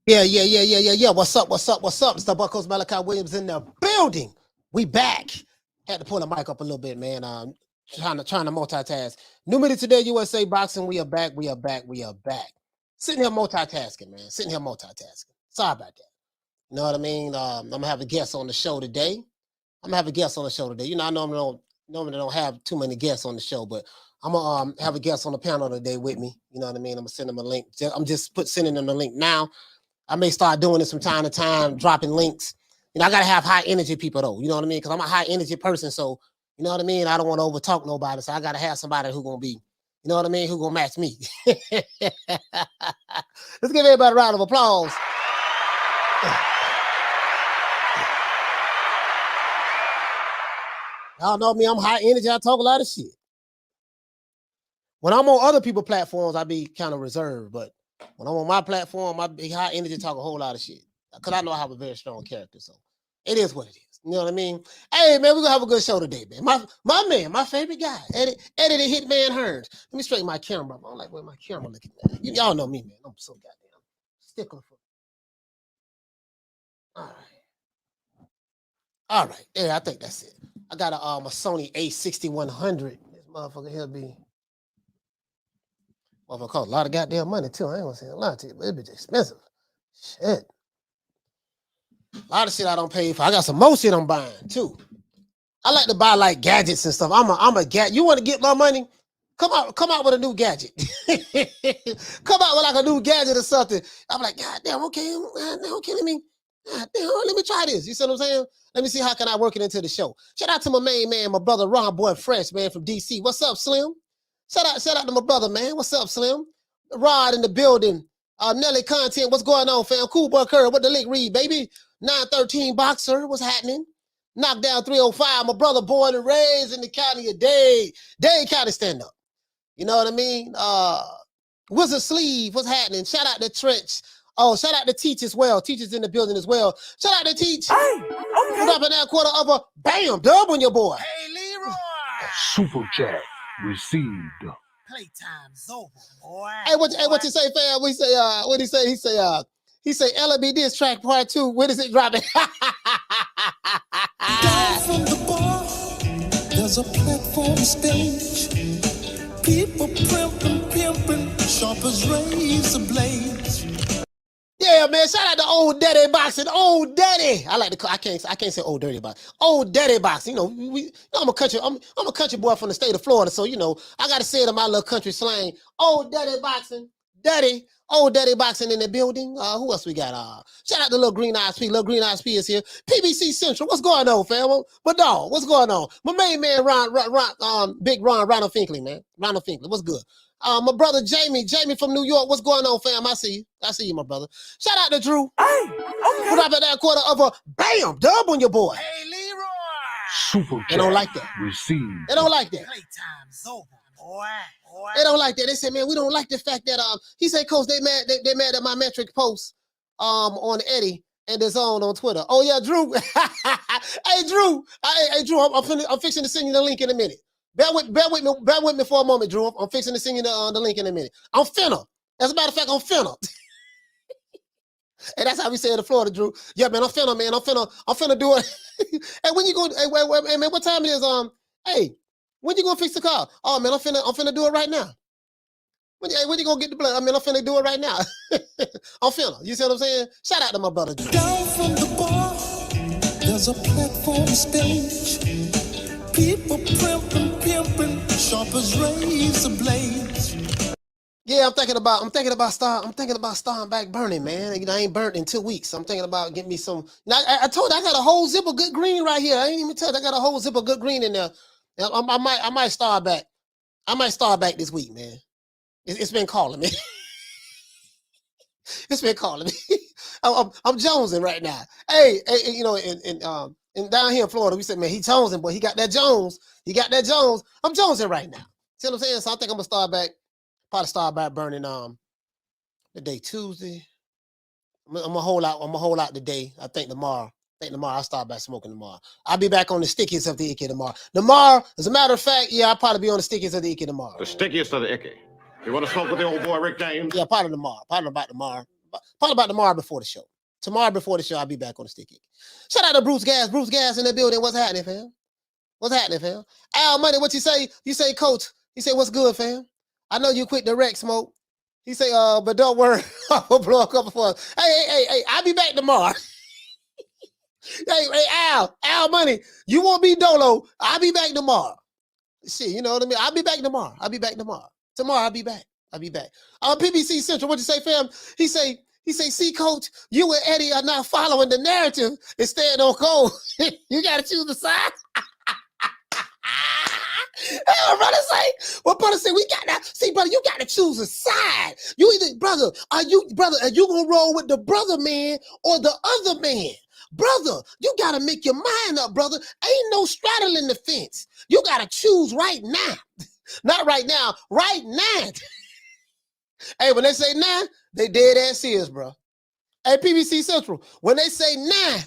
Yeah. What's up? It's the Buckles Malachi Williams in the building. We back. Had to pull the mic up a little bit, man. Trying to multitask. New Media Today USA Boxing. We are back. Sitting here multitasking, man. Sorry about that. You know what I mean? I'm gonna have a guest on the show today. You know, I normally don't have too many guests on the show, but I'm gonna have a guest on the panel today with me. You know what I mean? I'm gonna send them a link. I'm just sending them the link now. I may start doing this from time to time, dropping links. You know, I gotta have high energy people though. You know what I mean? Because I'm a high energy person, so you know what I mean. I don't want to overtalk nobody, so I gotta have somebody who gonna be, you know what I mean, who gonna match me. Let's give everybody a round of applause. Y'all know me. I'm high energy. I talk a lot of shit. When I'm on other people's platforms, I be kind of reserved, but when I'm on my platform, I be high energy, talk a whole lot of shit. Because I know I have a very strong character, so it is what it is. You know what I mean? Hey, man, we're going to have a good show today, man. My man, my favorite guy, Eddie the Hitman Hearns. Let me straighten my camera up. I'm like, where my camera looking at? Y'all know me, man. I'm so goddamn stickler for. All right. Yeah, I think that's it. I got a Sony A6100. This motherfucker here be... Motherfucker cost a lot of goddamn money, too. I ain't gonna say a lot to you, but it be expensive. Shit. A lot of shit I don't pay for. I got some more shit I'm buying, too. I like to buy, like, gadgets and stuff. I'm a gadget. You want to get my money? Come out with a new gadget. Come out with, like, a new gadget or something. I'm like, God damn, okay, let me try this. You see what I'm saying? Let me see how can I work it into the show. Shout out to my main man, my brother Ron Boy Fresh, man, from DC. What's up, Slim? Shout out to my brother, man. What's up, Slim? Rod in the building. Nelly Content. What's going on, fam? Cool Boy Curry. What the link read, baby? 913 Boxer. What's happening? Knockdown 305. My brother born and raised in the county of Dade. Dade County stand up. You know what I mean? Wizard Sleeve. What's happening? Shout out to Trench. Oh, shout out to Teach as well. Teachers in the building as well. Shout out to Teach. Hey, okay. Dropping that quarter of a bam dub on your boy. Hey, Leroy. Super chat received. Playtime's over, boy. Hey, what you say, fam? We say, what he say? He say, Ellerbe diss track part 2. When is it dropping? Down from the bar, there's a platform stage. People pimping, sharp as razor blades. Yeah, man. Shout out to Old Daddy Boxing. Old Daddy. I like to call. I can't say Old Dirty Boxing. Old Daddy Boxing. You know, I'm a country boy from the state of Florida, so you know I gotta say it in my little country slang. Old Daddy Boxing. Daddy. Old Daddy Boxing in the building. Who else we got? Shout out to Little Green Eyes P. Little Green Eyes P is here. PBC Central. What's going on, fam? My dog. What's going on? My main man, Big Ronald Finkley, man. Ronald Finkley. What's good? My brother Jamie from New York. What's going on, fam? I see you, my brother. Shout out to Drew. Hey, okay. Put up at that quarter of a bam dub on your boy. Hey, Leroy. Super chat they don't like that. Received. They don't like that. Playtime's over, boy. They don't like that. They said, man, we don't like the fact that he said, Coach, they mad at my metric post on Eddie and DAZN on Twitter. Oh yeah, Drew. Hey Drew. Hey Drew, I'm fixing to send you the link in a minute. Bear with me for a moment, Drew. I'm fixing to send you the link in a minute. I'm finna. As a matter of fact, I'm finna. And that's how we say it in Florida, Drew. Yeah, man, I'm finna do it. Hey, when you going? Hey, wait, man, what time it is? Hey, when you gonna fix the car? Oh man, I'm finna do it right now. When you gonna get the blood? I mean, I'm finna do it right now. I'm finna. You see what I'm saying? Shout out to my brother, Drew. Down from the bar, there's a platform stage. People pimping, sharp as razor blades. Yeah, I'm thinking about starting back burning, man. You know, I ain't burnt in 2 weeks. I'm thinking about getting me some. Now, I told you I got a whole zip of good green right here. I ain't even tell you I got a whole zip of good green in there. I might start back. I might start back this week, man. It's been calling me. It's been calling me. I'm jonesing right now. Hey, you know, and down here in Florida, we said, man, he jonesing, but he got that Jones. I'm jonesing right now. See what I'm saying? So I think I'm gonna probably start back burning the day Tuesday. I'm gonna hold out today. I think tomorrow I'll start back smoking tomorrow. I'll be back on the stickiest of the icky tomorrow. Tomorrow, as a matter of fact, yeah, I'll probably be on the stickiest of the icky tomorrow. The stickiest of the icky. You want to smoke with the old boy Rick James? Yeah, probably tomorrow. Probably about tomorrow. Probably about tomorrow before the show. Tomorrow before the show, I'll be back on the stick kick. Shout out to Bruce Gas. Bruce Gas in the building. What's happening, fam? What's happening, fam? Al Money, what you say? You say, Coach. He say, what's good, fam? I know you quit the wreck smoke. He say, but don't worry. I'll blow a couple for us. Hey, I'll be back tomorrow. hey, Al Money, you won't be Dolo. I'll be back tomorrow. Shit, you know what I mean? I'll be back tomorrow. Tomorrow I'll be back. PBC Central, what you say, fam? He say, see, Coach, you and Eddie are not following the narrative and staying on cold. You got to choose the side. Hey, brother say, we got that. See, brother, you got to choose a side. You either, brother, are you going to roll with the brother man or the other man? Brother, you got to make your mind up, brother. Ain't no straddling the fence. You got to choose right now. Not right now, right now. Hey, when they say nah, they dead ass serious, bro. Hey, PBC Central, when they say nah,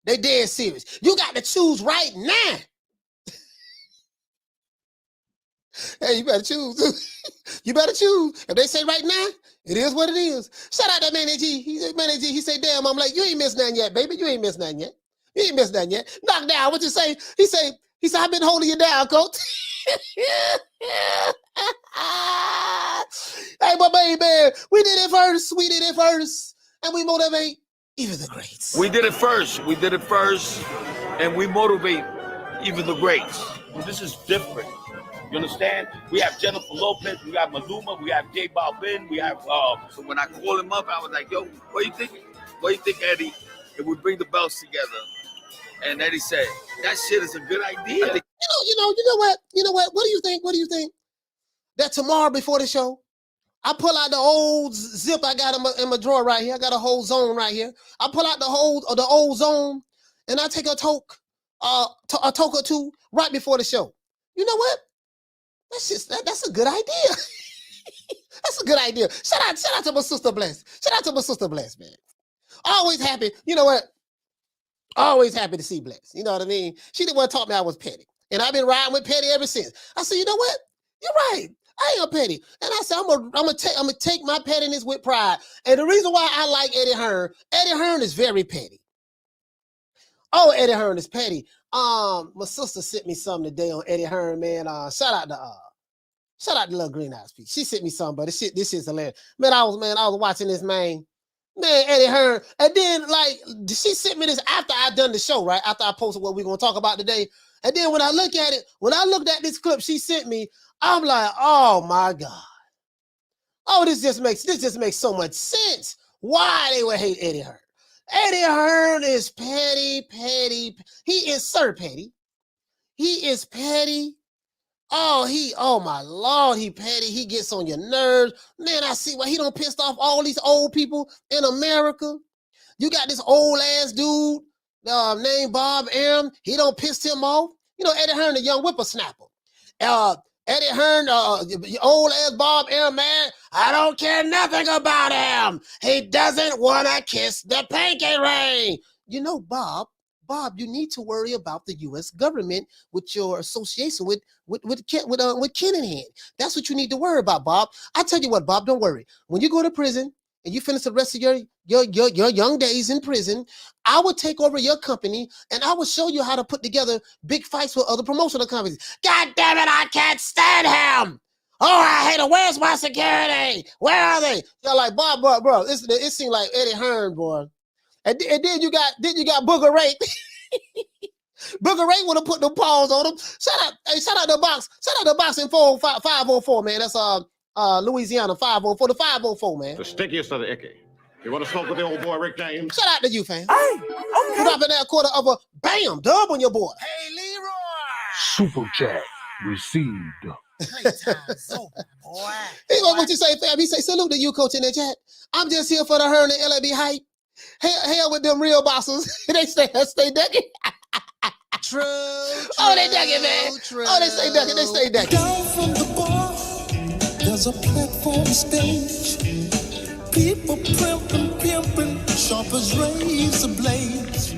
they dead serious. You got to choose right now. Hey, you better choose. You better choose. If they say right now, it is what it is. Shout out to Manny G. He say, damn, I'm like, you ain't missed nothing yet, baby. You ain't missed nothing yet. Knock down. What you say? He say, I've been holding you down, Coach. Hey, but baby, we did it first. And we motivate even the greats. We did it first, and we motivate even the greats. Well, this is different. You understand? We have Jennifer Lopez, we have Maluma, we have J Balvin, we have. So when I called him up, I was like, "Yo, what do you think? What do you think, Eddie? If we bring the belts together?" And Eddie said, "That shit is a good idea." You know what? What do you think? That tomorrow before the show, I pull out the old zip I got in my drawer right here. I got a whole zone right here. I pull out the old zone, and I take a toke or two right before the show. You know what? That's a good idea. That's a good idea. Shout out to my sister Bless. Man. Always happy. You know what? Always happy to see Bless. You know what I mean? She the one taught me I was petty. And I've been riding with petty ever since. I said, you know what? You're right. I am petty. And I said, I'm gonna take my pettiness with pride. And the reason why I like Eddie Hearn is very petty. Oh, Eddie Hearn is petty. My sister sent me something today on Eddie Hearn, man. Shout out to Little Green Eyes Peach. She sent me something, but this shit's hilarious. Man, I was watching this, man, Eddie Hearn. And then, like, she sent me this after I done the show, right? After I posted what we're gonna talk about today. And then when I looked at this clip she sent me, I'm like, oh my God. Oh, this just makes so much sense. Why they would hate Eddie Hearn. Eddie Hearn is petty. He is Sir Petty. He is petty. Oh my Lord, he petty. He gets on your nerves. Man, I see why he done pissed off all these old people in America. You got this old ass dude named Bob Arum. He done pissed him off. You know, Eddie Hearn, the young whippersnapper. Eddie Hearn, old ass Bob Arum, man, I don't care nothing about him. He doesn't want to kiss the pinky ring. You know, Bob, you need to worry about the U.S. government with your association with Kennedy. That's what you need to worry about, Bob. I tell you what, Bob, don't worry. When you go to prison and you finish the rest of your young days in prison, I will take over your company and I will show you how to put together big fights with other promotional companies. God damn it, I can't stand him. Oh, I hate him. Where's my security? Where are they? You're like, Bob, bro, it seemed like Eddie Hearn, boy. And then you got Booger Ray. Booger Ray would have put the paws on him. Shout out the box. Shout out the boxing 504, man. That's Louisiana 504, the 504, man. The stickiest of the icky. You want to smoke with the old boy Rick James? Shout out to you, fam. Hey, okay. Dropping that quarter of a bam dub on your boy. Hey, Leroy. Super chat received. Playtime's over, boy. He know what you say, fam. He say, salute to you, coach, in the chat. I'm just here for the Hearn and Ellerbe hype. Hell with them real bosses. They stay ducking. True. Oh, they ducking, man. True. Oh, they stay ducking. Down from the bar, there's a platform stage. People pimping, sharp as razor blades.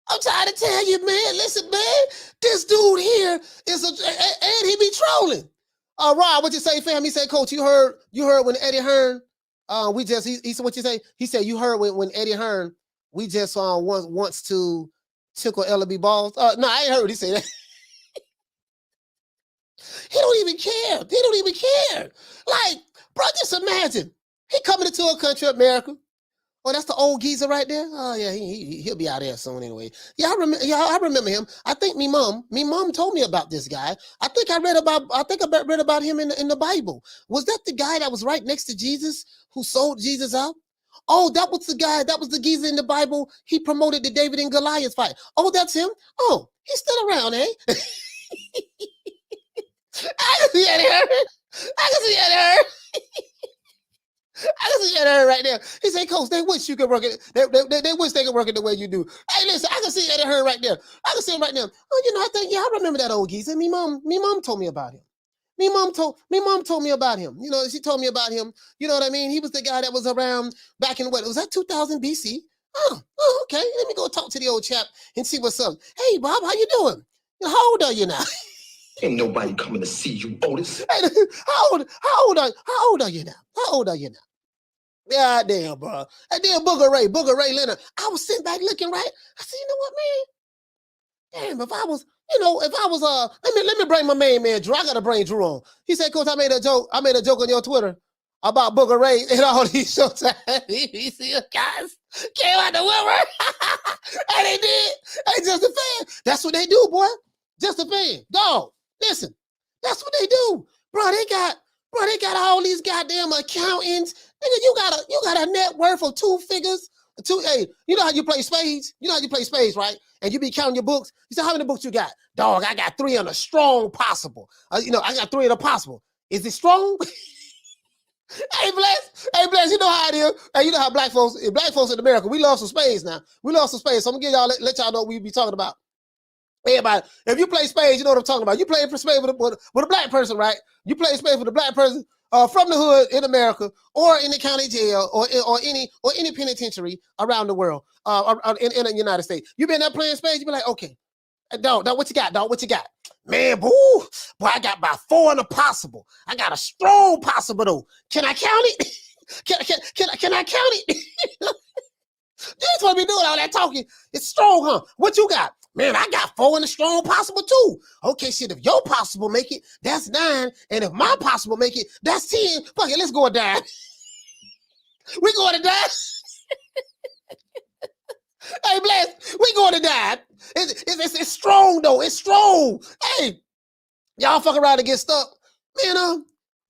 I'm trying to tell you, man. Listen, man. This dude here and he be trolling. Rob, what you say, fam? He said, Coach, you heard when Eddie Hearn We just he said what you say. He said you heard when Eddie Hearn, we just wants to tickle Ellerbe balls. No, I ain't heard he say that. He don't even care. He don't even care. Like, bro, just imagine he coming into a country, America. Oh, that's the old geezer right there. Oh yeah, he'll be out there soon anyway. Yeah, I remember him. I think me mom told me about this guy. I think I read about him in the Bible. Was that the guy that was right next to Jesus who sold Jesus out? Oh, that was the guy. That was the geezer in the Bible. He promoted the David and Goliath fight. Oh, that's him. Oh, he's still around, eh? I can see Eddie Hearn. I can see Eddie Hearn. I can see Eddie Hearn right there. He said, Coach, they wish you could work it. They wish they could work it the way you do. Hey, listen, I can see Eddie Hearn right there. I can see him right now. Oh, you know, I think, yeah, I remember that old geezer. Me mom told me about him. Me mom told me about him. You know, she told me about him. You know what I mean? He was the guy that was around back in what? Was that 2000 BC? Oh, okay. Let me go talk to the old chap and see what's up. Hey, Bob, how you doing? How old are you now? Ain't nobody coming to see you, Otis. Hey, how old are you now? How old are you now? God damn, bro. And then Booger Ray Leonard. I was sitting back looking right. I said, you know what, man? Damn, if I was, let me bring my main man Drew. I gotta bring Drew on. He said, Coach, I made a joke on your Twitter about Booger Ray and all these Showtime PBC guys came out the woodwork. And they did. Hey, just a fan. That's what they do, boy. Just a fan. Dog. Listen, that's what they do. Bro, they got all these goddamn accountants. Nigga, you got a net worth of two figures. Hey, you know how you play spades? You know how you play spades, right? And you be counting your books. You say, how many books you got? Dog, I got 3 on a strong possible. I got 3 on a possible. Is it strong? Hey, Bless, you know how it is. Hey, you know how black folks in America, we love some spades now. We love some spades. So I'm gonna let y'all know what we be talking about. Everybody, if you play spades, you know what I'm talking about. You play for spades with a black person, right? You play spades with a black person from the hood in America, or in the county jail, or any penitentiary around the world, in the United States. You been there playing spades, you be like, okay, dog, what you got, dog? What you got? Man, boy, I got about 4 in a possible. I got a strong possible though. Can I count it? Can I count it? That's what we doing all that talking. It's strong, huh? What you got? Man, I got 4 in a strong possible too. Okay, shit, if your possible make it, that's 9. And if my possible make it, that's 10. Fuck it, let's go and die. We going to die. Hey, Bless, we going to die. It's strong though. It's strong. Hey, y'all fuck around and get stuck.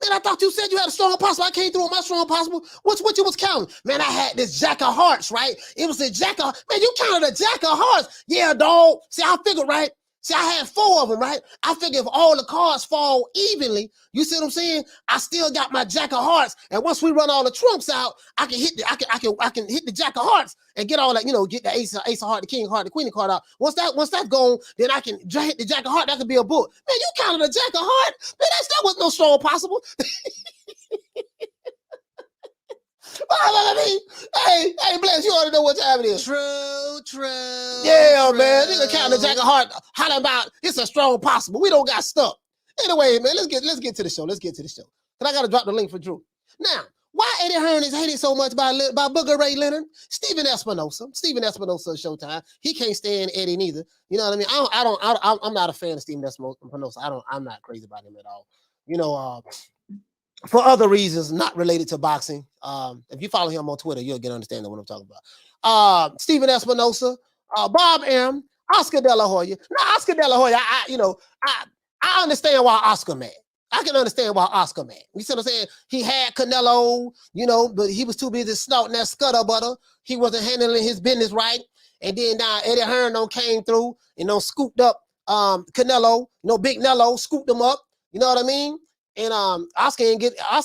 Man, I thought you said you had a strong possible. I came through with my strong possible. What you was counting? Man, I had this jack of hearts, right? It was a jack of, man, you counted a jack of hearts. Yeah, dog. See, I figured, right? See, I had 4 of them, right? I figured if all the cards fall evenly, you see what I'm saying? I still got my jack of hearts. And once we run all the trumps out, I can hit the jack of hearts and get all that, get the ace of heart, the king of heart, the queen of heart out. Once that's gone, then I can hit the jack of heart. That could be a book. Man, you counted a jack of heart? Man, that was no strong possible. Hey, Bless, you ought to know what time it is. True. Yeah, man. Nigga counting the jack of heart, hollering about it's a strong possible. We don't got stuck. Anyway, man, let's get to the show. Cause I gotta drop the link for Drew. Now, why Eddie Hearn is hated so much by Booger Ray Leonard? Stephen Espinosa Showtime. He can't stand Eddie neither. You know what I mean? I'm not a fan of Stephen Espinosa. I'm not crazy about him at all. For other reasons not related to boxing. If you follow him on Twitter, you'll get understanding what I'm talking about. Stephen Espinosa, Bob Arum, Oscar De La Hoya. Now, Oscar De La Hoya, I understand why Oscar mad. I can understand why Oscar mad. You see what I'm saying? He had Canelo, but he was too busy snorting that scutter butter. He wasn't handling his business right. And then now Eddie Hearn came through and scooped up Canelo, Big Nello, scooped him up. You know what I mean? And Oscar ain't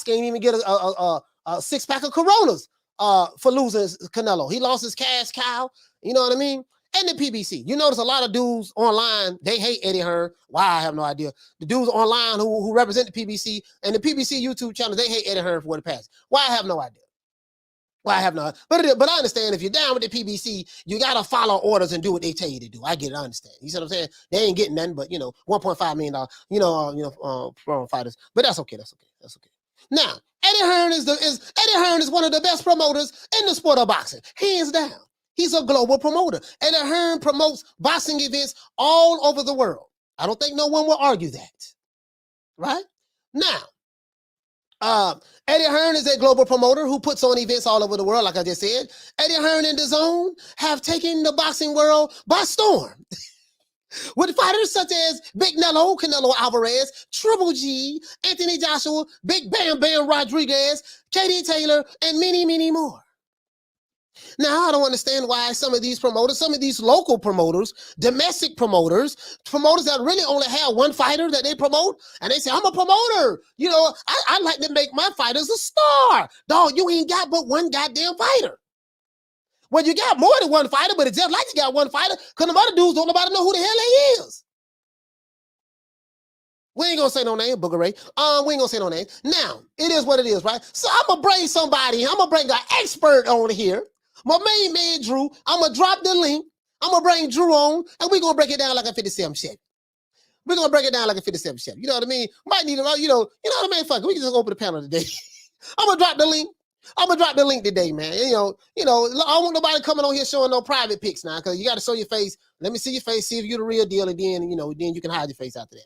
even get a 6-pack of Coronas for losing Canelo. He lost his cash cow. You know what I mean? And the PBC. You notice a lot of dudes online, they hate Eddie Hearn. Why? I have no idea. The dudes online who represent the PBC and the PBC YouTube channel, they hate Eddie Hearn for what it passed. Why? I have no idea. But I understand if you're down with the PBC, you gotta follow orders and do what they tell you to do. I get it, I understand. You see what I'm saying? They ain't getting nothing but $1.5 million, foreign fighters. But that's okay. Now, Eddie Hearn is one of the best promoters in the sport of boxing, hands down. He's a global promoter. Eddie Hearn promotes boxing events all over the world. I don't think no one will argue that, right? Now, Eddie Hearn is a global promoter who puts on events all over the world, like I just said. Eddie Hearn and DAZN have taken the boxing world by storm. With fighters such as Big Canelo Alvarez, Triple G, Anthony Joshua, Big Bam Bam Rodriguez, Katie Taylor, and many, many more. Now, I don't understand why some of these promoters, some of these local promoters, domestic promoters that really only have one fighter that they promote, and they say, I'm a promoter. You know, I like to make my fighters a star. Dog, you ain't got but one goddamn fighter. Well, you got more than one fighter, but it's just like you got one fighter, because them other dudes don't nobody know who the hell they is. We ain't gonna say no name, Booger Ray. We ain't gonna say no name. Now, it is what it is, right? So I'm gonna bring somebody, I'm gonna bring an expert on here. My main man, Drew. I'm gonna drop the link. I'm gonna bring Drew on, and we're gonna break it down like a 57 Chevy. We're gonna break it down like a 57 Chevy. You know what I mean? Might need you know what I mean? Fuck it. We can just open the panel today. I'm gonna drop the link. I'm gonna drop the link today, man. You know, I don't want nobody coming on here showing no private pics now, because you got to show your face. Let me see your face, see if you're the real deal, and then then you can hide your face after that.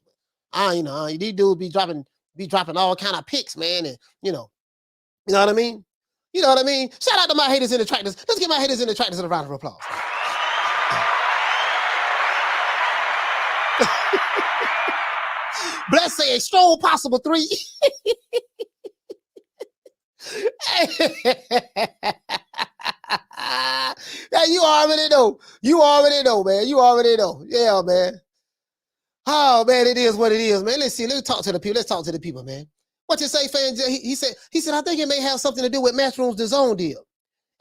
But these dudes be dropping all kind of pics, man, and you know what I mean. You know what I mean? Shout out to my haters and detractors. Let's give my haters and detractors a round of applause. Bless say a strong possible 3. Now, you already know. You already know, man. You already know. Yeah, man. Oh, man, it is what it is, man. Let's see. Let's talk to the people. Let's talk to the people, man. What you say, fans? He said, I think it may have something to do with Matchroom's DAZN deal,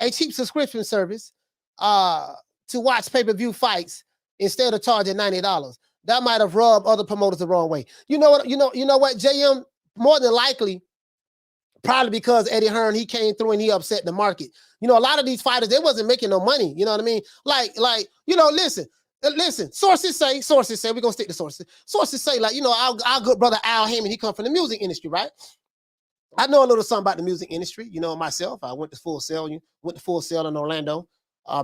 a cheap subscription service to watch pay-per-view fights instead of charging $90. That might have rubbed other promoters the wrong way. You know what, JM? More than likely, probably because Eddie Hearn, he came through and he upset the market. You know, a lot of these fighters, they wasn't making no money. You know what I mean? Listen, sources say, we're going to stick to sources. Sources say, our good brother Al Heyman, he come from the music industry, right? I know a little something about the music industry. You know, myself, I went to Full Sail in Orlando,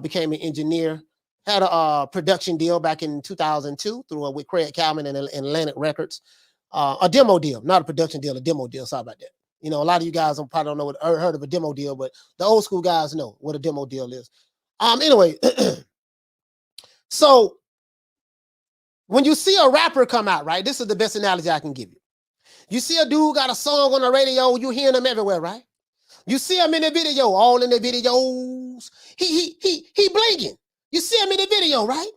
became an engineer, had a production deal back in 2002 with Craig Calman and Atlantic Records. A demo deal, not a production deal, a demo deal. Sorry about that. You know, a lot of you guys probably don't know heard of a demo deal, but the old school guys know what a demo deal is. Anyway, so when you see a rapper come out, right? This is the best analogy I can give you. You see a dude got a song on the radio, you hearing him everywhere, right? You see him in the video, all in the videos. He blinking. You see him in the video, right?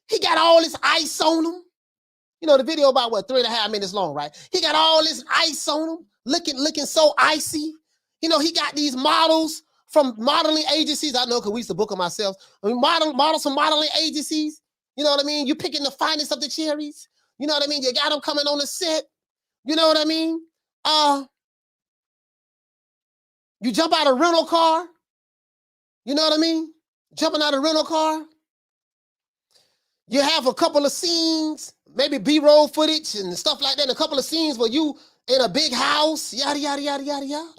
He got all this ice on him. You know, the video about 3.5 minutes long, right? He got all this ice on him, looking so icy. You know, he got these models from modeling agencies. I know, because we used to book them ourselves. Models from modeling agencies. You know what I mean? You picking the finest of the cherries. You know what I mean? You got them coming on the set. You know what I mean? You jump out of a rental car. You know what I mean? Jumping out of a rental car. You have a couple of scenes, maybe B-roll footage and stuff like that. And a couple of scenes where you in a big house, yada, yada, yada, yada, yada.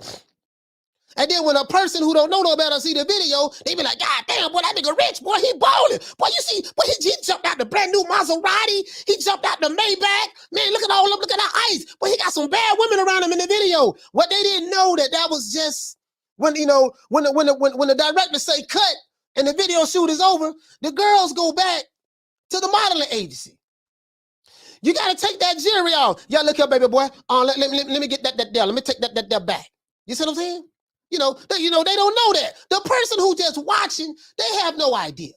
And then when a person who don't know no better see the video, they be like, God damn, boy, that nigga rich, boy, he balling. Boy, you see, boy, he jumped out the brand new Maserati. He jumped out the Maybach. Man, look at that ice. Boy, he got some bad women around him in the video. What they didn't know that was just when, when the director say cut and the video shoot is over, the girls go back to the modeling agency. You got to take that jewelry off. Yeah, look here, baby boy. Let me get that there. Let me take that back. You see what I'm saying? They don't know that. The person who just watching, they have no idea.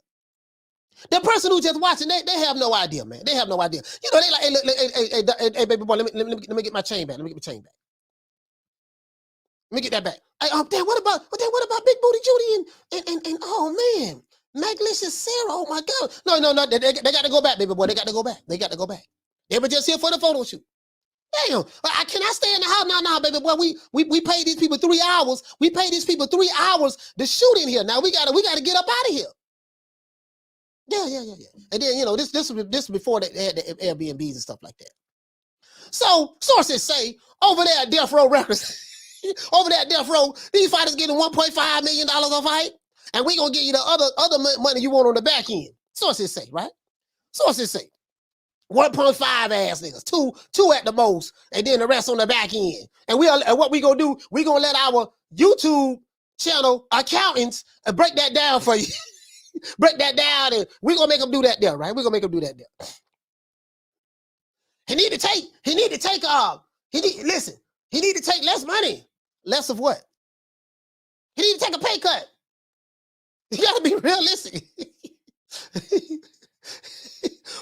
The person who just watching, they have no idea, man. They have no idea. You know, they like, hey, baby boy, let me get my chain back. Let me get my chain back. Let me get that back. Hey, damn, what about Big Booty Judy and oh man, Maglicious Sarah? Oh my God. No, they got to go back, baby boy. They got to go back. They got to go back. They were just here for the photo shoot. Damn, can I stay in the house? No, baby boy. We paid these people 3 hours. We paid these people 3 hours to shoot in here. Now we gotta get up out of here. Yeah. And then this was before they had the Airbnbs and stuff like that. So sources say over there at Death Row Records, Over that death row, these fighters getting $1.5 million a fight, and we gonna give you the other money you want on the back end. Sources say, right? Sources say 1.5 ass niggas, two at the most, and then the rest on the back end. And what we gonna do? We gonna let our YouTube channel accountants break that down for you. Break that down, and we gonna make them do that there, right? We gonna make them do that there. He need to take less money. Less of what? He need to take a pay cut. You gotta be realistic.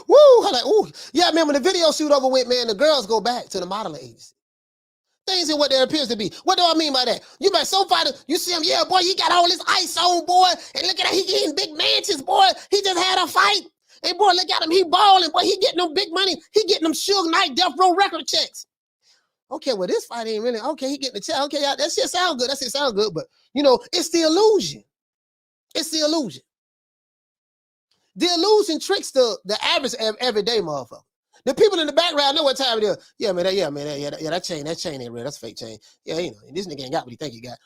Woo! I'm like, ooh. Yeah, I remember the video shoot over with, man, the girls go back to the modeling agency. Things in what there appears to be. What do I mean by that? You met some fighter, you see him, yeah, boy, he got all this ice on, boy, and look at that, he getting big mansions, boy. He just had a fight. Hey, boy, look at him, he balling, boy, he getting them big money. He getting them Suge Knight Death Row record checks. Okay, well, this fight ain't really, okay, he getting the check. Okay, that shit sound good. That shit sound good, but, you know, it's the illusion. It's the illusion. The illusion tricks the average everyday motherfucker. The people in the background know what time it is. Yeah, man, that chain ain't real. That's a fake chain. Yeah, you know, this nigga ain't got what he think he got.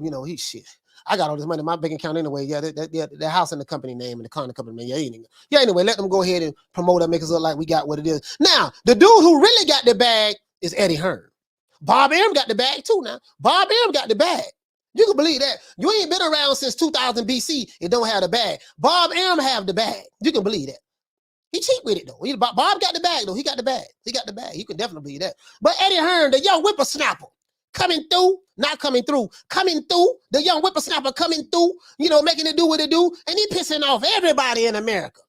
You know, he shit. I got all this money in my bank account anyway. Yeah, the house and the company name and the car and the company name. Yeah, anyway, let them go ahead and promote it, make us look like we got what it is. Now, the dude who really got the bag is Eddie Hearn. Bob Arum got the bag too now. Bob Arum got the bag. You can believe that. You ain't been around since 2000 BC and don't have the bag. Bob Arum have the bag. You can believe that. He cheap with it though. Bob got the bag though. He got the bag. He got the bag. You can definitely believe that. But Eddie Hearn, the young whippersnapper, coming through, not coming through, coming through, the young whippersnapper coming through, you know, making it do what it do, and he pissing off everybody in America.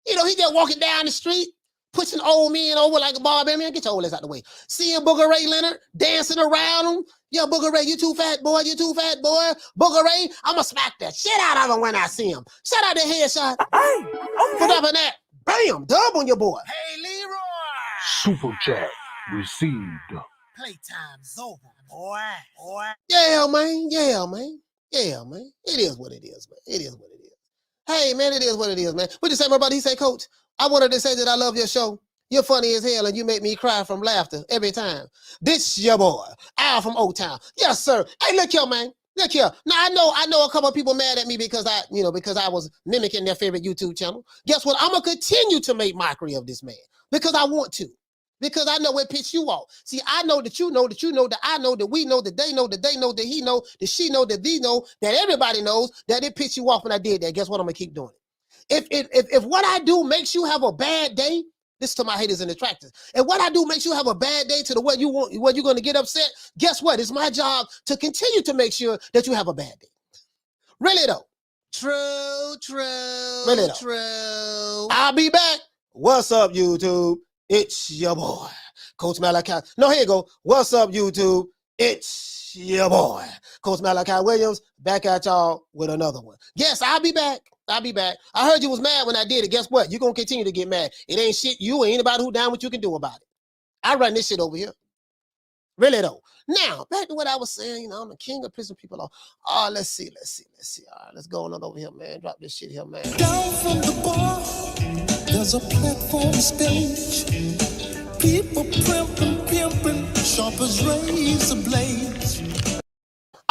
You know, he just walking down the street, pushing old men over like a Bob Arum. Man, get your old ass out the way. Seeing Booger Ray Leonard dancing around him. Yo, Booger Ray, you too fat, boy. You too fat, boy. Booger Ray, I'ma smack that shit out of him when I see him. Shout out the headshot. Put up in that. Bam, dub on your boy. Hey, Leroy. Super chat received. Playtime's over, boy. Yeah, man. Yeah, man. Yeah, man. It is what it is, man. It is what it is. Hey, man, it is what it is, man. What you say, my brother? He say, Coach, I wanted to say that I love your show. You're funny as hell, and you make me cry from laughter every time. This your boy, Al from Old Town. Yes, sir. Hey, look here, man. Look here. Now I know a couple of people mad at me because I was mimicking their favorite YouTube channel. Guess what? I'm gonna continue to make mockery of this man because I want to. Because I know it pissed you off. See, I know that you know that you know that I know that we know that they know that he know that she know that these know that everybody knows that it pissed you off when I did that. Guess what? I'm gonna keep doing it. If what I do makes you have a bad day, this is to my haters and detractors. And what I do makes you have a bad day to the way you want, where you're gonna get upset. Guess what? It's my job to continue to make sure that you have a bad day. Really though. True. Really though. True. I'll be back. What's up, YouTube? It's your boy, Coach Malachi. No, here you go. What's up, YouTube? It's your boy, Coach Malachi Williams, back at y'all with another one. Yes, I'll be back. I heard you was mad when I did it. Guess what? You're going to continue to get mad. It ain't shit you or anybody who down what you can do about it. I run this shit over here. Really, though. Now, back to what I was saying. You know, I'm the king of pissing people off. Oh, let's see. All right, let's go on over here, man. Drop this shit here, man. Down from the bar, there's a platform stage. People pimping, sharp as razor blades.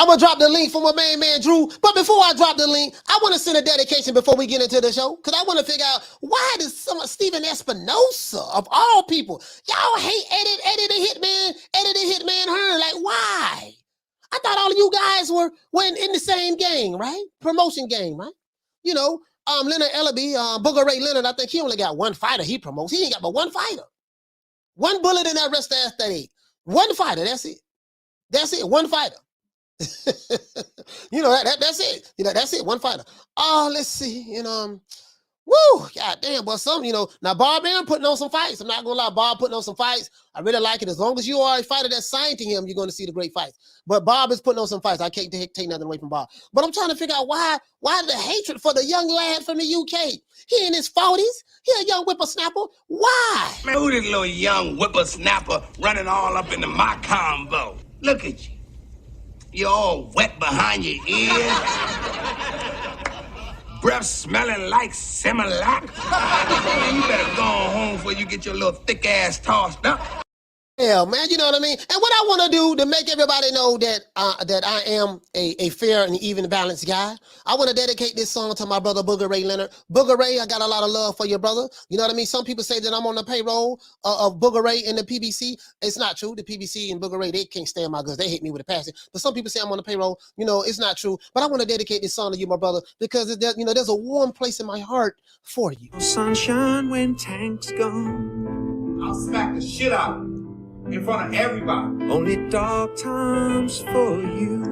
I'm going to drop the link for my main man, Drew. But before I drop the link, I want to send a dedication before we get into the show. Because I want to figure out why does Stephen Espinosa, of all people, y'all hate Eddie the Hitman Hearn. Like, why? I thought all of you guys were in the same gang, right? Promotion gang, right? You know, Leonard Ellerbe, Booger Ray Leonard, I think he only got one fighter he promotes. He ain't got but one fighter. One bullet in that rest ass 38. One fighter, that's it. That's it, one fighter. You know, that's it. You know, that's it, one fighter. Oh, let's see, you know, woo, god damn, but some, you know, now Bob Arum putting on some fights. I'm not gonna lie, Bob putting on some fights. I really like it. As long as you are a fighter that's signed to him, you're going to see the great fights. But Bob is putting on some fights. I can't take nothing away from Bob. But I'm trying to figure out why the hatred for the young lad from the UK. He in his 40s. He a young whippersnapper. Why? Man, who this little young whippersnapper running all up into my combo? Look at you. You're all wet behind your ears. Breath smelling like Similac. Man, you better go on home before you get your little thick ass tossed up. Yeah, man, you know what I mean? And what I want to do to make everybody know that that I am a fair and even balanced guy, I want to dedicate this song to my brother Booger Ray Leonard. Booger Ray, I got a lot of love for your brother. You know what I mean? Some people say that I'm on the payroll of Booger Ray and the PBC. It's not true. The PBC and Booger Ray, they can't stand my goods. They hate me with a passion. But some people say I'm on the payroll. You know, it's not true. But I want to dedicate this song to you, my brother, because you know, there's a warm place in my heart for you. Sunshine when tank's gone. I'll smack the shit out of you in front of everybody. Only dark times for you.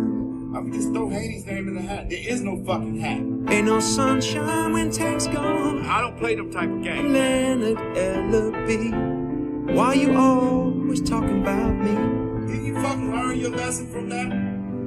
I mean, just throw Haney's name in the hat. There is no fucking hat. Ain't no sunshine when tank's gone. I don't play them type of games. Leonard Ellerbe, why you always talking about me? Did you fucking learn your lesson from that?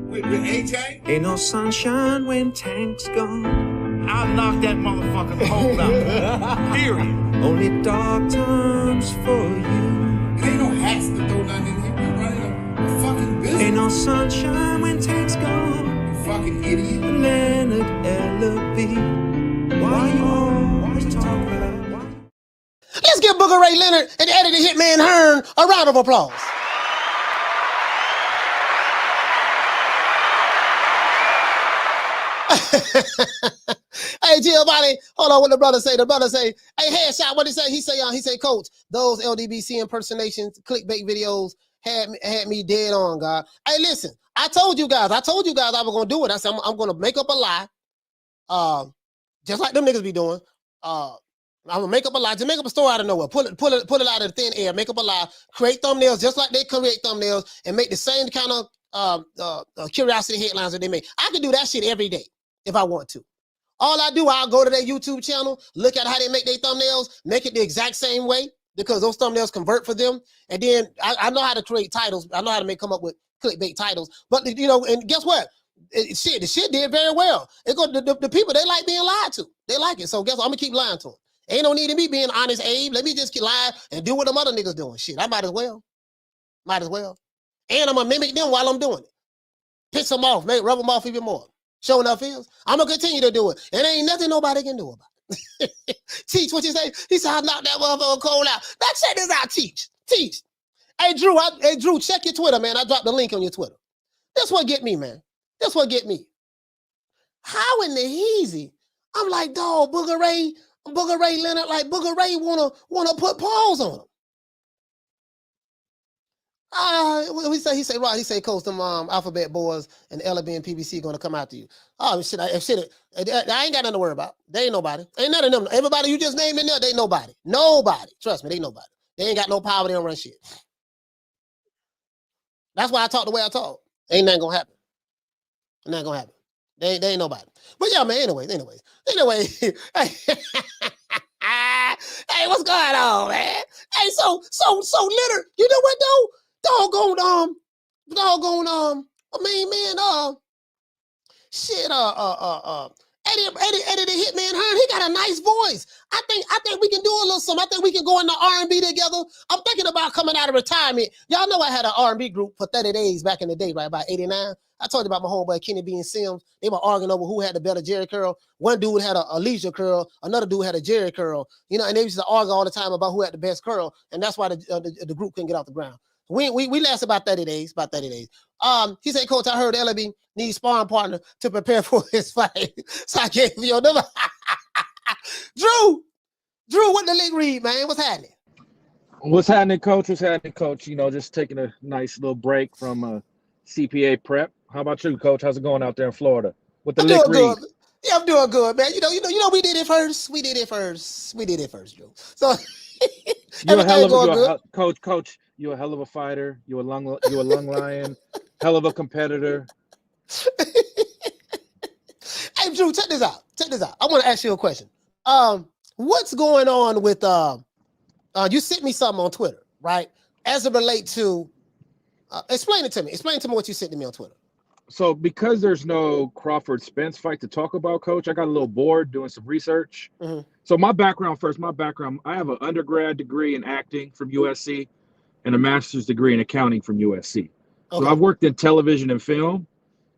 With AJ? Ain't no sunshine when tank's gone. I'll knock that motherfucker's hole out. Period. Only dark times for you. There ain't no hats to throw nothing in here. We're running a fucking business. Ain't no sunshine when tank's gone. You fucking idiot. Leonard Ellerbe, why you always talking about? Let's give Booger Ray Leonard and editor Hitman Hearn a round of applause. Hey, Giovanni, hold on. What the brother say? The brother say, "Hey, headshot." What he say? He say, "Coach, those LDBC impersonations, clickbait videos had me dead on, God." Hey, listen, I told you guys I was gonna do it. I said I'm gonna make up a lie, just like them niggas be doing. I'm gonna make up a lie, just make up a story out of nowhere, pull it out of the thin air, make up a lie, create thumbnails just like they create thumbnails, and make the same kind of curiosity headlines that they make. I can do that shit every day if I want to. All I do, I'll go to their YouTube channel, look at how they make their thumbnails, make it the exact same way, because those thumbnails convert for them. And then I know how to create titles. I know how to come up with clickbait titles. But, you know, and guess what? The shit did very well. The people, they like being lied to. They like it. So guess what? I'm going to keep lying to them. Ain't no need in me being honest, Abe. Let me just keep lying and do what them other niggas doing. Shit, I might as well. Might as well. And I'm going to mimic them while I'm doing it. Piss them off, rub them off even more. Sure enough is. I'm going to continue to do it. And ain't nothing nobody can do about it. Teach, what you say? He said, I knocked that motherfucker cold out. Now check this out, Teach. Hey, Drew, check your Twitter, man. I dropped the link on your Twitter. This what get me, man. This what get me. How in the heezy? I'm like, dog, Booger Ray Leonard, like Booger Ray wanna put paws on him. He say, Coach, them Alphabet Boys and Ellerbe and PBC gonna come after you. Oh shit, I ain't got nothing to worry about. They ain't nobody. Ain't none of them. Everybody you just named in there, they nobody. Nobody. Trust me, they nobody. They ain't got no power. They don't run shit. That's why I talk the way I talk. Ain't nothing gonna happen. Not gonna happen. They ain't nobody. But yeah, man. Anyways. Hey, what's going on, man? Hey, so Leonard, you know what though? Doggone, Eddie the Hitman Hearn, he got a nice voice. I think we can do a little something. I think we can go into R&B together. I'm thinking about coming out of retirement. Y'all know I had an R&B group for 30 days back in the day, right? About 89. I told you about my homeboy Kenny B and Sims. They were arguing over who had the better Jerry curl. One dude had a Leisure curl. Another dude had a Jerry curl. You know, and they used to argue all the time about who had the best curl. And that's why the group couldn't get off the ground. We lasted about 30 days. He said, Coach, I heard Ellerbe needs sparring partner to prepare for his fight. So I gave you your number. Drew, what the league read, man? What's happening? What's happening, Coach? You know, just taking a nice little break from CPA prep. How about you, Coach? How's it going out there in Florida? What the league read? Yeah, I'm doing good, man. You know, we did it first. We did it first, Drew. So you're a hell of a Coach. You're a hell of a fighter. You're a lung lion. Hell of a competitor. Hey, Drew, check this out. I want to ask you a question. What's going on with you sent me something on Twitter, right? As it relates to explain it to me. Explain to me what you sent to me on Twitter. So because there's no Crawford Spence fight to talk about, Coach, I got a little bored doing some research. Mm-hmm. So my background, I have an undergrad degree in acting from USC and a master's degree in accounting from USC. Okay. So I've worked in television and film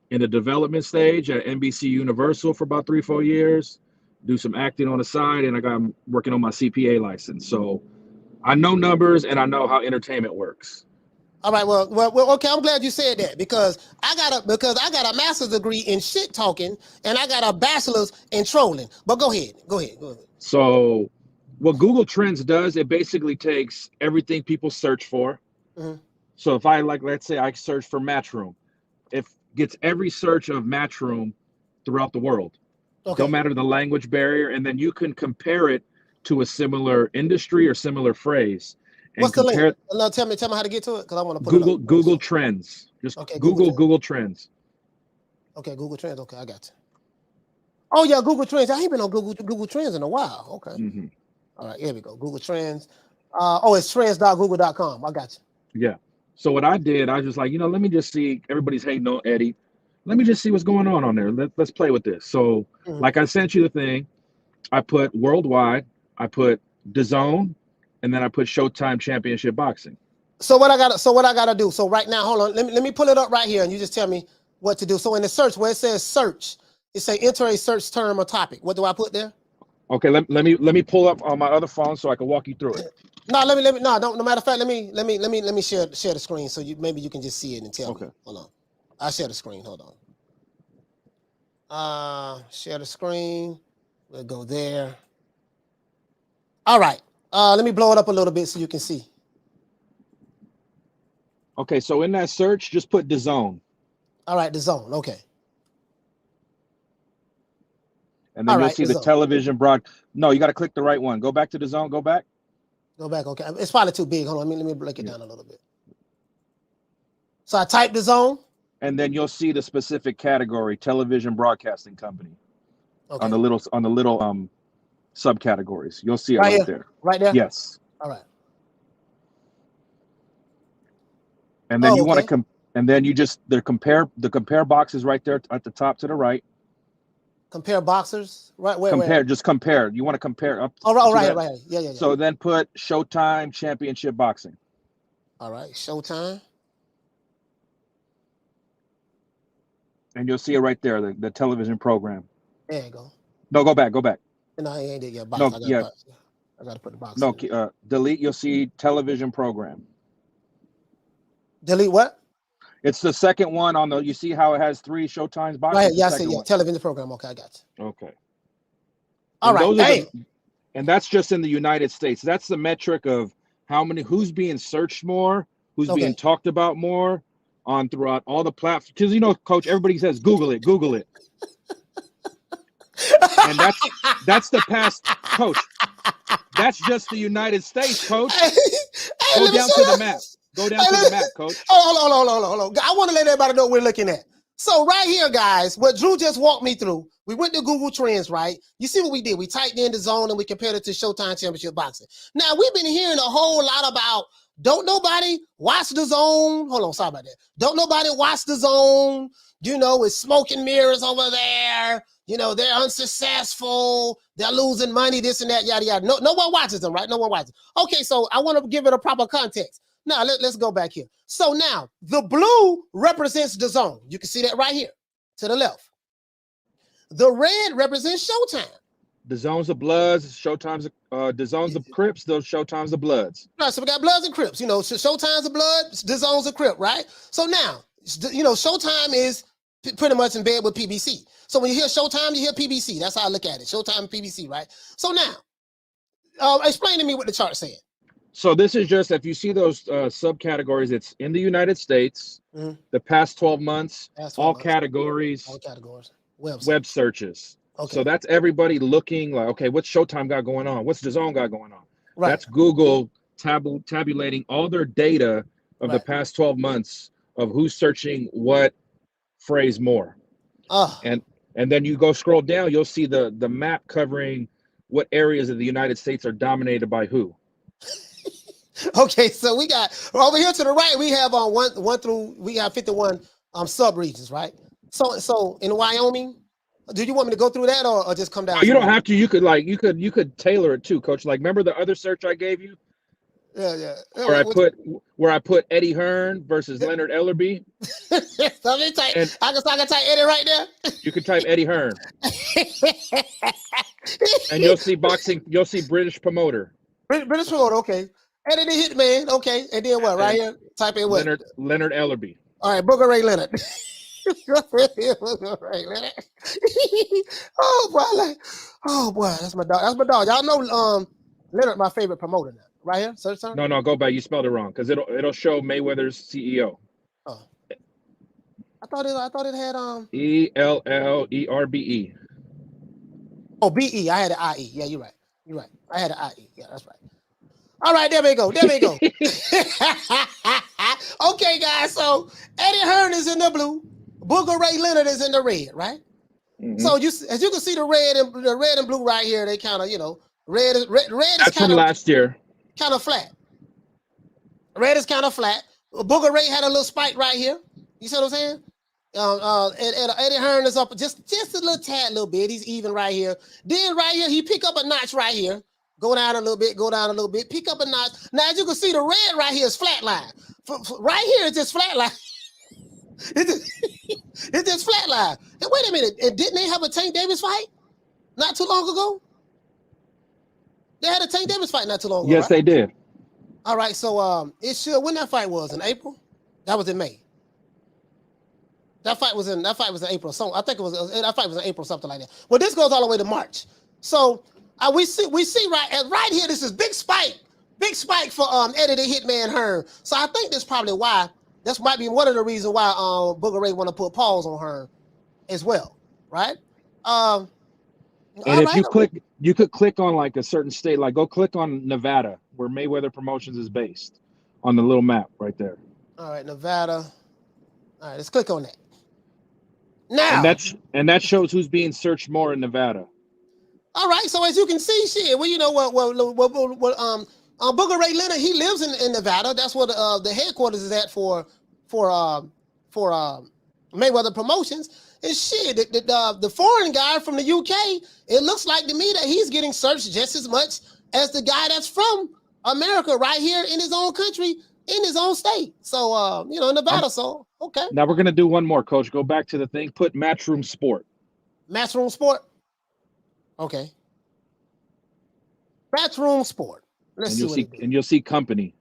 in the development stage at NBC Universal for about 3-4 years, do some acting on the side, and I'm working on my CPA license. So I know numbers and I know how entertainment works. All right, well, okay. I'm glad you said that because I got a master's degree in shit talking and I got a bachelor's in trolling. But go ahead. So, what Google Trends does, it basically takes everything people search for. Mhm. So if I let's say I search for Matchroom, it gets every search of Matchroom throughout the world. Okay. Don't matter the language barrier, and then you can compare it to a similar industry or similar phrase. And What's the link? No, tell me how to get to it because I want to put it up. Google Trends. Just okay, Google Trends. Okay, Google Trends. Okay, I got you. Oh yeah, Google Trends. I ain't been on Google Trends in a while. Okay. Mm-hmm. All right, here we go. Google Trends. It's trends.google.com. I got you. Yeah. So what I did, I was just like, let me just see. Everybody's hating on Eddie. Let me just see what's going on there. Let's play with this. So, like I sent you the thing, I put worldwide, I put DAZN, and then I put Showtime Championship Boxing. So what I gotta do? So right now, hold on. Let me pull it up right here, and you just tell me what to do. So in the search, where it says search, it say enter a search term or topic. What do I put there? Okay, let me pull up on my other phone so I can walk you through it. No, no matter of fact, let me share the screen so maybe you can just see it and tell me. Hold on. I'll share the screen. Hold on. Share the screen. We'll go there. All right. Let me blow it up a little bit so you can see. Okay, so in that search, just put DAZN. All right, DAZN. Okay. And then you'll see the television broad. No, you got to click the right one. Go back to DAZN. Go back. Go back. Okay, it's probably too big. Hold on. Let me break it down a little bit. So I type DAZN. And then you'll see the specific category, television broadcasting company. Okay. On the little subcategories. You'll see it right there. Right there? Yes. All right. And then you want to and then you just the compare box is right there at the top to the right. Compare boxers, right? Just compare. You want to compare up. Right. Yeah. So then put Showtime Championship Boxing. All right, Showtime. And you'll see it right there, the television program. There you go. No, go back. No, I ain't did yet. No, I gotta put the box. No, delete. You'll see television program. Delete what? It's the second one on the. You see how it has 3 Showtimes boxes? Right. Yeah, I see. Yeah, television program. Okay, I got you. Okay. All right. And that's just in the United States. That's the metric of who's being searched more, who's being talked about more on throughout all the platforms. Because Coach, everybody says Google it. And that's the past, Coach. That's just the United States, Coach. Go down to the map. Go down to the map, Coach. Hold on. I want to let everybody know what we're looking at. So right here, guys, what Drew just walked me through, we went to Google Trends, right? You see what we did? We typed in DAZN and we compared it to Showtime Championship Boxing. Now, we've been hearing a whole lot about, don't nobody watch DAZN. Hold on, sorry about that. Don't nobody watch DAZN. It's smoke and mirrors over there. They're unsuccessful. They're losing money, this and that, yada, yada. No one watches them, right? No one watches. Okay, so I want to give it a proper context. Now, let's go back here. So now, the blue represents DAZN. You can see that right here to the left. The red represents Showtime. DAZN's the Bloods, Showtime's DAZN's the Crips, those Showtime's the Bloods. Right, so we got Bloods and Crips. Showtime's the Bloods, DAZN's the Crip, right? So now, Showtime is pretty much in bed with PBC. So when you hear Showtime, you hear PBC. That's how I look at it. Showtime and PBC, right? So now, explain to me what the chart's saying. So this is just, if you see those subcategories, it's in the United States, the past 12 months, all categories, web searches. Okay. So that's everybody looking like, okay, what's Showtime got going on? What's DAZN got going on? Right. That's Google tabulating all their data of the past 12 months of who's searching what phrase more. And then you go scroll down, you'll see the map covering what areas of the United States are dominated by who. Okay, so we got over here to the right, we have we have 51 sub-regions, right? So in Wyoming, do you want me to go through that or just come down? No, you don't have to. You could tailor it too, Coach. Like, remember the other search I gave you? Yeah. Where I put Eddie Hearn versus Leonard Ellerbe. So let me type. I can type Eddie right there. You can type Eddie Hearn, and you'll see boxing. You'll see British promoter. British promoter. Okay. Eddie the Hitman. Okay, and then what? Right here, type in what? Leonard Ellerbe. All right, Booger Ray Leonard. Booger Ray Leonard. Oh boy, that's my dog. That's my dog. Y'all know Leonard, my favorite promoter now. Right here, search term. No, go back. You spelled it wrong because it'll show Mayweather's CEO. Oh, I thought it had ELLERBE. Oh, BE. I had an IE. Yeah, you're right. I had an IE. Yeah, that's right. All right, there we go. Okay, guys. So Eddie Hearn is in the blue. Booger Ray Leonard is in the red, right? Mm-hmm. So as you can see, the red and blue right here, they kind of, red is that's from last year. Kind of flat. Red is kind of flat. Booger Ray had a little spike right here. You see what I'm saying? And Eddie Hearn is up just a little bit. He's even right here. Then right here, he pick up a notch right here. Go down a little bit, pick up a notch. Now, as you can see, the red right here is flat line. Right here, it's just flat line. It's just flat line. And wait a minute, didn't they have a Tank Davis fight not too long ago? They had a Tank Davis fight not too long ago. Yes, right? They did. All right, so when that fight was in April? That was in May. That fight was in April. So I think that fight was in April, something like that. Well, this goes all the way to March. So we see right here. This is big spike for Eddie the Hitman Hearn. So I think that's probably why. This might be one of the reasons why Booger Ray want to put pause on Hearn as well, right? And if you could click on like a certain state, like go click on Nevada, where Mayweather Promotions is based, on the little map right there. All right, Nevada. All right, let's click on that. Now, and that shows who's being searched more in Nevada. All right, so as you can see, Booger Ray Leonard, he lives in Nevada. That's where the headquarters is at for Mayweather Promotions. And the foreign guy from the UK, it looks like to me that he's getting searched just as much as the guy that's from America right here in his own country, in his own state. So, Nevada, so, okay. Now we're going to do one more, Coach. Go back to the thing. Put Matchroom Sport. Matchroom Sport? Okay. Matchroom Sport. You'll see company.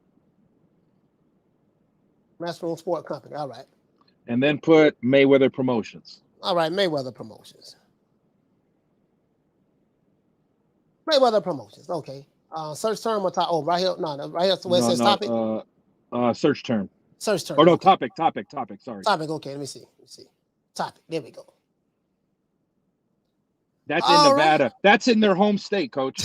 Matchroom Sport Company. All right. And then put Mayweather Promotions. All right, Mayweather Promotions. Mayweather Promotions. Okay. Search term or top? Oh, right here. No, right here. So where it says topic. Search term. Search term. Or no, topic. Sorry. Topic. Okay. Let me see. Topic. There we go. That's in Nevada. Right. That's in their home state, Coach.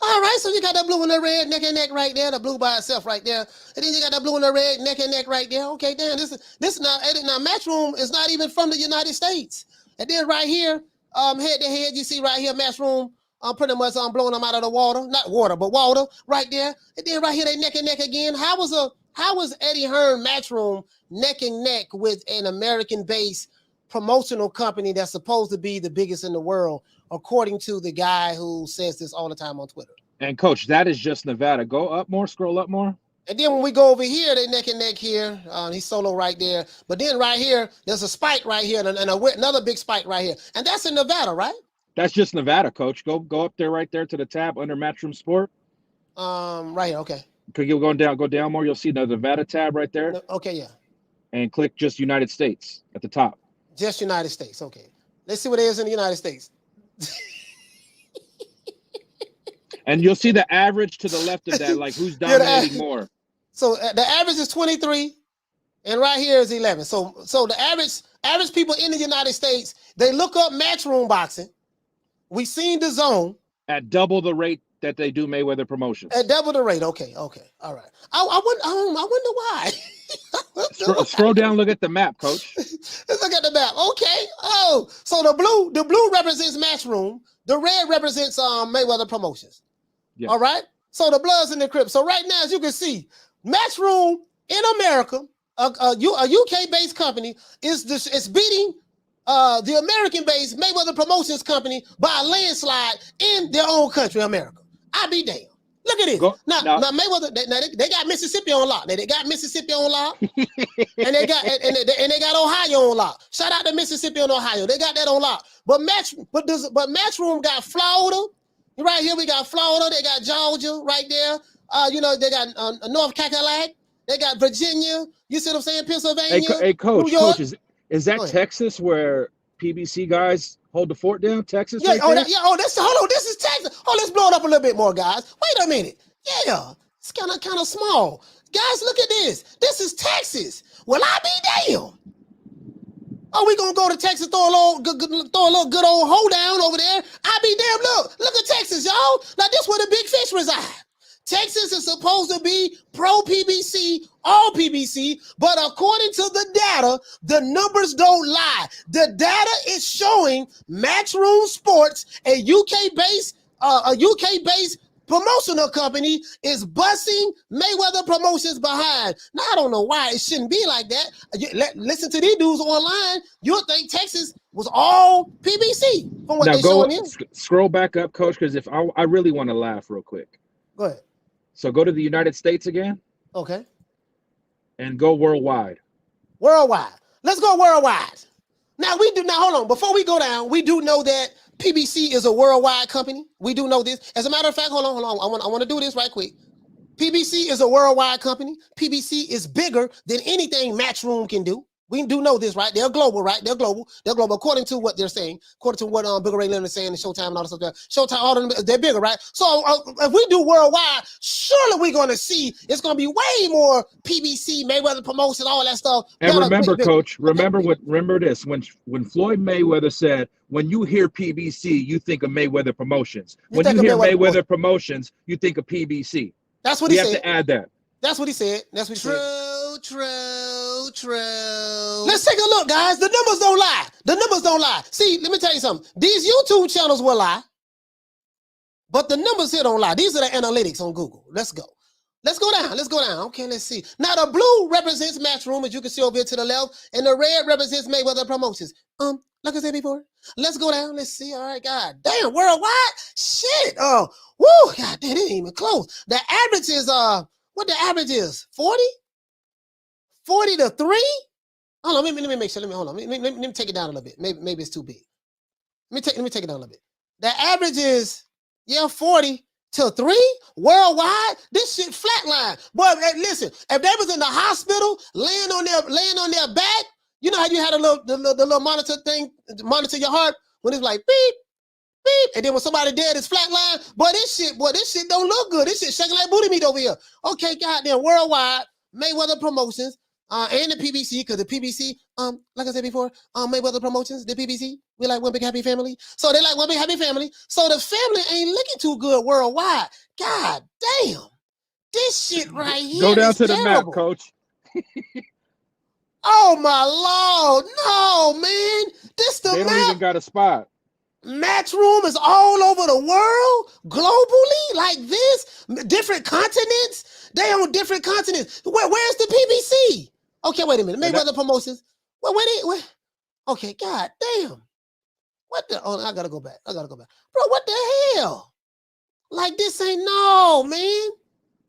All right, so you got that blue and the red neck and neck right there, the blue by itself right there, and then you got that blue and the red neck and neck right there. Okay, damn, this now Matchroom is not even from the United States. And then right here, head to head, you see right here, Matchroom, pretty much blowing them out of the water, not water, but water right there. And then right here, they neck and neck again. How was Eddie Hearn Matchroom neck and neck with an American-based promotional company that's supposed to be the biggest in the world, according to the guy who says this all the time on Twitter? And Coach, that is just Nevada. Go up more, scroll up more. And then when we go over here, they neck and neck here. He's solo right there. But then right here, there's a spike right here and another big spike right here. And that's in Nevada, right? That's just Nevada, Coach. Go up there right there to the tab under Matchroom Sport. Right here, okay. Because you're going down, go down more. You'll see the Nevada tab right there. Okay, yeah. And click just United States at the top. Just United States, okay. Let's see what it is in the United States. And you'll see the average to the left of that, like who's dominating more. So the average is 23, and right here is 11. So the average people in the United States, they look up Matchroom boxing. We seen the zone at double the rate that they do Mayweather Promotions. At double the rate, okay, all right. I wonder why. Scroll down, look at the map, Coach. Let's look at the map. Okay. Oh, so the blue represents Matchroom. The red represents Mayweather Promotions. Yes. All right. So the Bloods and the Crips. So right now, as you can see, Matchroom in America, a UK-based company, is beating the American-based Mayweather Promotions company by a landslide in their own country, America. I be damned. Look at this. Now Mayweather, they got Mississippi on lock. They got Mississippi on lock, and they got Ohio on lock. Shout out to Mississippi and Ohio. They got that on lock. But Matchroom got Florida, Right here, we got Florida. They got Georgia right there. You know, they got North Carolina. They got Virginia. You see what I'm saying? Pennsylvania. Hey, coach, New York. coach, is that Texas where PBC guys hold the fort down? Texas, yeah. right Oh, there? hold on. This is Texas. Oh, let's blow it up a little bit more, guys. Wait a minute. Yeah, it's kind of small. Guys, look at this. This is Texas. Well, I be damn. Oh, we gonna go to Texas, throw a little good old hold down over there. I be damn. Look at Texas, y'all. Now this where the big fish reside. Texas is supposed to be pro PBC, all PBC, but according to the data, the numbers don't lie. The data is showing Matchroom Sports, a UK-based promotional company, is busting Mayweather Promotions behind. Now I don't know why it shouldn't be like that. Listen to these dudes online. You'll think Texas was all PBC from what Now they showing here. Scroll back up, coach, because if I really want to laugh real quick. Go ahead. So go to the United States again. Okay. And go worldwide. Worldwide. Let's go worldwide. Now hold on. Before we go down, we do know that PBC is a worldwide company. We do know this. As a matter of fact, hold on. I want to do this right quick. PBC is a worldwide company. PBC is bigger than anything Matchroom can do. We do know this, right? They're global, right? They're global. According to what they're saying, according to what Bigger Ray Leonard is saying, and Showtime and all this stuff. Showtime, all of them, they're bigger, right? So if we do worldwide, surely we're going to see it's going to be way more PBC, Mayweather Promotion, all that stuff. And remember, coach, remember this. When Floyd Mayweather said, when you hear PBC, you think of Mayweather Promotions. When you hear Mayweather Promotions, you think of PBC. That's what he said. We have to add that. That's what he said. That's what he said. True. Let's take a look, guys. The numbers don't lie. The numbers don't lie. See, let me tell you something. These YouTube channels will lie, but the numbers here don't lie. These are the analytics on Google. Let's go. Let's go down. Let's go down. Okay, let's see. Now, the blue represents Matchroom, as you can see over here to the left, and the red represents Mayweather Promotions. Like I said before, let's go down. Let's see. All right, God damn, worldwide? Shit. Oh, woo, God damn, it ain't even close. The average is, what the average is? 40? 40 to 3? Hold on, let me make sure. Hold on. Let me take it down a little bit. Maybe it's too big. Let me take it down a little bit. The average is 40 to 3 worldwide. This shit flatline. Boy, listen, if they was in the hospital laying on their back, you know how you had the little monitor thing, monitor your heart when it's like beep, beep, and then when somebody dead, it's flatline. Boy, this shit don't look good. This shit shaking like booty meat over here. Okay, goddamn, worldwide, Mayweather Promotions. And the PBC, because the PBC, like I said before, Mayweather Promotions, the PBC, we like one big happy family. So they like one big happy family. So the family ain't looking too good worldwide. God damn. This shit right here. Go down to terrible. the map, coach. Oh my Lord. No, man. This the They map. don't even got a spot. Matchroom is all over the world, globally, like this. Different continents. They on different continents. Where's the PBC? Okay, wait a minute. Mayweather Promotions. Where? Okay, god damn. What the? Oh, I gotta go back. Bro, what the hell? Like this ain't no, man.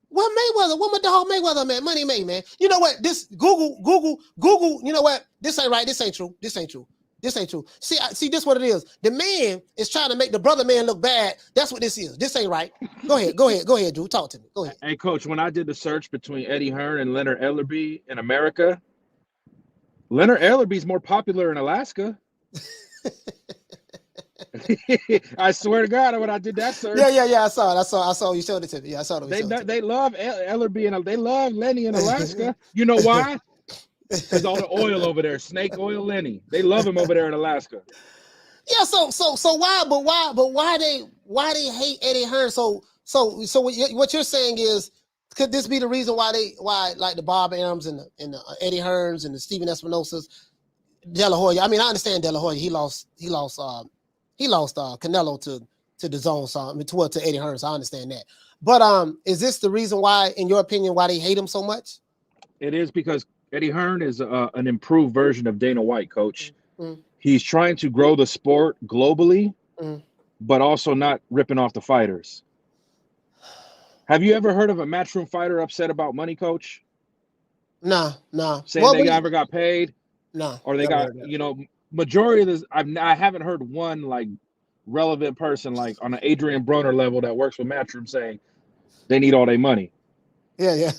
What Mayweather? What my dog Mayweather, man? Money made, man. You know what? This Google, you know what? This ain't right. This ain't true. See, this what it is. The man is trying to make the brother man look bad. That's what this is. This ain't right. Go ahead, Drew. Talk to me. Go ahead. Hey, coach, when I did the search between Eddie Hearn and Leonard Ellerbe in America, Leonard Ellerbe's more popular in Alaska. I swear to God, when I did that search. Yeah. I saw you showed it to me. Yeah, I saw it. They love Ellerbe and they love Lenny in Alaska. You know why? Because all the oil over there, snake oil, Lenny. They love him over there in Alaska. Yeah. So why they hate Eddie Hearn? So what you're saying is, could this be the reason why like the Bob Arums and the Eddie Hearns and the Stephen Espinosas, Dela Hoya? I mean, I understand Dela Hoya. He lost Canelo to the zone, to Eddie Hearn. So I understand that. But is this the reason why, in your opinion, why they hate him so much? It is because Eddie Hearn is an improved version of Dana White, coach. Mm-hmm. He's trying to grow the sport globally, but also not ripping off the fighters. Have you ever heard of a Matchroom fighter upset about money, coach? No. Saying they never got paid? No. Or they got, majority of this, I haven't heard one like relevant person like on an Adrian Broner level that works with Matchroom saying they need all their money. Yeah.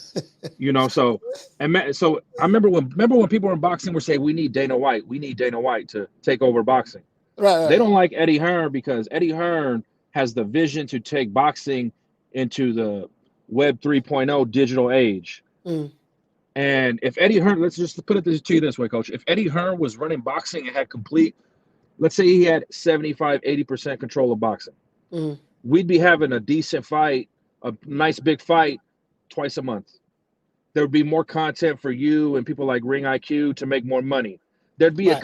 You know, so I remember when people in boxing were saying we need Dana White to take over boxing. Right. They don't like Eddie Hearn because Eddie Hearn has the vision to take boxing into the Web 3.0 digital age. And if Eddie Hearn, let's just put it to you this way, Coach. If Eddie Hearn was running boxing and had complete, let's say he had 75, 80% control of boxing, we'd be having a decent fight, a nice big fight twice a month. There would be more content for you and people like Ring IQ to make more money. There'd be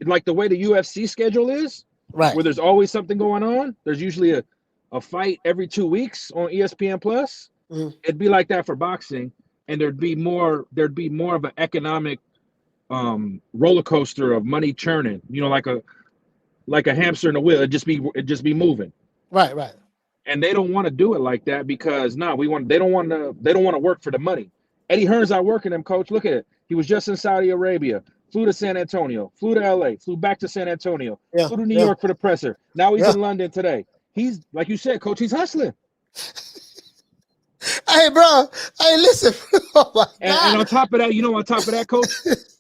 like the way the UFC schedule is, where there's always something going on. There's usually a fight every 2 weeks on ESPN Plus. It'd be like that for boxing. And there'd be more of an economic roller coaster of money churning, you know, like a hamster in a wheel. It'd just be moving. Right. And they don't want to do it like that because they don't want to work for the money. Eddie Hearn's out working them, Coach. Look at it. He was just in Saudi Arabia, flew to San Antonio, flew to LA, flew back to San Antonio, flew to New York for the presser. Now he's in London today. He's, like you said, Coach, he's hustling. Hey, bro. Hey, listen. Oh my God. And on top of that, Coach,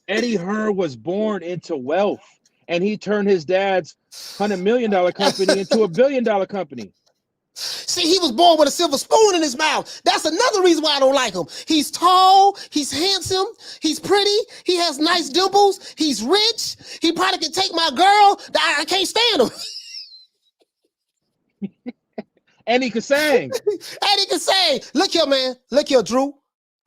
Eddie Hearn was born into wealth, and he turned his dad's $100 million company into a $1 billion company. See, he was born with a silver spoon in his mouth. That's another reason why I don't like him. He's tall, he's handsome, he's pretty, he has nice dimples, he's rich, he probably can take my girl. I can't stand him. And he can sing. Look here, man. Look here, Drew.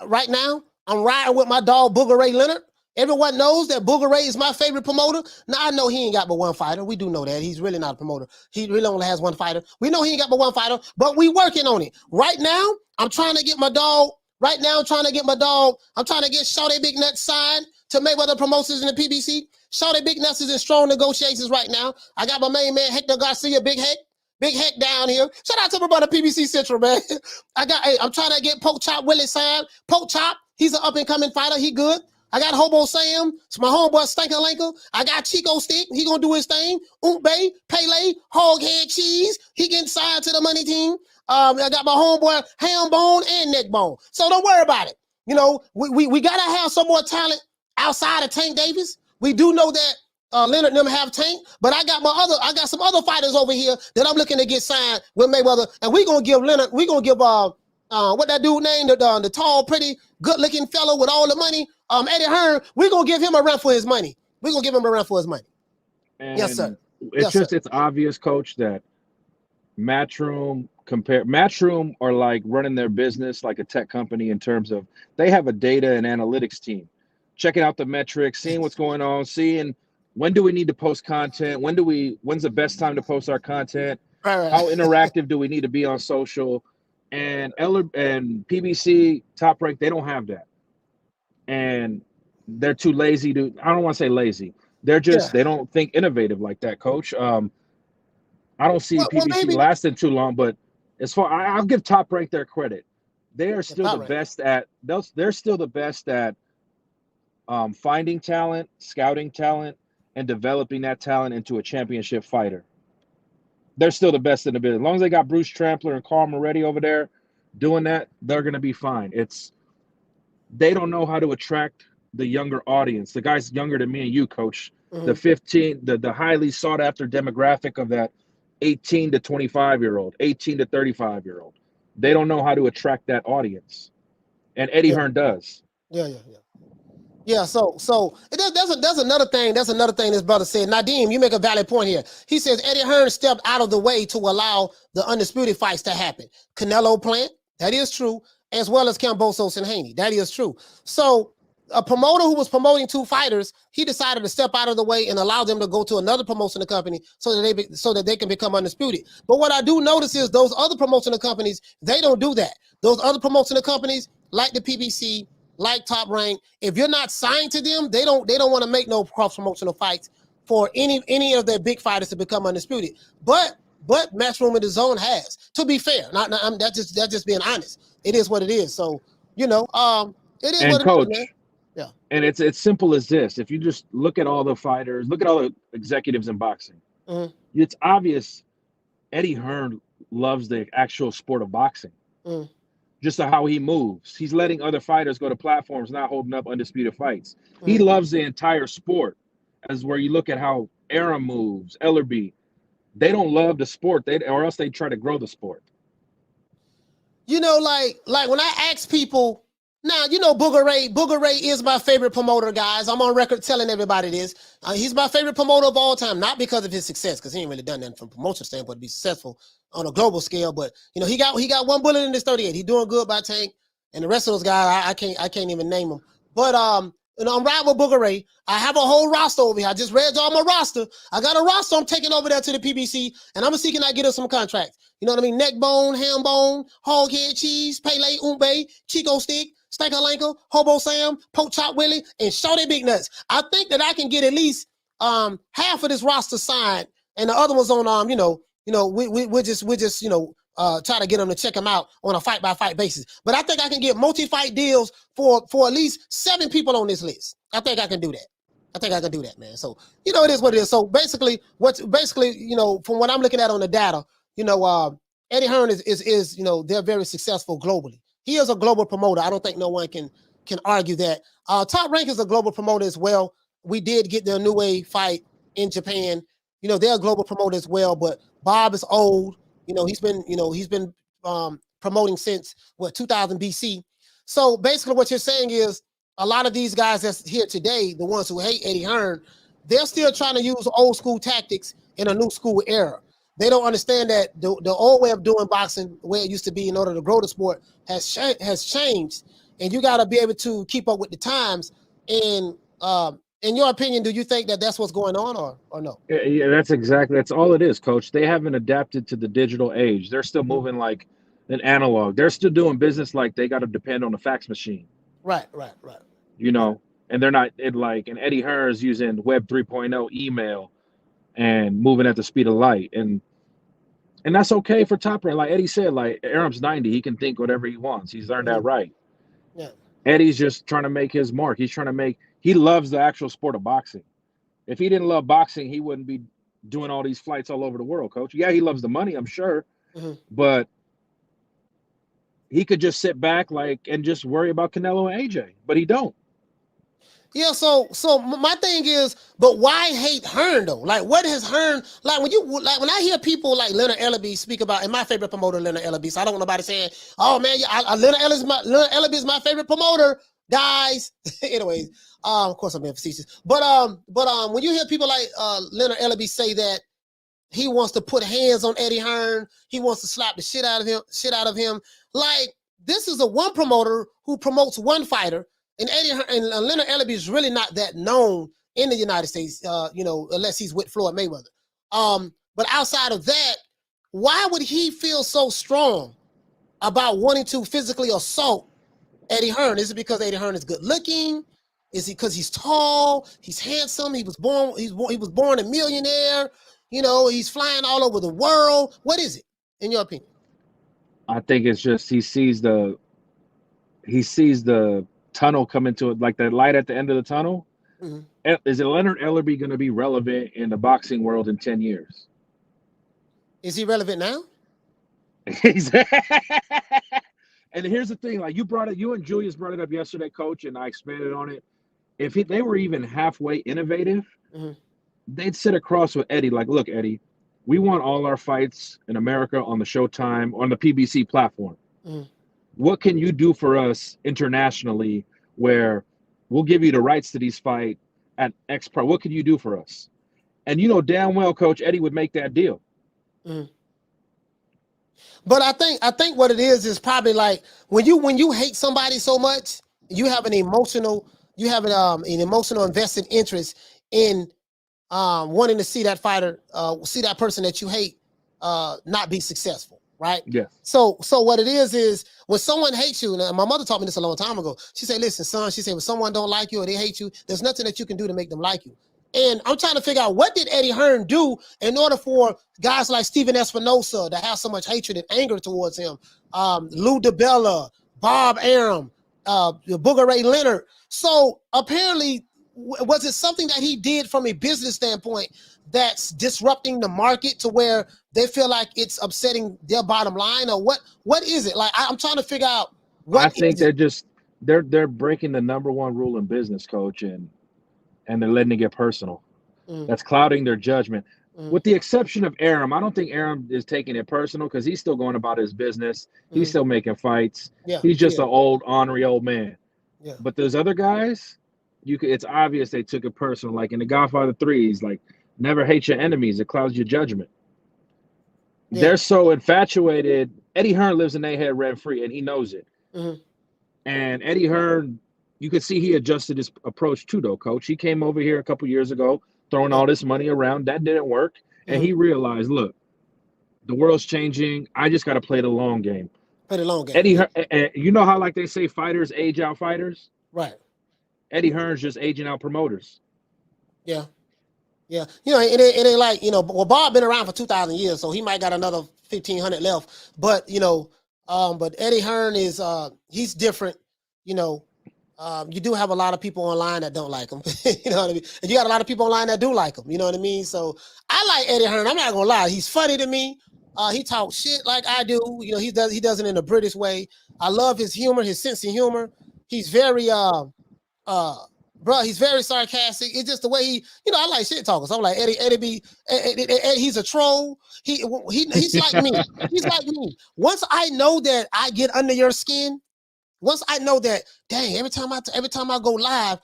Right now, I'm riding with my dog, Booger Ray Leonard. Everyone knows that Booger Ray is my favorite promoter. Now, I know he ain't got but one fighter. We do know that. He's really not a promoter. He really only has one fighter. We know he ain't got but one fighter, but we working on it. Right now, I'm trying to get my dog. I'm trying to get Shawty Big Nuts signed to Mayweather Promotions in the PBC. Shawty Big Nuts is in strong negotiations right now. I got my main man, Hector Garcia, Big Heck down here. Shout out to my brother PBC Central, man. I'm trying to get Poke Chop Willie signed. Poke Chop, he's an up-and-coming fighter. He good. I got Hobo Sam. It's my homeboy Stanker Lanker. I got Chico Stick. He gonna do his thing. Bay, Pele, Hoghead Cheese. He getting signed to the money team. I got my homeboy Ham Bone and Neck Bone. So don't worry about it. You know, we gotta have some more talent outside of Tank Davis. We do know that Leonard and them have Tank, but I got some other fighters over here that I'm looking to get signed with Mayweather, and we gonna give Leonard, what that dude named, the tall, pretty, good-looking fellow with all the money, Eddie Hearn, we're gonna give him a run for his money. And yes, sir. It's obvious, Coach, that Matchroom are like running their business like a tech company in terms of they have a data and analytics team, checking out the metrics, seeing what's going on, seeing when do we need to post content, when's the best time to post our content, how interactive do we need to be on social. And PBC, Top Rank, they don't have that. And they're too lazy to, I don't want to say lazy. They're just, they don't think innovative like that, Coach. I don't see PBC lasting too long, but I'll give Top Rank their credit. They are still the best at, they're still the best at finding talent, scouting talent, and developing that talent into a championship fighter. They're still the best in the business. As long as they got Bruce Trampler and Carl Moretti over there doing that, they're going to be fine. They don't know how to attract the younger audience. The guys younger than me and you, Coach, the highly sought after demographic of that 18 to 25-year-old, 18 to 35-year-old. They don't know how to attract that audience. And Eddie Hearn does. Yeah, so there's another thing. That's another thing this brother said. Nadeem, you make a valid point here. He says Eddie Hearn stepped out of the way to allow the undisputed fights to happen. Canelo Plant, that is true, as well as Kambosos and Haney. That is true. So a promoter who was promoting two fighters, he decided to step out of the way and allow them to go to another promotional company so that they can become undisputed. But what I do notice is those other promotional companies, they don't do that. Those other promotional companies, like the PBC, like Top Rank, if you're not signed to them, they don't want to make no cross-promotional fights for any of their big fighters to become undisputed. But Matchroom and DAZN has. To be fair, that's just being honest. It is what it is. So it is what Coach, it is, man. Yeah. And it's simple as this. If you just look at all the fighters, look at all the executives in boxing, it's obvious Eddie Hearn loves the actual sport of boxing. Mm. Just how he moves. He's letting other fighters go to platforms, not holding up undisputed fights. Mm. He loves the entire sport. As where you look at how Arum moves, Ellerbe, they don't love the sport, or else they try to grow the sport. You know, like when I ask people, now, you know, Booger Ray is my favorite promoter, guys. I'm on record telling everybody this. He's my favorite promoter of all time, not because of his success, because he ain't really done nothing from a promotion standpoint to be successful on a global scale. But you know, he got one bullet in his 38. He's doing good by Tank, and the rest of those guys, I can't even name them. But you know, I'm riding with Booger Ray. I have a whole roster over here. I just read y'all my roster. I got a roster I'm taking over there to the PBC, and I'm seeking I get us some contracts. You know what I mean? Neck bone, ham bone, hog head cheese, Pele, Umbe, Chico stick, Stankalanka, Hobo Sam, Poke Chop Willie, and Shorty Big Nuts. I think that I can get at least half of this roster signed, and the other ones on we just you know try to get them to check them out on a fight by fight basis. But I think I can get multi-fight deals for at least 7 people on this list. I think I can do that. I think I can do that, man. So you know, it is what it is. So basically, you know, from what I'm looking at on the data, you know, Eddie Hearn is you know, they're very successful globally. He is a global promoter. I don't think no one can argue that. Top Rank is a global promoter as well. We did get their New Wave fight in Japan. You know, they're a global promoter as well. But Bob is old. You know, he's been promoting since 2000 BC. So basically, what you're saying is a lot of these guys that's here today, the ones who hate Eddie Hearn, they're still trying to use old school tactics in a new school era. They don't understand that the old way of doing boxing, the way it used to be in order to grow the sport, has changed, and you got to be able to keep up with the times. And in your opinion, do you think that that's what's going on, or no? Yeah, that's all it is, Coach. They haven't adapted to the digital age. They're still moving like an analog. They're still doing business like they got to depend on the fax machine. Right. You know, and they're not and Eddie Hearn is using Web 3.0 email and moving at the speed of light. And that's okay for Top Rank. Like Eddie said, like Arum's 90, he can think whatever he wants. He's learned that right. Yeah. Eddie's just trying to make his mark. He loves the actual sport of boxing. If he didn't love boxing, he wouldn't be doing all these flights all over the world, Coach. Yeah, he loves the money, I'm sure. Mm-hmm. But he could just sit back and just worry about Canelo and AJ, but he don't. Yeah, so my thing is, but why hate Hearn though? Like, what has Hearn like when I hear people like Leonard Ellerbe speak about, and my favorite promoter, Leonard Ellerbe. So I don't want nobody saying, "Oh man, Leonard Ellerbe is my favorite promoter," guys. Anyways, of course I'm being facetious, but when you hear people like Leonard Ellerbe say that he wants to put hands on Eddie Hearn, he wants to slap the shit out of him, like this is one promoter who promotes one fighter. And Leonard Ellerbe is really not that known in the United States, you know, unless he's with Floyd Mayweather. But outside of that, why would he feel so strong about wanting to physically assault Eddie Hearn? Is it because Eddie Hearn is good looking? Is it because he's tall? He's handsome. He was born a millionaire. You know, he's flying all over the world. What is it, in your opinion? I think it's just he sees the tunnel coming to it, like that light at the end of the tunnel. Mm-hmm. Is it Leonard Ellerbe going to be relevant in the boxing world in 10 years? Is he relevant now? And here's the thing, like you and Julius brought it up yesterday, Coach, and I expanded on it. If they were even halfway innovative, mm-hmm. they'd sit across with Eddie, like, look, Eddie, we want all our fights in America on the Showtime, on the PBC platform. Mm-hmm. What can you do for us internationally where we'll give you the rights to these fights at X price? What can you do for us? And you know damn well, Coach, Eddie would make that deal. Mm-hmm. But I think what it is probably like when you hate somebody so much, you have an emotional invested interest in wanting to see that fighter, see that person that you hate not be successful. Right? Yeah. So what it is when someone hates you, and my mother taught me this a long time ago. She said, listen, son, she said, when someone don't like you or they hate you, there's nothing that you can do to make them like you. And I'm trying to figure out, what did Eddie Hearn do in order for guys like Steven Espinosa to have so much hatred and anger towards him? Lou DeBella, Bob Arum, Booger Ray Leonard. So apparently was it something that he did from a business standpoint that's disrupting the market to where they feel like it's upsetting their bottom line, or what is it? Like, I'm trying to figure out what I think they're breaking the number one rule in business, coach, and they're letting it get personal. That's clouding their judgment. With the exception of Arum, I don't think Arum is taking it personal because he's still going about his business. He's still making fights. Yeah, he's just an old, ornery old man. Yeah. But those other guys, it's obvious they took it personal. Like in The Godfather 3, he's like, never hate your enemies. It clouds your judgment. Yeah. They're so infatuated. Eddie Hearn lives in their head rent-free, and he knows it. And Eddie Hearn, you could see he adjusted his approach too, though, coach. He came over here a couple years ago, throwing all this money around. That didn't work. And he realized, look, the world's changing. I just got to play the long game. Play the long game. Eddie Hearn, you know how like they say fighters age out fighters? Right. Eddie Hearn's just aging out promoters. Yeah. Yeah. You know, it ain't like, you know, well, Bob been around for 2,000 years, so he might got another 1,500 left. But, you know, but Eddie Hearn is, he's different, you know. You do have a lot of people online that don't like him. You know what I mean? And you got a lot of people online that do like him. You know what I mean? So I like Eddie Hearn. I'm not gonna lie. He's funny to me. He talks shit like I do. You know, he does it in a British way. I love his humor, his sense of humor. He's very he's very sarcastic. It's just the way he, you know, I like shit talkers. I'm like Eddie he's a troll. He's like me. He's like me. Once I know that I get under your skin, once I know that, dang, every time I go live,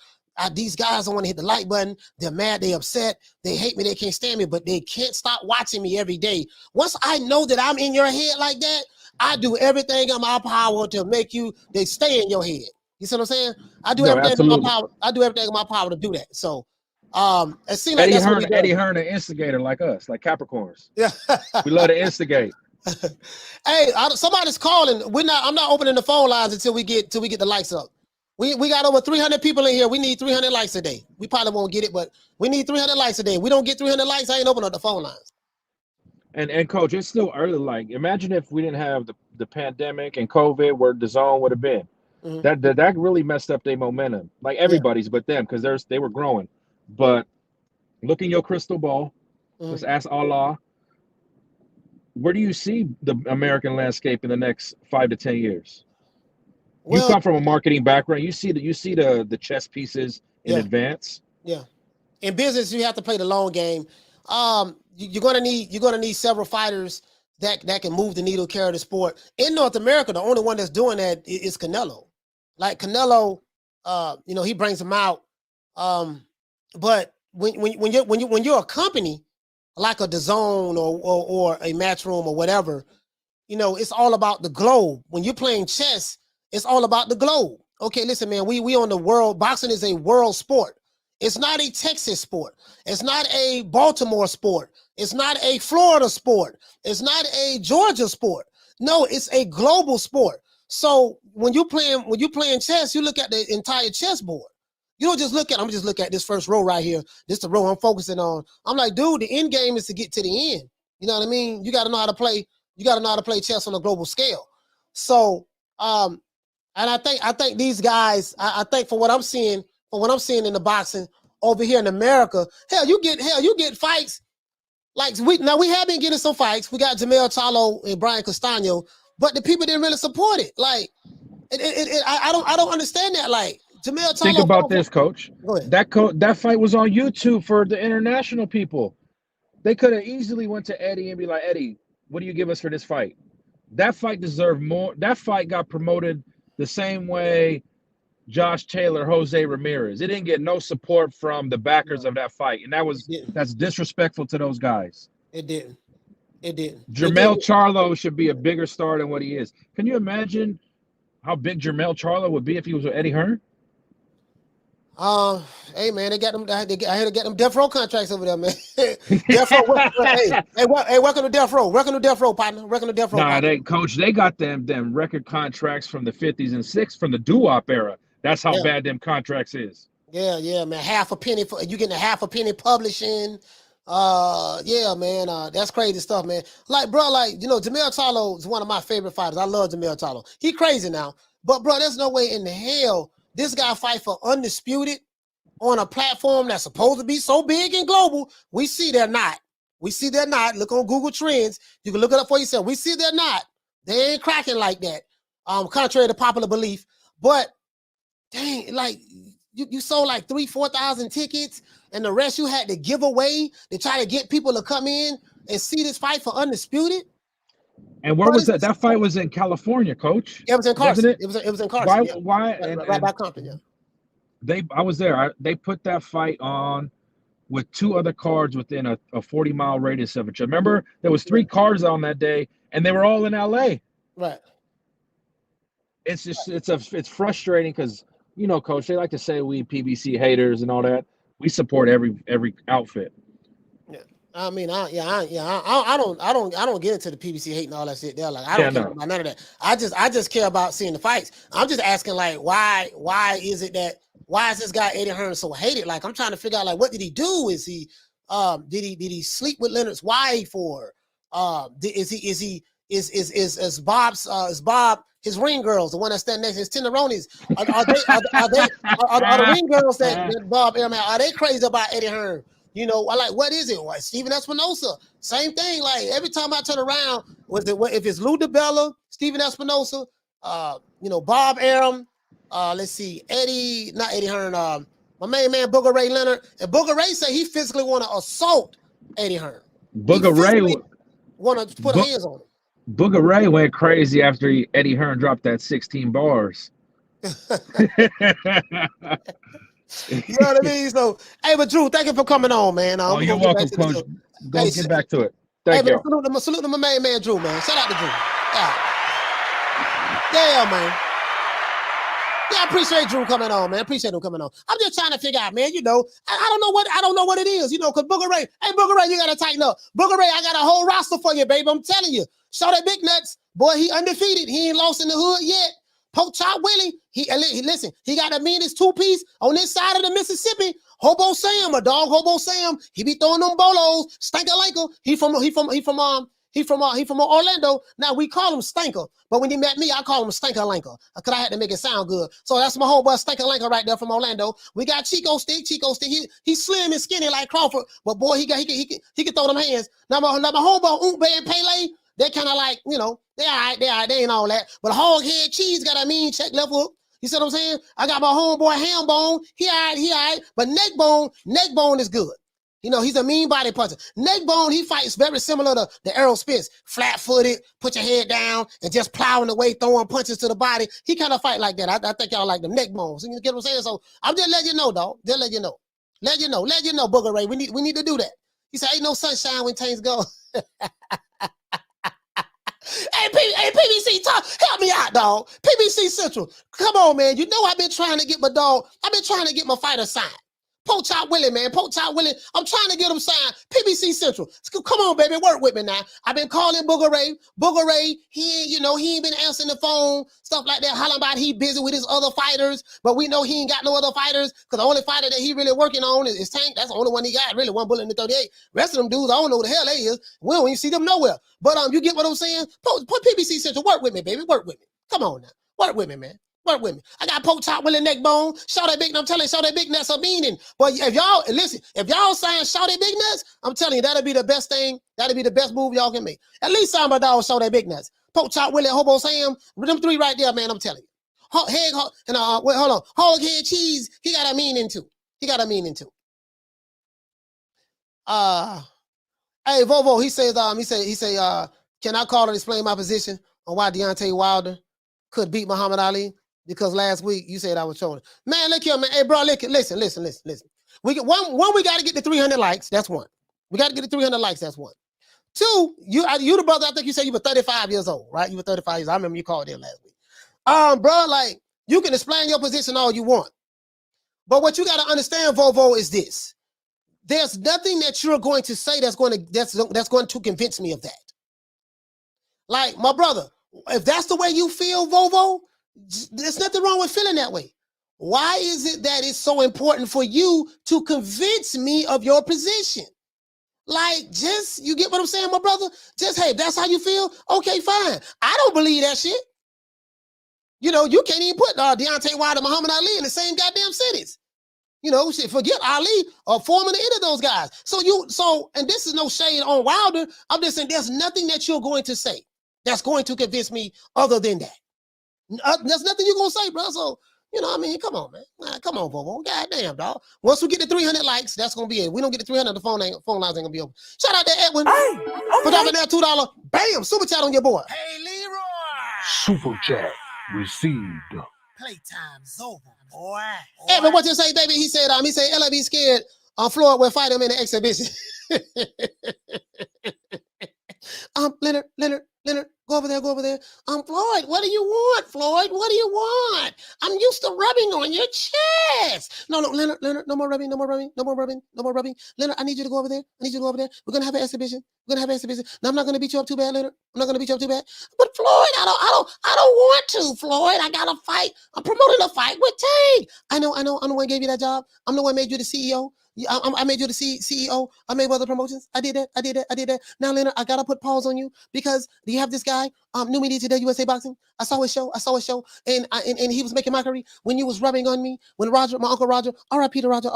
these guys don't want to hit the like button. They're mad. They upset. They hate me. They can't stand me, but they can't stop watching me every day. Once I know that I'm in your head like that, I do everything in my power to make they stay in your head. You see what I'm saying? I do everything in my power. I do everything in my power to do that. So, it seems like Eddie Hearn, an instigator like us, like Capricorns. Yeah, we love to instigate. Hey, somebody's calling. I'm not opening the phone lines until we get the likes up. We got over 300 people in here. We need 300 likes a day. We probably won't get it, but we need 300 likes a day. We don't get 300 likes, I ain't opening up the phone lines. And coach, it's still early. Like, imagine if we didn't have the pandemic and COVID, where DAZN would have been. That really messed up their momentum. Like everybody's but them, because they were growing. But look in your crystal ball. Let's ask Allah. Where do you see the American landscape in the next 5 to 10 years? Well, you come from a marketing background. You see the chess pieces in advance. Yeah. In business, you have to play the long game. You're gonna need several fighters that can move the needle, carry the sport. In North America, the only one that's doing that is Canelo. Like Canelo, you know, he brings them out. But when you're a company like a DAZN or a Matchroom or whatever, you know, it's all about the globe. When you're playing chess, it's all about the globe. Okay, listen, man, we on the world. Boxing is a world sport. It's not a Texas sport. It's not a Baltimore sport. It's not a Florida sport. It's not a Georgia sport. No, it's a global sport. So when you're playing chess, you look at the entire chessboard. You don't just look at, I'm just look at this first row right here. This is the row I'm focusing on. I'm like, dude, the end game is to get to the end. You know what I mean? You got to know how to play. You got to know how to play chess on a global scale. So, and I think these guys, I think for what I'm seeing in the boxing over here in America, you get fights. Like we have been getting some fights. We got Jamel Charlo and Brian Castano, but the people didn't really support it. Like, I don't understand that. Like, Jamel Charlo. Think about this, coach. That fight was on YouTube for the international people. They could have easily went to Eddie and be like, Eddie, what do you give us for this fight? That fight deserved more. That fight got promoted the same way Josh Taylor, Jose Ramirez. It didn't get no support from the backers of that fight. And that's disrespectful to those guys. It didn't. Jamel Charlo should be a bigger star than what he is. Can you imagine how big Jamel Charlo would be if he was with Eddie Hearn? Hey man, I had to get them death row contracts over there, man. Death row, hey, welcome to death row. Welcome to death row, partner. Welcome to death row. Nah, they got them record contracts from the 50s and 60s from the doo-wop era. That's how bad them contracts is. Yeah, man. Half a penny for you getting a half a penny publishing. Yeah, man. That's crazy stuff, man. Like, bro, you know, Jamel Charlo is one of my favorite fighters. I love Jamel Charlo. He crazy now, but bro, there's no way in the hell this guy fight for undisputed on a platform that's supposed to be so big and global. We see they're not. We see they're not. Look on Google Trends. You can look it up for yourself. We see they're not. They ain't cracking like that. Contrary to popular belief. But dang, like you sold like 3,000-4,000 tickets, and the rest you had to give away to try to get people to come in and see this fight for Undisputed. And where was that? That fight was in California, Coach. It was in Carson. It? It was in Carson. Why? Right by Compton, yeah. I was there. They put that fight on with 2 other cards within a 40-mile radius of each other. Remember, there was 3 cards on that day, and they were all in LA. Right. It's just it's frustrating because, you know, Coach, they like to say we PBC haters and all that. We support every outfit. Yeah. I mean, I don't get into the PBC hate and all that shit. They're like, I don't care about none of that. I just care about seeing the fights. I'm just asking, like, why is this guy Eddie Hearn so hated? Like, I'm trying to figure out, like, what did he do? Is he did he sleep with Leonard's wife, or is Bob his ring girls, the one that's standing next to his tenderonis? Are the ring girls that Bob Arum, are they crazy about Eddie Hearn? You know, like, what is it? What, Stephen Espinosa? Same thing. Like, every time I turn around, if it's Lou DeBella, Stephen Espinosa, you know, Bob Arum, let's see, not Eddie Hearn, my main man Booger Ray Leonard, and Booger Ray say he physically want to assault Eddie Hearn. Booger Ray want to put hands on him. Booger Ray went crazy after Eddie Hearn dropped that 16 bars. You know what I mean? So, hey, but Drew, thank you for coming on, man. You're welcome, Coach. Go get back to it. Thank you. Salute to my main man, Drew, man. Shout out to Drew. Yeah, man. Yeah, I appreciate Drew coming on, man. Appreciate him coming on. I'm just trying to figure out, man. You know, I don't know what it is. You know, because Booger Ray, hey, Booger Ray, you gotta tighten up. Booger Ray, I got a whole roster for you, baby. I'm telling you. Show that big nuts, boy. He undefeated. He ain't lost in the hood yet. Poke Chop Willie, listen, he got the meanest 2-piece on this side of the Mississippi. Hobo Sam, a dog. Hobo Sam, he be throwing them bolos. Stanker-lanker. He from Orlando. Now we call him Stanker, but when he met me, I call him Stanker-lanker because I had to make it sound good. So that's my homeboy Stanker-lanker right there from Orlando. We got Chico Stick. He's slim and skinny like Crawford, but boy, he can throw them hands. Now my homeboy Oompe and Pele, they kind of like, you know, they all right, they ain't all that. But Hog Head Cheese got a mean check left hook. You see what I'm saying? I got my homeboy Hambone. He all right. But Neckbone is good. You know, he's a mean body puncher. Neckbone, he fights very similar to the Errol Spence. Flat-footed, put your head down, and just plowing away, throwing punches to the body. He kind of fight like that. I think y'all like them Neckbones. You get what I'm saying? So I'm just letting you know, dog. Just let you know. Let you know, Booger Ray. We need to do that. He said, ain't no sunshine when things go. Hey, PBC, help me out, dog. PBC Central. Come on, man. You know I've been trying to get my dog. I've been trying to get my fighter signed. Poke Chop Willie, man. Poke Chop Willie. I'm trying to get him signed. PBC Central. Come on, baby. Work with me now. I've been calling Booger Ray. Booger Ray, he ain't been answering the phone. Stuff like that. Hollering about he busy with his other fighters. But we know he ain't got no other fighters because the only fighter that he really working on is Tank. That's the only one he got. Really, 1 bullet in the 38. Rest of them dudes, I don't know who the hell they is. We don't even see them nowhere. But you get what I'm saying? Put PBC Central. Work with me, baby. Work with me. Come on now. Work with me, man. Work with me. I got Poke Chop Willie Neckbone. Shout that big. I'm telling you, shout that big nuts are meaning. But if y'all saying shout that big nuts, I'm telling you, that'll be the best thing. That'll be the best move y'all can make. At least some of y'all shout that big nuts. Poke Chop Willie, Hobo Sam, them 3 right there, man. I'm telling you. Hold on. Hog Head Cheese. He got a meaning too. Hey, Vovo. He says, can I call and explain my position on why Deontay Wilder could beat Muhammad Ali? Because last week you said I was trolling. Man, look here, man. Hey, bro, listen. We got we got to get to 300 likes. That's one. We got to get to 300 likes. That's one. 2, you the brother. I think you said you were 35 years old, right? You were 35 years old. I remember you called in last week. Bro, like, you can explain your position all you want, but what you got to understand, Vovo, is this: there's nothing that you're going to say that's going to convince me of that. Like, my brother, if that's the way you feel, Vovo, there's nothing wrong with feeling that way. Why is it that it's so important for you to convince me of your position? Like, you get what I'm saying, my brother? Hey, if that's how you feel, okay, fine. I don't believe that shit. You know, you can't even put Deontay Wilder and Muhammad Ali in the same goddamn sentence. You know, shit, forget Ali or Foreman or any of those guys. And this is no shade on Wilder. I'm just saying there's nothing that you're going to say that's going to convince me other than that. There's nothing you're going to say, bro. So, you know what I mean? Come on, man. Come on, Bobo. Goddamn, dog. Once we get to 300 likes, that's going to be it. We don't get to 300, the phone lines ain't going to be open. Shout out to Edwin. For dropping that $2. Bam! Super chat on your boy. Hey, Leroy. Super chat received. Playtime's over, boy. Edwin, what you say, baby? He said, LAB scared Floyd will fight him in the exhibition. Leonard, go over there. Floyd, what do you want, Floyd? What do you want? I'm used to rubbing on your chest. No, Leonard, no more rubbing. Leonard, I need you to go over there. We're gonna have an exhibition. No, I'm not gonna beat you up too bad, Leonard. But Floyd, I don't want to, Floyd. I gotta fight. I'm promoting a fight with Tank. I know. I'm the one who gave you that job. I'm the one who made you the CEO. I made you the CEO. I made other promotions. I did that. Now, Leonard, I gotta put pause on you because do you have this guy, NewMediaTodayUSA Boxing? I saw his show, and he was making mockery when you was rubbing on me. When Roger, my uncle Roger, R.I.P. to Roger,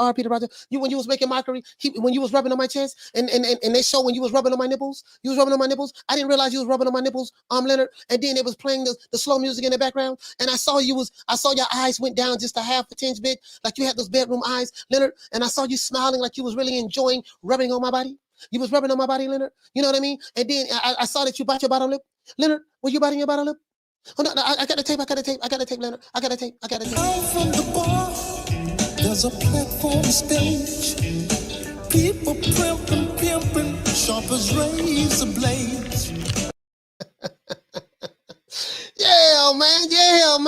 when you was making mockery, when you was rubbing on my chest, and they show when you was rubbing on my nipples, I didn't realize you was rubbing on my nipples, Leonard, and then it was playing the slow music in the background, and I saw your eyes went down just a half a tinge bit, like you had those bedroom eyes, Leonard, and I saw you smiling like you was really enjoying rubbing on my body. You was rubbing on my body, Leonard. You know what I mean? And then I saw that you bite your bottom lip. Leonard, were you biting your bottom lip? Oh, no, I got the tape, Leonard. I got the tape. Out from the bar, there's a platform stage. People pimping, sharp as razor blades. Yeah, man. Yeah,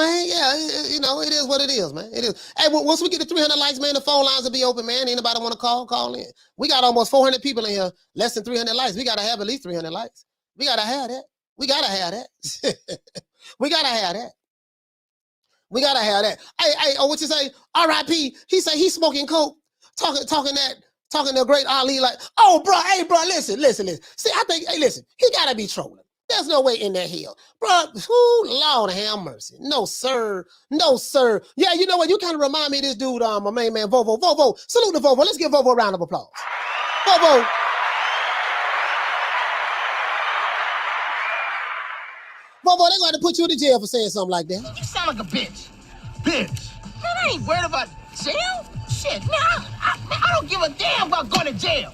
you know, it is what it is, man. It is. Hey, once we get to 300 likes, man, the phone lines will be open, man. Anybody want to call in. We got almost 400 people in here, less than 300 likes. We got to have at least 300 likes. We got to have that. We got to have that. Hey, what you say? R.I.P. He say he's smoking coke, talking to great Ali like, oh, bro, hey, bro, listen. See, I think, hey, listen, he got to be trolling. There's no way in that hill. Bro, Lord have mercy. No, sir. Yeah, you know what? You kind of remind me of this dude, my main man, Vovo. Vovo, salute to Vovo. Let's give Vovo a round of applause. Vovo. Vovo, they're going to put you in jail for saying something like that. You sound like a bitch. Bitch. Man, I ain't worried about jail. Shit, man, I don't give a damn about going to jail.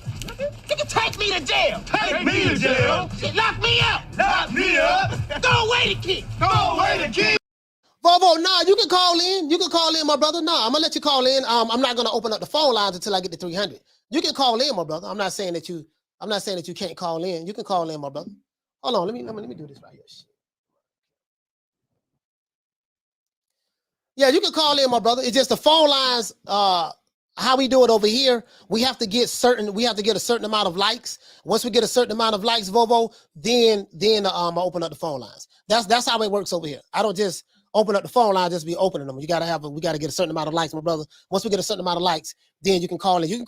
You can take me to jail. Take me to jail. Shit, lock me up. Lock me up. Throw away the key. Vovo, nah, you can call in. My brother. Nah, I'm gonna let you call in. I'm not gonna open up the phone lines until I get to 300. You can call in, my brother. I'm not saying that you can't call in. You can call in, my brother. Hold on, let me do this right here. Yeah, you can call in, my brother. It's just the phone lines. How we do it over here, we have to get a certain amount of likes. Once we get a certain amount of likes, Vovo, then I open up the phone lines. That's how it works over here. I don't just open up the phone line, just be opening them. We gotta get a certain amount of likes, my brother. Once we get a certain amount of likes, then you can call in. You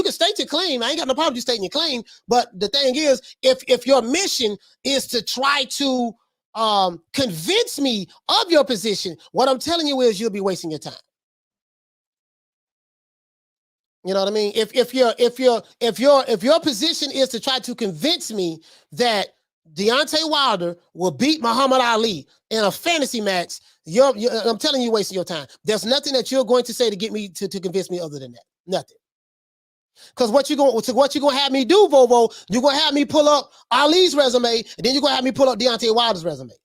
can state your claim. I ain't got no problem with you stating your claim. But the thing is, if your mission is to try to convince me of your position, what I'm telling you is you'll be wasting your time. You know what I mean? If your position is to try to convince me that Deontay Wilder will beat Muhammad Ali in a fantasy match, I'm telling you, you're wasting your time. There's nothing that you're going to say to get me to convince me other than that. Nothing. Because what you're gonna have me do, Vovo, you're gonna have me pull up Ali's resume, and then you're gonna have me pull up Deontay Wilder's resume.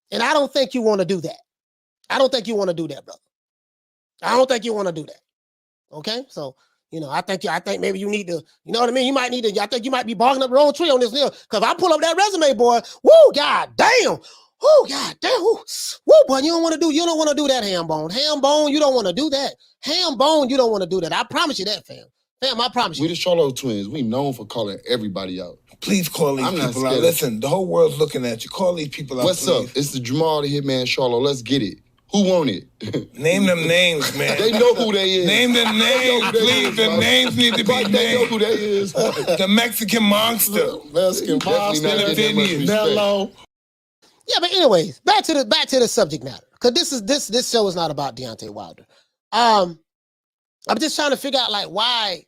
And I don't think you want to do that. I don't think you want to do that, brother. I don't think you want to do that. Okay, so. You know, I think maybe you need to, you know what I mean? I think you might be barking up your own tree on this deal. Because I pull up that resume, boy. Woo, god damn. Woo, god damn. Woo, boy, you don't want to do that, Hambone. Hambone, you don't want to do that. Hambone, you don't want to do that. I promise you that, fam. Fam, I promise you. We the Charlo twins. We known for calling everybody out. Please call these people out. Listen, the whole world's looking at you. Call these people out, What's up? It's the Jamal the Hitman Charlo. Let's get it. Who want it? Name them names, man. They know who they is. Name them names, please. The names need to be named. They know who they is. The Mexican monster. Mexican monster. Hello. Yeah, but anyways, back to the subject matter. Because this show is not about Deontay Wilder. I'm just trying to figure out why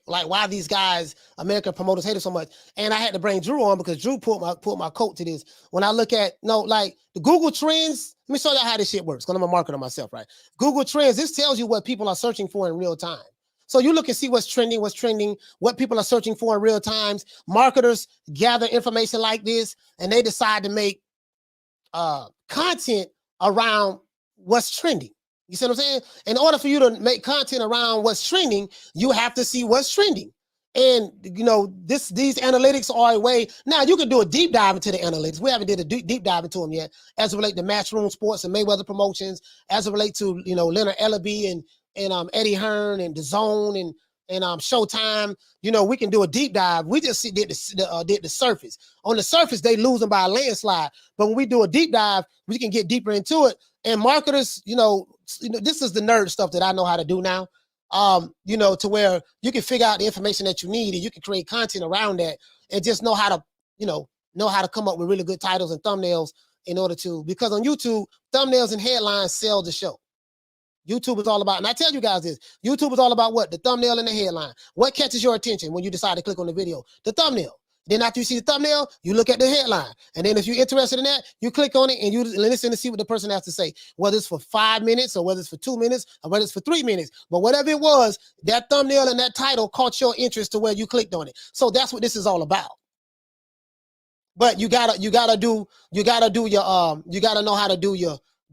these guys, American promoters, hate it so much. And I had to bring Drew on because Drew pulled my coat to this. When I look at the Google Trends, let me show you how this shit works because I'm a marketer myself, right? Google Trends, this tells you what people are searching for in real time. So you look and see what's trending, what people are searching for in real times. Marketers gather information like this, and they decide to make content around what's trending. You see what I'm saying? In order for you to make content around what's trending, you have to see what's trending. And these analytics are a way. Now you can do a deep dive into the analytics. We haven't did a deep dive into them yet, as it relates to Matchroom Sports and Mayweather Promotions, as it relates to Leonard Ellerbe and Eddie Hearn and DAZN and Showtime. We can do a deep dive. We just did the surface. On the surface, they losing by a landslide. But when we do a deep dive, we can get deeper into it. And marketers, this is the nerd stuff that I know how to do now. To where you can figure out the information that you need and you can create content around that and just know how to come up with really good titles and thumbnails in order to, because on YouTube, thumbnails and headlines sell the show. YouTube is all about, and I tell you guys this, YouTube is all about what? The thumbnail and the headline. What catches your attention when you decide to click on the video? The thumbnail. Then after you see the thumbnail, you look at the headline. And then if you're interested in that, you click on it and you listen to see what the person has to say, whether it's for 5 minutes or whether it's for 2 minutes or whether it's for 3 minutes. But whatever it was, that thumbnail and that title caught your interest to where you clicked on it. So that's what this is all about. But you gotta know how to do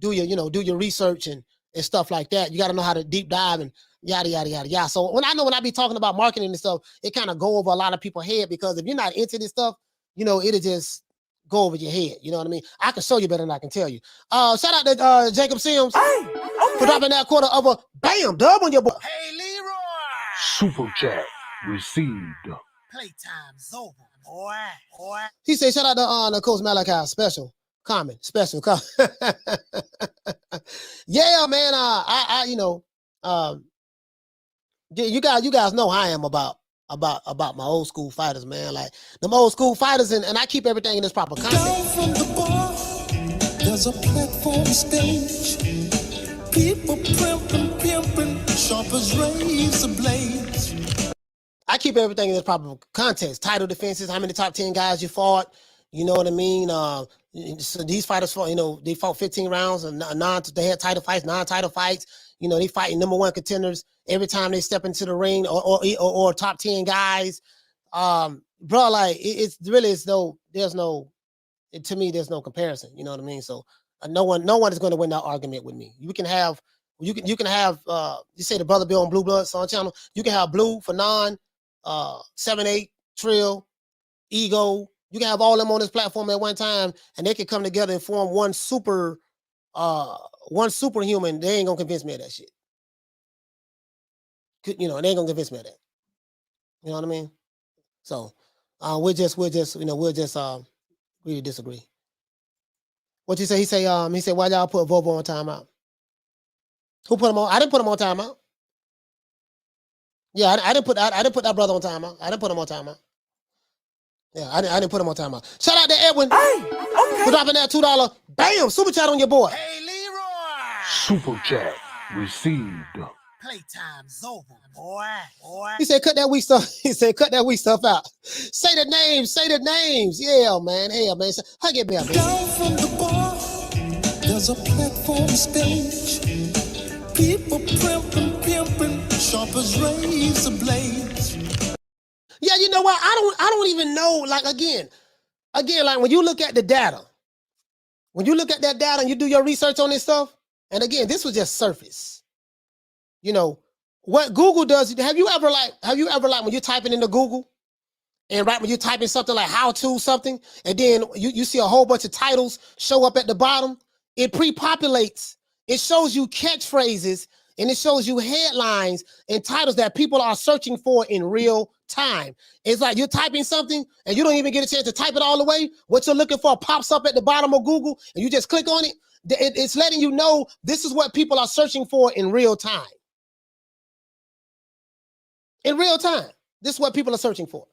your research and stuff like that. You gotta know how to deep dive and yada, yada, yada, yada. So when I be talking about marketing and stuff, it kind of go over a lot of people's head because if you're not into this stuff, it'll just go over your head. You know what I mean? I can show you better than I can tell you. Shout out to Jacob Sims for dropping that quarter of a bam dub on your boy. Hey, Leroy. Super chat received. Playtime's over, boy. He said, shout out to Coach Malachi, special comment. Yeah, man. You guys know how I am about my old school fighters, man. Like them old school fighters, and I keep everything in this proper context. Down from the bar, there's a platform stage. People pimping, sharp as razor blades. I keep everything in this proper context. Title defenses, how many top 10 guys you fought, you know what I mean? So these fighters fought, they fought 15 rounds and they had title fights, non-title fights. They fighting number one contenders every time they step into the ring or top 10 guys. Bro, like there's no comparison. You know what I mean? So no one is going to win that argument with me. You can have you say the Brother Bill on Blue Blood Song Channel. You can have Blue, Fanon, 7-8, Trill, Ego. You can have all them on this platform at one time, and they can come together and form one superhuman. They ain't gonna convince me of that shit. They ain't gonna convince me of that. You know what I mean? So we'll just really disagree. What you say? He say why y'all put Vovo on timeout? Who put him on? I didn't put him on timeout. Yeah, I didn't put that brother on timeout. I didn't put him on timeout. Yeah, I didn't put him on timeout. Shout out to Edwin for dropping that $2 bam super chat on your boy. Hey, Leroy. Super chat received. Playtime's over, boy. He said, cut that weak stuff. He said, cut that weak stuff out. Say the names. Yeah, man. Hey, man. Hug it, man. Down from the bar, there's a platform stage. People pimping, sharp as razor blades. Yeah, you know what? I don't even know. Like again, like when you look at the data, and you do your research on this stuff, and again, this was just surface. What Google does. Have you ever when you're typing into Google, and right when you're typing something like how to something, and then you see a whole bunch of titles show up at the bottom, it pre-populates. It shows you catchphrases and it shows you headlines and titles that people are searching for in real time. It's like you're typing something and you don't even get a chance to type it all the way. What you're looking for pops up at the bottom of Google and you just click on it. It's letting you know this is what people are searching for in real time. In real time, this is what people are searching for.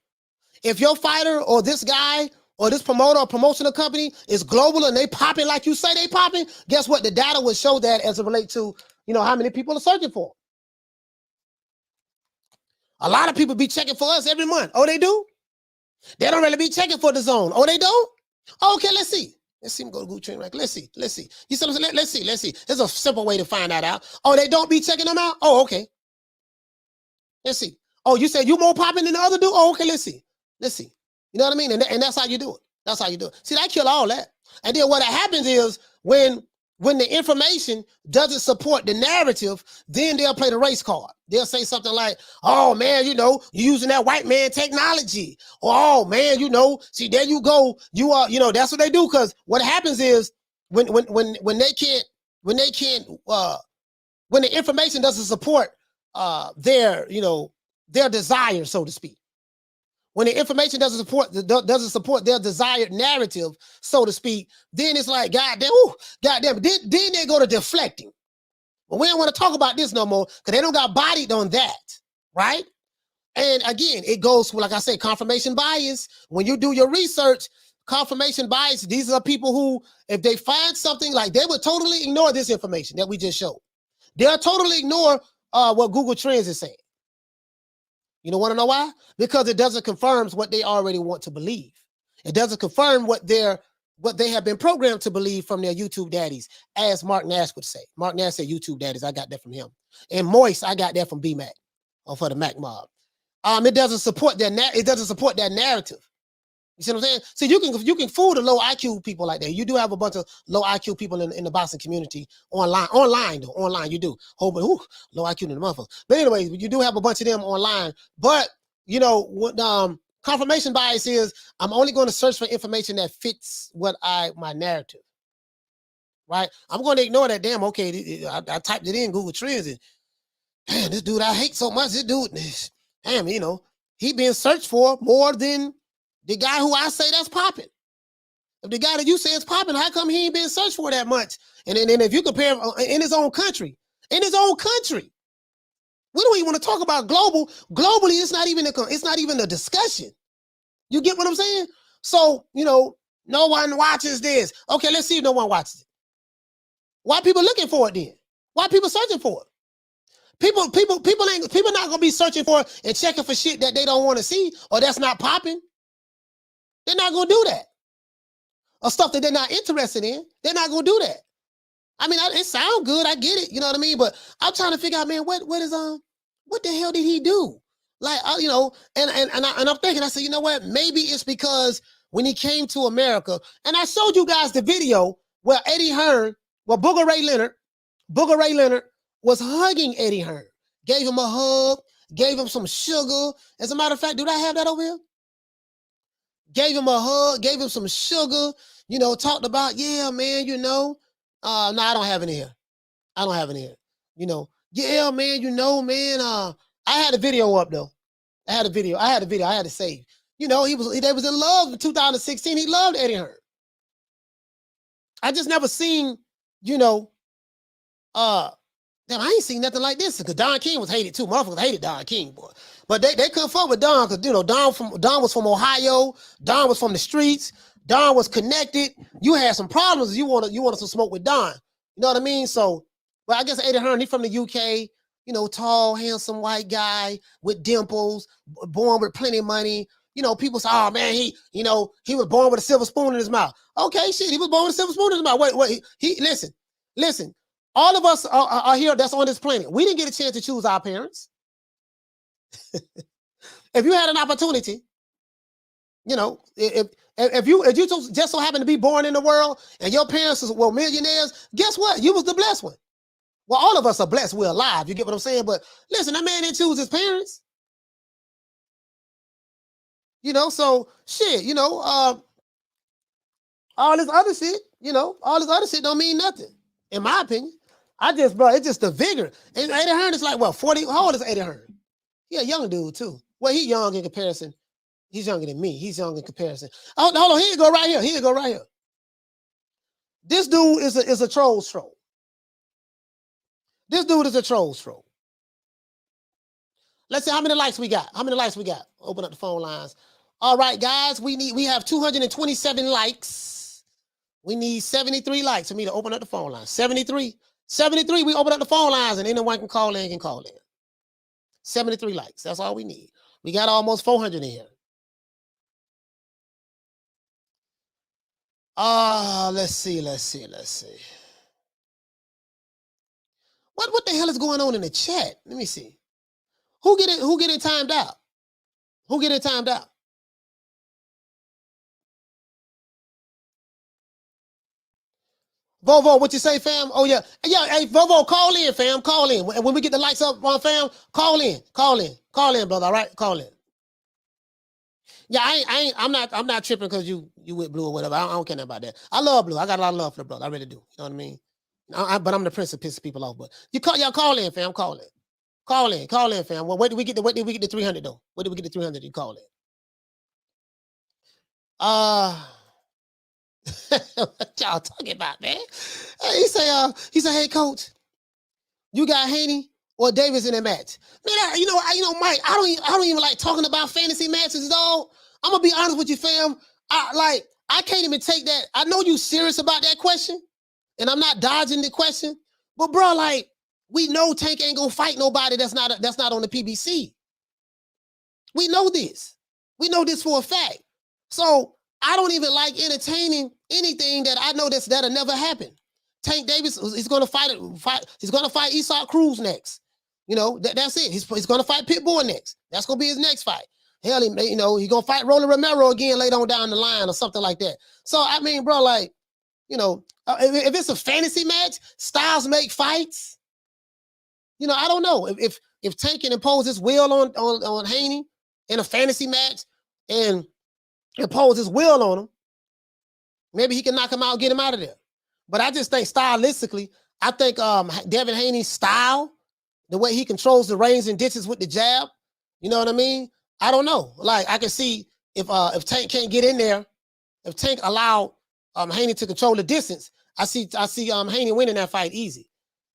If your fighter or this guy or this promoter or promotional company is global and they popping like you say they popping, guess what? The data will show that as it relates to, how many people are searching for. A lot of people be checking for us every month. Oh, they do? They don't really be checking for the zone. Oh, they don't? Okay, let's see. Let's see them go to Google Train. Let's see. Let's see. You see what I'm saying? Let's see. Let's see. There's a simple way to find that out. Oh, they don't be checking them out? Oh, okay. Let's see. Oh, you said you more popping than the other dude? Oh, okay, let's see. Let's see. You know what I mean? And that's how you do it. That's how you do it. See, that kill all that. And then what happens is when the information doesn't support the narrative, then they'll play the race card. They'll say something like, oh, man, you know, you're using that white man technology. Or, oh, man, you know, see, there you go. You are, you know, that's what they do. Because what happens is when the information doesn't support their desire, so to speak. When the information doesn't support their desired narrative, so to speak, then it's like, goddamn, goddamn. Then they go to deflecting. But we don't want to talk about this no more because they don't got bodied on that, right? And again, it goes, like I say, confirmation bias. When you do your research, confirmation bias, these are people who, if they find something, like they would totally ignore this information that we just showed. They'll totally ignore what Google Trends is saying. You don't want to know why? Because it doesn't confirm what they already want to believe. It doesn't confirm what they have been programmed to believe from their YouTube daddies, as Mark Nash would say. Mark Nash said YouTube daddies. I got that from him. And Moist, I got that from B-Mac, or for the Mac Mob. It doesn't support that. It doesn't support that narrative. You see what I'm saying? So you can fool the low IQ people like that. You do have a bunch of low IQ people in the boxing community online you do. Low IQ in the motherfucker. But anyway, you do have a bunch of them online. But you know what? Confirmation bias is I'm only going to search for information that fits my narrative. Right? I'm going to ignore that. Damn. Okay, I typed it in Google Trends and man, this dude I hate so much. This dude, damn, you know, he being searched for more than the guy who I say that's popping. If the guy that you say is popping, how come he ain't been searched for that much? And then if you compare in his own country, we don't even want to talk about global. Globally, it's not even a discussion. You get what I'm saying? So, you know, no one watches this. Okay, let's see if no one watches it. Why people looking for it then? Why people searching for it? People not gonna be searching for it and checking for shit that they don't want to see or that's not popping. They're not going to do that. Or stuff that they're not interested in. They're not going to do that. I mean, it sounds good. I get it. You know what I mean? But I'm trying to figure out, man, what the hell did he do? Like, you know, and I'm thinking, I said, you know what? Maybe it's because when he came to America, and I showed you guys the video where Booger Ray Leonard was hugging Eddie Hearn. Gave him a hug, gave him some sugar. As a matter of fact, do I have that over here? Gave him a hug, gave him some sugar, you know, talked about, yeah, man, you know. No, I don't have it here. You know, yeah, man, you know, man. I had a video up though. I had a video. I had to save. You know, they was in love in 2016. He loved Eddie Hearn. I just never seen, you know, damn, I ain't seen nothing like this because Don King was hated too. Motherfuckers hated Don King, boy. But they couldn't fuck with Don because, you know, Don was from Ohio. Don was from the streets. Don was connected. You had some problems. You wanted to smoke with Don. You know what I mean? So, but I guess Eddie Hearn, he from the UK, you know, tall, handsome white guy with dimples, born with plenty of money. You know, people say, oh man, he was born with a silver spoon in his mouth. Okay, shit, he was born with a silver spoon in his mouth. Wait, listen. All of us are here that's on this planet. We didn't get a chance to choose our parents. If you had an opportunity, you know, if you just so happen to be born in the world and your parents were millionaires, guess what? You was the blessed one. Well, all of us are blessed. We're alive. You get what I'm saying? But listen, that man didn't choose his parents. You know, so shit, you know, all this other shit don't mean nothing, in my opinion. It's just the vigor. And Eddie Hearn is like, what, 40? How old is Eddie Hearn? He a young dude, too. Well, he's young in comparison. He's younger than me. He's young in comparison. Oh, hold on. Here you go right here. This dude is a troll troll. Let's see how many likes we got. Open up the phone lines. All right, guys. We have 227 likes. We need 73 likes for me to open up the phone lines. 73. We open up the phone lines and anyone can call in. 73 likes. That's all we need. We got almost 400 in here. Let's see. What the hell is going on in the chat? Let me see. Who getting timed out? Who getting timed out? Vovo, what you say, fam? Oh yeah. Hey, Vovo, call in, fam. Call in. When we get the lights up on fam, call in, brother. All right, call in. Yeah, I'm not tripping because you with Blue or whatever. I don't care about that. I love Blue. I got a lot of love for the brother. I really do. You know what I mean? But I'm the prince of pissing people off. But y'all call in, fam. Call in, fam. Well, where did we get the 300 though? Where did we get the 300? You call it. What y'all talking about, man? He say, hey, coach, you got Haney or Davis in that match? Man, you know, Mike, I don't even like talking about fantasy matches at all. I'm gonna be honest with you, fam. I can't even take that. I know you serious about that question, and I'm not dodging the question, but bro, like, we know Tank ain't gonna fight nobody that's not on the PBC. We know this. We know this for a fact. So I don't even like entertaining anything that I know that'll never happen. Tank Davis is going to fight. He's going to fight Esau Cruz next. You know, that's it. He's going to fight Pitbull next. That's going to be his next fight. Hell, he's going to fight Rolly Romero again later on down the line or something like that. So, I mean, bro, like, you know, if it's a fantasy match, styles make fights. You know, I don't know. If Tank can impose his will on Haney in a fantasy match and impose his will on him, maybe he can knock him out, get him out of there. But I just think stylistically, I think Devin Haney's style, the way he controls the reins and ditches with the jab, you know what I mean? I don't know. Like, I can see if Tank can't get in there, if Tank allowed Haney to control the distance, I see Haney winning that fight easy.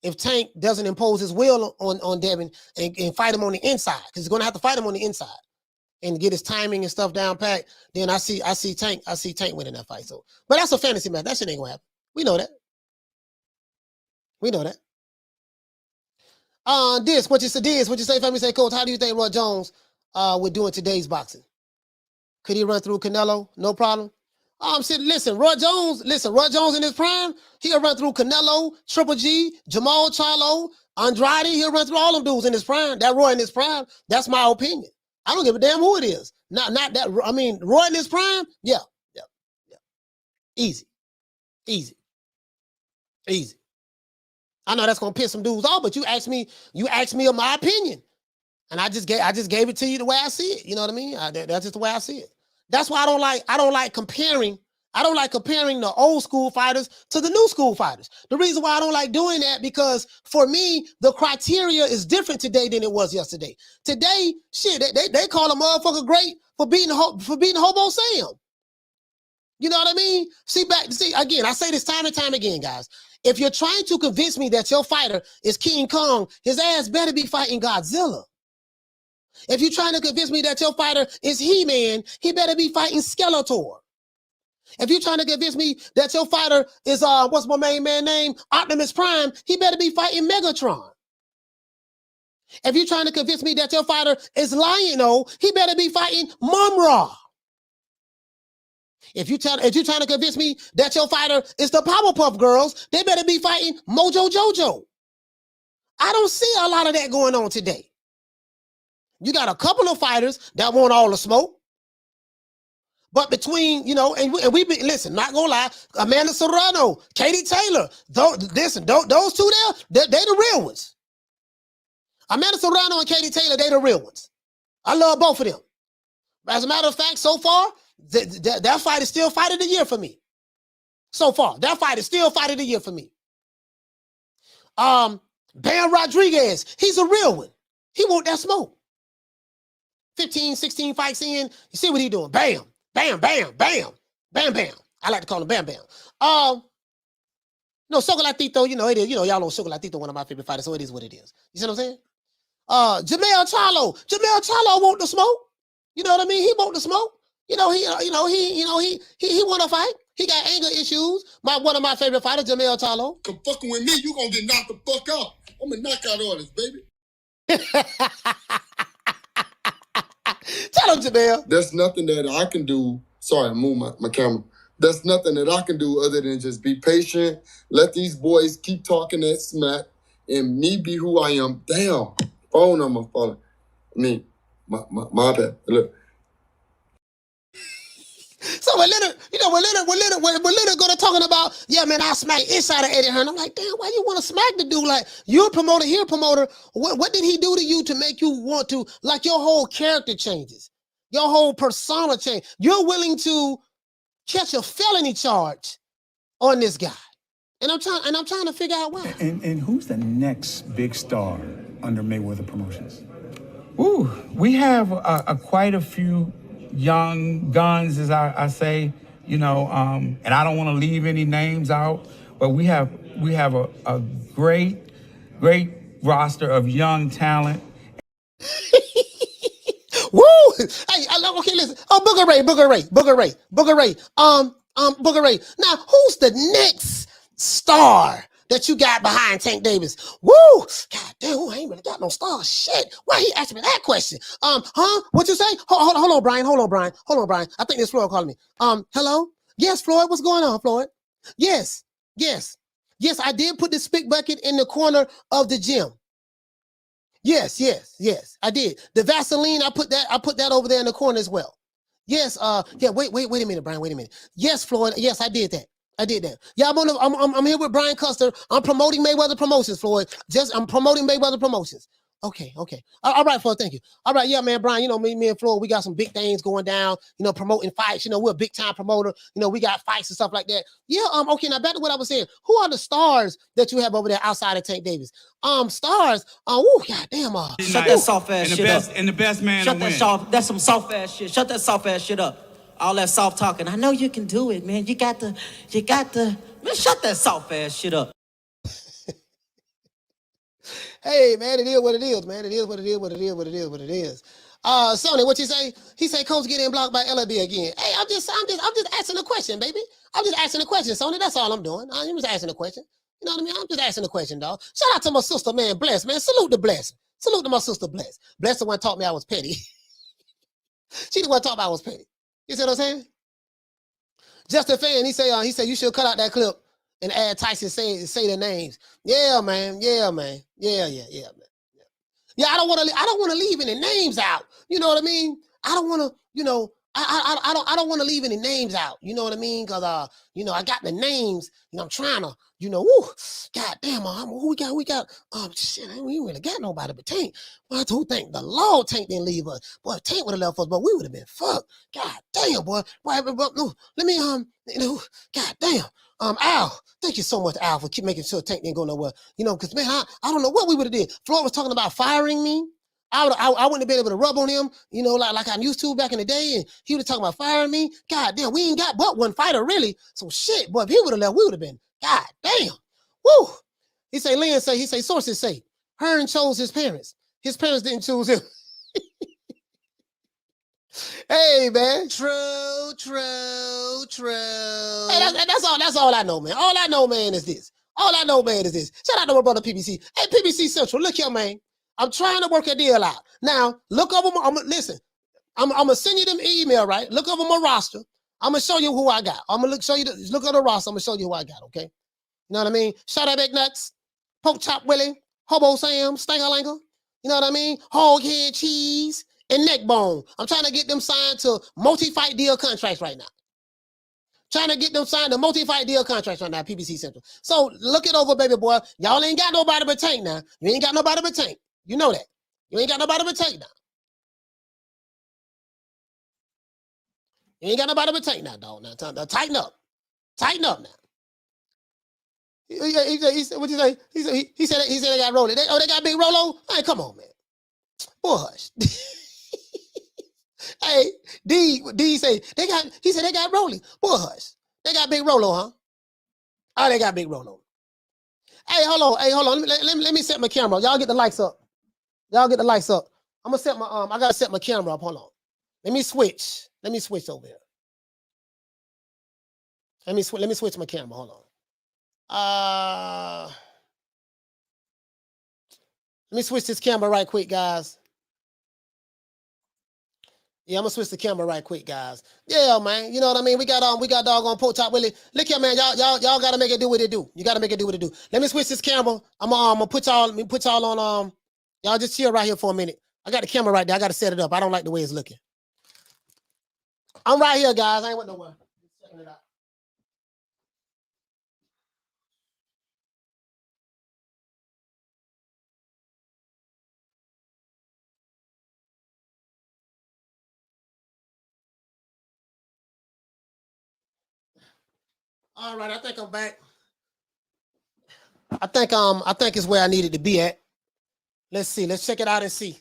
If Tank doesn't impose his will on Devin and fight him on the inside, because he's going to have to fight him on the inside and get his timing and stuff down pat, then I see Tank winning that fight. So, but that's a fantasy match. That shit ain't gonna happen. We know that. What you say, family? Say, coach, how do you think Roy Jones would do in today's boxing? Could he run through Canelo? No problem. Listen, Roy Jones in his prime, he'll run through Canelo, Triple G, Jamal Charlo, Andrade. He'll run through all them dudes in his prime. That Roy in his prime, that's my opinion. I don't give a damn who it is. Not that. I mean, Roy in his prime. Yeah. Easy. I know that's gonna piss some dudes off, but you asked me of my opinion, and I just gave it to you the way I see it. You know what I mean? That's just the way I see it. That's why I don't like comparing. I don't like comparing the old school fighters to the new school fighters. The reason why I don't like doing that, because for me, the criteria is different today than it was yesterday. Today, shit, they call a motherfucker great for beating Hobo Sam. You know what I mean? See, again, I say this time and time again, guys. If you're trying to convince me that your fighter is King Kong, his ass better be fighting Godzilla. If you're trying to convince me that your fighter is He-Man, he better be fighting Skeletor. If you're trying to convince me that your fighter is, what's my main man name? Optimus Prime, he better be fighting Megatron. If you're trying to convince me that your fighter is Lion-O, he better be fighting Mum-Ra. If you're trying to convince me that your fighter is the Powerpuff Girls, they better be fighting Mojo Jojo. I don't see a lot of that going on today. You got a couple of fighters that want all the smoke. But between, you know, and we listen, not gonna lie, Amanda Serrano, Katie Taylor, those two there, they the real ones. Amanda Serrano and Katie Taylor, they the real ones. I love both of them. As a matter of fact, so far, that fight is still fight of the year for me. So far, that fight is still fight of the year for me. Bam Rodriguez, he's a real one. He want that smoke. 15, 16 fights in, you see what he doing. Bam, bam, bam, bam, bam, bam. I like to call him Bam Bam. No, Chocolatito, you know, it is, you know, y'all know Chocolatito, one of my favorite fighters, so it is what it is. You see what I'm saying? Jamel Charlo want the smoke. You know what I mean? He want the smoke. He want to fight. He got anger issues. One of my favorite fighters, Jamel Charlo. Come fucking with me, you gonna get knocked the fuck out. I'm in knockout orders, baby. Tell him, Jamel. There's nothing that I can do. Sorry, I moved my camera. There's nothing that I can do other than just be patient, let these boys keep talking that smack, and me be who I am. Damn, phone number falling. My bad. Look. So when Leonard go to talking about, yeah, man, I smack inside of Eddie Hearn. I'm like, damn, why you want to smack the dude? Like, you're a promoter, here, promoter. What did he do to you to make you want to, like, your whole character changes, your whole persona change. You're willing to catch a felony charge on this guy, and I'm trying to figure out why. And who's the next big star under Mayweather Promotions? Ooh, we have quite a few young guns, as I say, you know, and I don't want to leave any names out, but we have a great roster of young talent. Woo! Hey, okay, listen. Oh, Booger Ray. Booger Ray. Now, who's the next star that you got behind Tank Davis? Woo! God damn, I ain't really got no star. Shit. Why he asking me that question? What you say? Hold on, Brian. I think this Floyd calling me. Hello? Yes, Floyd. What's going on, Floyd? Yes, I did put the spit bucket in the corner of the gym. Yes, I did. The Vaseline, I put that over there in the corner as well. Yes, yeah, wait a minute, Brian, wait a minute. Yes, Floyd, yes, I did that. Yeah, I'm here with Brian Custer. I'm promoting Mayweather Promotions, Floyd. I'm promoting Mayweather Promotions. Okay. All right, Floyd, thank you. All right, yeah, man, Brian, you know, me and Floyd, we got some big things going down, you know, promoting fights. You know, we're a big time promoter. You know, we got fights and stuff like that. Yeah, okay, now back to what I was saying. Who are the stars that you have over there outside of Tank Davis? Stars, god damn. Shut that soft ass shit up. And the best man Shut that that's some soft ass shit. Shut that soft ass shit up. All that soft talking. I know you can do it, man. You got to, man, shut that soft ass shit up. Hey, man, it is what it is, man. It is what it is. Sony, what you say? He said, Coach getting blocked by Ellerbe again. Hey, I'm just asking a question, baby. I'm just asking a question, Sony. That's all I'm doing. I'm just asking a question. You know what I mean? I'm just asking a question, dog. Shout out to my sister, man. Bless, man. Salute to Bless. Salute to my sister, Bless. Bless the one taught me I was petty. She the one taught me I was petty. You see what I'm saying? Just a fan. He said you should cut out that clip and add Tyson say their names. Yeah, man. Yeah, man. Yeah, I don't want to leave any names out. You know what I mean? I don't want to, you know, I don't want to leave any names out. You know what I mean? Cause you know, I got the names. You know, I'm trying to, you know, god damn, who we got. Shit, we ain't really got nobody but Tank. Well, who think the Lord Tank didn't leave us? Boy, if Tank would have left us, but we would have been fucked. God damn, boy. No, let me you know, god damn. Al, thank you so much, Al, for keep making sure Tank didn't go nowhere. You know, because man, I don't know what we would have did. Floyd was talking about firing me. I wouldn't have been able to rub on him, you know, like I used to back in the day, and he would have talking about firing me. God damn, we ain't got but one fighter, really. So shit, boy, if he would have left, we would have been, god damn. Woo! He say, sources say, Hearn chose his parents. His parents didn't choose him. Hey, man. True. Hey, that's all I know, man. All I know, man, is this. Shout out to my brother PBC. Hey, PBC Central, look here, man. I'm trying to work a deal out. Now, look over listen, I'm gonna send you them email, right? Look over my roster. I'm gonna show you who I got. I'm gonna look at the roster. I'm gonna show you who I got, okay? You know what I mean? Shout out Big Nuts, Poke Chop Willie, Hobo Sam, Stangerlanger, you know what I mean? Hog Head Cheese, and Neckbone. I'm trying to get them signed to multi-fight deal contracts right now. Trying to get them signed to multi-fight deal contracts right now, PBC Central. So look it over, baby boy. Y'all ain't got nobody but Tank now. You ain't got nobody but Tank. You know that. You ain't got nobody but Tank now. You ain't got nobody but Tank now, dog. Now, tighten up. Tighten up now. He said, what you say? He said they got Rollo. They got Big Rollo? Hey, come on, man. Boy, hush. Hey, D say he said they got Rolly. Boy, hush. They got Big Rollo, huh? Oh, they got Big Rollo. Hey, hold on. Let me set my camera. Y'all get the lights up. I'm gonna set my I gotta set my camera up. Hold on. Let me switch over here. Let me switch my camera. Hold on. Let me switch this camera right quick, guys. Yeah, I'm gonna switch the camera right quick, guys. Yeah, man. You know what I mean? We got doggone Pork Chop Willie. Look here, man. Y'all gotta make it do what it do. You gotta make it do what it do. Let me switch this camera. I'm gonna put y'all on y'all just chill right here for a minute. I got the camera right there. I gotta set it up. I don't like the way it's looking. I'm right here, guys. I ain't went nowhere. Just checking it out. All right, I think I'm back. I think it's where I needed to be at. Let's see. Let's check it out and see.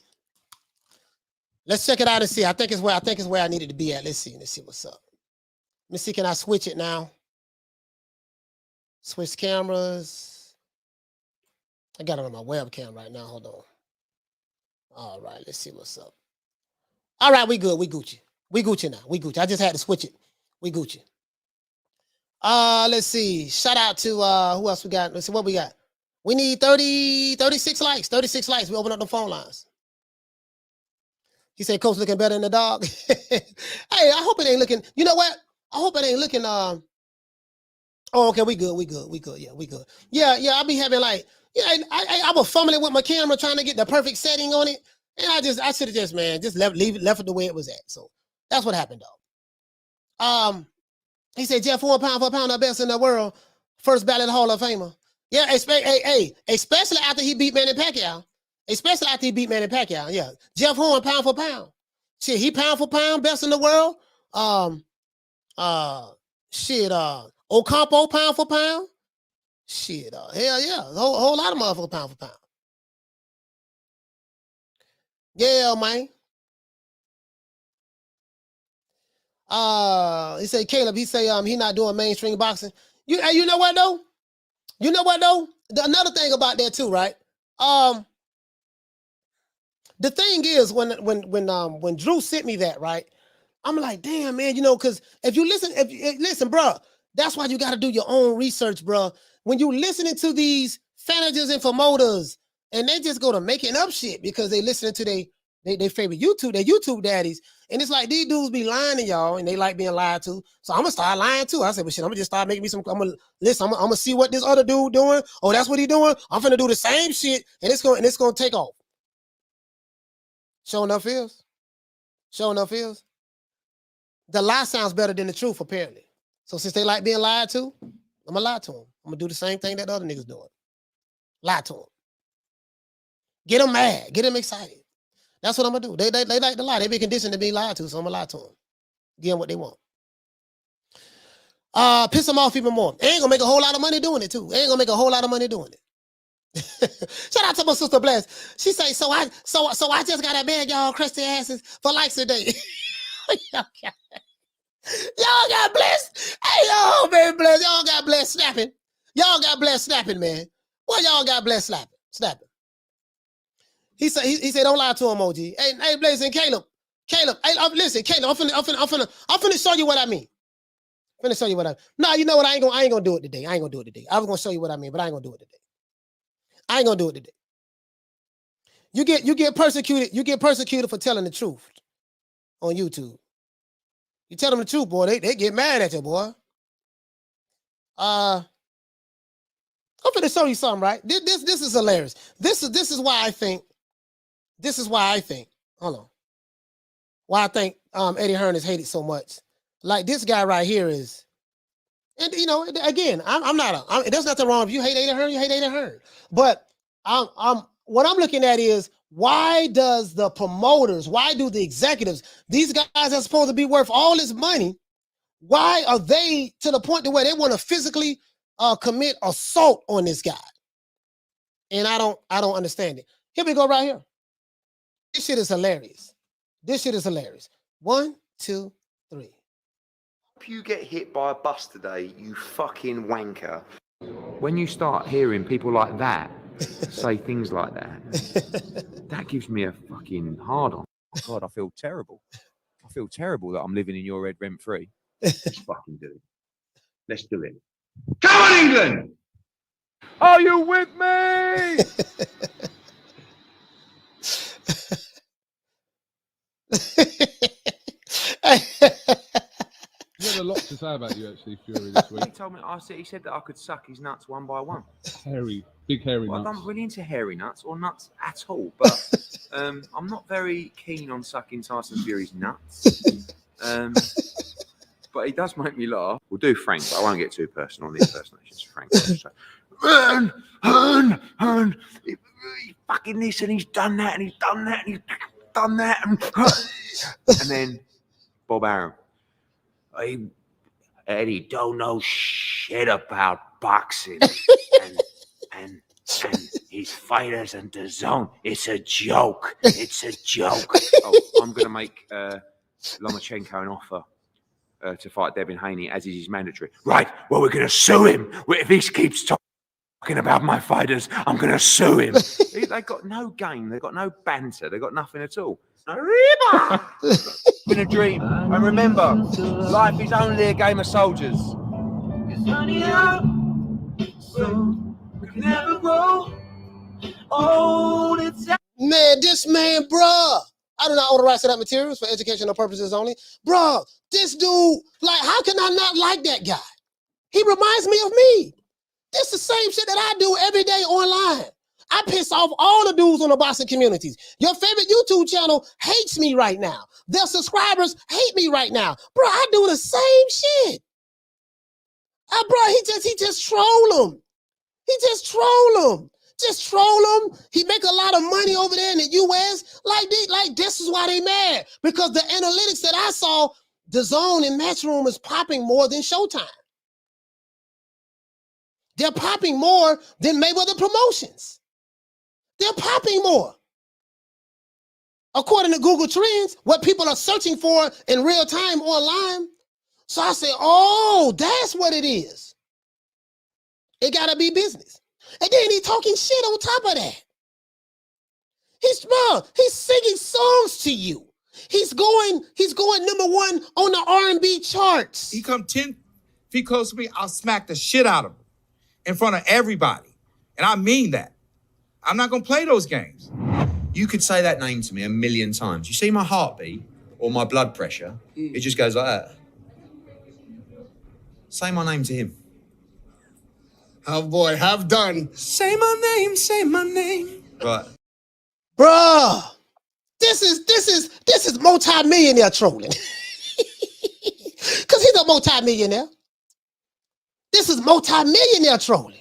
Let's check it out and see. I think it's where I needed to be at. Let's see. Let's see what's up. Let me see. Can I switch it now? Switch cameras. I got it on my webcam right now. Hold on. All right. Let's see what's up. All right, we good. We Gucci. We Gucci now. We Gucci. I just had to switch it. We Gucci. Let's see. Shout out to who else we got? Let's see what we got. We need 36 likes. 36 likes. We open up the phone lines. He said, Coach looking better than the dog. Hey, I hope it ain't looking. You know what? I hope it ain't looking. Oh, okay, we good. We good. We good. Yeah, we good. Yeah. I be having like, yeah, I was fumbling with my camera trying to get the perfect setting on it. And I should have just left it the way it was at. So that's what happened, though. He said, Jeff Horn, pound for pound, the best in the world. First ballot Hall of Famer. Yeah, especially after he beat Manny Pacquiao. Especially after he beat Manny Pacquiao. Yeah. Jeff Horn, pound for pound. Shit, he pound for pound, best in the world. Ocampo, pound for pound. Shit, hell yeah. A whole lot of motherfuckers pound for pound. Yeah, man. He said, Caleb, he not doing mainstream boxing. You know what though? You know what though? Another thing about that too, right? The thing is when Drew sent me that, right? I'm like, damn, man, because if you listen, bro, that's why you got to do your own research, bro. When you listening to these managers and promoters, and they just go to making up shit because they listening to they favorite YouTube daddies. And it's like these dudes be lying to y'all and they like being lied to. So I'm gonna start lying too. I said, well shit, I'm gonna just start making me I'm gonna see what this other dude doing. Oh, that's what he doing. I'm gonna do the same shit and it's gonna take off. Sure enough is. The lie sounds better than the truth, apparently. So since they like being lied to, I'm gonna lie to them. I'm gonna do the same thing that the other niggas doing. Lie to them. Get them mad. Get them excited. That's what I'm gonna do. They like to lie. They be conditioned to be lied to, so I'm gonna lie to them. Give them what they want. Piss them off even more. They ain't gonna make a whole lot of money doing it too. They ain't gonna make a whole lot of money doing it. Shout out to my sister Bless. She say, so I just gotta beg y'all crusty asses for likes a day. Y'all got blessed. Hey, y'all been blessed. Y'all got blessed snapping. Y'all got blessed snapping, man. What y'all got blessed snapping? He said, don't lie to him, OG. Hey, Blaze and Caleb. Hey, listen, Caleb. I'm finna show you what I mean. No, you know what? I ain't gonna do it today. I was gonna show you what I mean, but I ain't gonna do it today. You get persecuted. You get persecuted for telling the truth on YouTube. You tell them the truth, boy. They get mad at you, boy. I'm finna show you something, right? This is hilarious. This is why I think. Hold on. Why I think Eddie Hearn is hated so much. Like this guy right here is, and again, I'm not there's nothing wrong if you hate Eddie Hearn, you hate Eddie Hearn. But what I'm looking at is why do the executives, these guys are supposed to be worth all this money, why are they to the point to where they want to physically commit assault on this guy? And I don't understand it. Here we go right here. This shit is hilarious. 1, 2, 3. Hope you get hit by a bus today, you fucking wanker. When you start hearing people like that say things like that, that gives me a fucking hard on. God, I feel terrible. I feel terrible that I'm living in your head rent free. Let's fucking do it. Let's do it. Come on, England! Are you with me? He had a lot to say about you, actually, Fury, this week. He told me, he said that I could suck his nuts one by one. Big hairy Well, nuts. I'm really into hairy nuts or nuts at all, but I'm not very keen on sucking Tyson Fury's nuts. But he does make me laugh. We'll do Frank, but I won't get too personal on the impersonations. Frank, Hearn, he fucking this and he's done that and he's done that and he's done that and then Bob Arum. Eddie don't know shit about boxing and his fighters and DAZN. It's a joke. It's a joke. I'm gonna make Lomachenko an offer to fight Devin Haney, as is his mandatory. Right. Well, we're gonna sue him. If he keeps talking about my fighters, I'm gonna sue him. They got no game. They got no banter. They got nothing at all. Arriba! It's been a dream. And remember, life is only a game of soldiers. It's honey out, so we can never grow old. Man, this man, bruh. I do not own the rights to that materials for educational purposes only. Bruh, this dude, like, how can I not like that guy? He reminds me of me. This the same shit that I do every day online. I piss off all the dudes on the boxing communities. Your favorite YouTube channel hates me right now. Their subscribers hate me right now. Bro, I do the same shit. Bro, he just troll them. He just troll them. Just troll them. He make a lot of money over there in the US. Like this is why they mad. Because the analytics that I saw, DAZN and Matchroom is popping more than Showtime. They're popping more than Mayweather Promotions. They're popping more. According to Google Trends, what people are searching for in real time online. So I said, oh, that's what it is. It gotta be business. And then he talking shit on top of that. He's singing songs to you. He's going #1 on the R&B charts. He come 10 feet close to me, I'll smack the shit out of him in front of everybody. And I mean that. I'm not going to play those games. You could say that name to me 1,000,000 times. You see my heartbeat or my blood pressure, it just goes like that. Say my name to him. Oh boy, have done. Say my name. Right. Bruh, this is multi-millionaire trolling. Because he's a multi-millionaire. This is multi-millionaire trolling.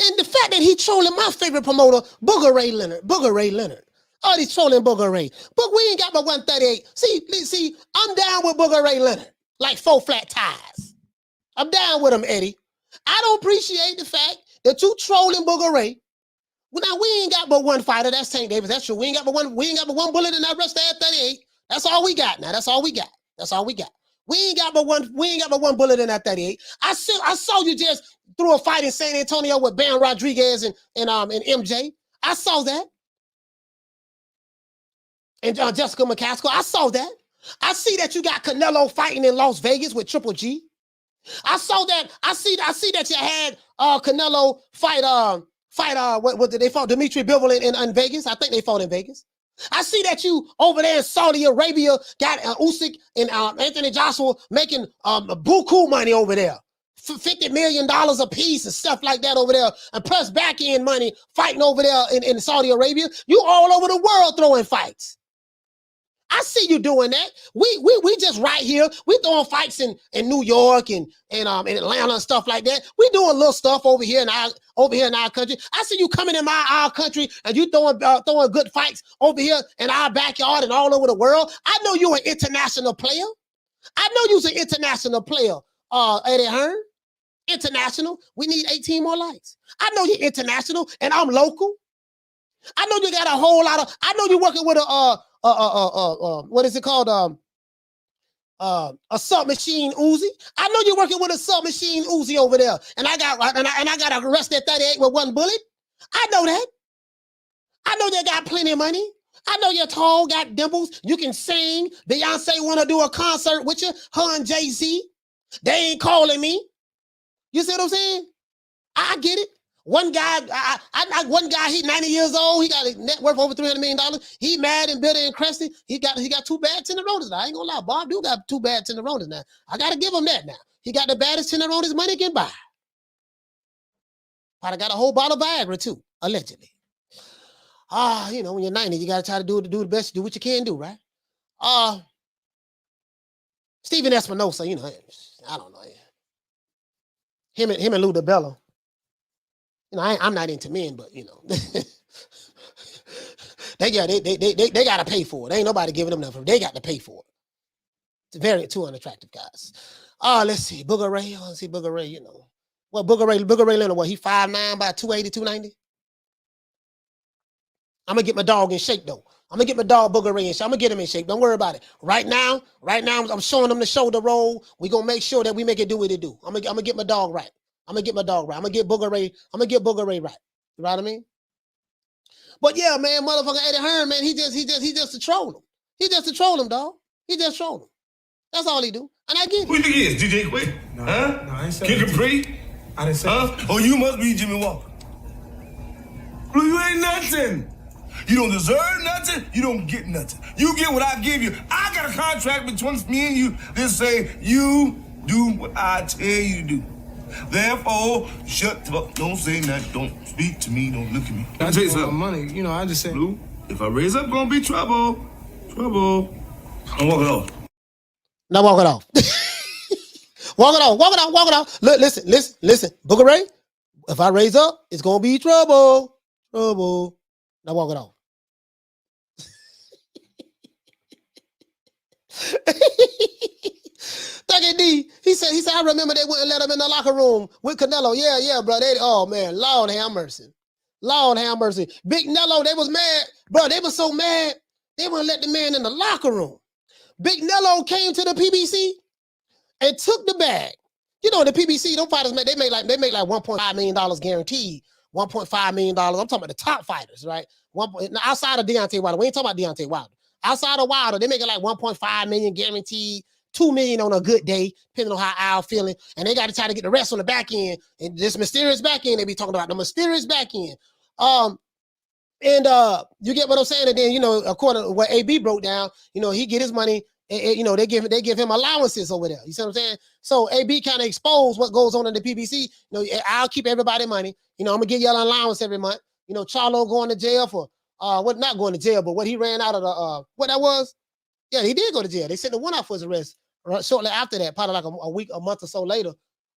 And the fact that he's trolling my favorite promoter, Booger Ray Leonard. Oh, he's trolling Booger Ray. But we ain't got but 138. See, I'm down with Booger Ray Leonard. Like 4 flat tires. I'm down with him, Eddie. I don't appreciate the fact that you trolling Booger Ray. Well, now we ain't got but one fighter. That's Tank Davis. That's true. We ain't got but one bullet in that rest of that 38. That's all we got now. That's all we got. We ain't got but one bullet in that 38. I saw you just threw a fight in San Antonio with Bam Rodriguez and MJ. I saw that. And Jessica McCaskill. I saw that. I see that you got Canelo fighting in Las Vegas with Triple G. I saw that. I see that you had Canelo fight what did they fought? Dimitri Bivol in Vegas. I think they fought in Vegas. I see that you over there in Saudi Arabia got Usyk and Anthony Joshua making buku money over there. $50 million a piece and stuff like that over there, and plus back end money fighting over there in Saudi Arabia. You all over the world throwing fights. I see you doing that. We just right here. We throwing fights in New York and in Atlanta and stuff like that. We doing little stuff over here in our country. I see you coming in our country and you throwing good fights over here in our backyard and all over the world. I know you're an international player. I know you're an international player, Eddie Hearn. International. We need 18 more lights. I know you're international and I'm local. I know you got a whole lot of. I know you're working with what is it called? A submachine Uzi. I know you're working with a submachine Uzi over there, and I got to arrest that 38 with one bullet. I know that. I know they got plenty of money. I know you're tall, got dimples. You can sing. Beyonce want to do a concert with you. Her and Jay-Z. They ain't calling me. You see what I'm saying? I get it. One guy, one guy, he 90 years old. He got a net worth over $300 million. He mad and bitter and crusty. He got 2 bad tenderonis now. I ain't gonna lie, Bob do got 2 bad tenderonis now. I gotta give him that now. He got the baddest tenderonis money can buy. Probably got a whole bottle of Viagra too, allegedly. You know, when you're 90, you gotta try to do the best, do what you can do, right? Stephen Espinosa, you know, I don't know. Him and Lou DeBella. You know, I'm not into men, but you know, they gotta pay for it. Ain't nobody giving them nothing. They got to pay for it. It's 2 unattractive guys. Let's see, Booger Ray. Let's see, Booger Ray. You know, what Booger Ray Leonard? What, he 5'9" by 280, 290? I'm gonna get my dog in shape though. I'm gonna get my dog Booger Ray in shape. I'm gonna get him in shape. Don't worry about it. Right now, I'm showing him the shoulder roll. We gonna make sure that we make it do what it do. I'm gonna get my dog right. I'm gonna get Booger Ray. I'm gonna get Booger Ray right. You know what I mean? But yeah, man, motherfucker Eddie Hearn, man, he just to troll him. He just to troll him, dog. He just troll him. That's all he do. And I get it. Who you think he is? DJ Quick? No, huh? No, I ain't say Kid Capri? I didn't say huh? Oh, you must be Jimmy Walker. Blue, you ain't nothing. You don't deserve nothing. You don't get nothing. You get what I give you. I got a contract between me and you that say you do what I tell you to do. Therefore, shut the fuck. Don't say nothing. Don't speak to me. Don't look at me. I tell you something. Money, you know, I just said. Blue, if I raise up, gonna be trouble. Trouble. I'm walking off. Now walk it off. Walk it off. Look, listen. Booger Ray, if I raise up, it's gonna be trouble. Trouble. Now walk it off. Thuggy D, he said, I remember they wouldn't let him in the locker room with Canelo. Yeah, bro. Oh man, Lord have mercy. Big Nello, they was mad, bro. They was so mad, they wouldn't let the man in the locker room. Big Nello came to the PBC and took the bag. You know, the PBC, them fighters they make like $1.5 million guaranteed. $1.5 million. I'm talking about the top fighters, right? Outside of Deontay Wilder. We ain't talking about Deontay Wilder. Outside of Wilder, they make it like $1.5 million guaranteed, $2 million on a good day, depending on how Al feeling. And they got to try to get the rest on the back end. And this mysterious back end, they be talking about the mysterious back end. You get what I'm saying? And then, you know, according to what AB broke down, you know, he get his money. You know, they give him allowances over there. You see what I'm saying? So AB kind of exposed what goes on in the PBC. You know, I'll keep everybody money. You know, I'm gonna give y'all an allowance every month. You know, Charlo going to jail for not going to jail, but what he ran out of the what that was. Yeah, he did go to jail. They sent the one out for his arrest shortly after that, probably like a week, a month or so later.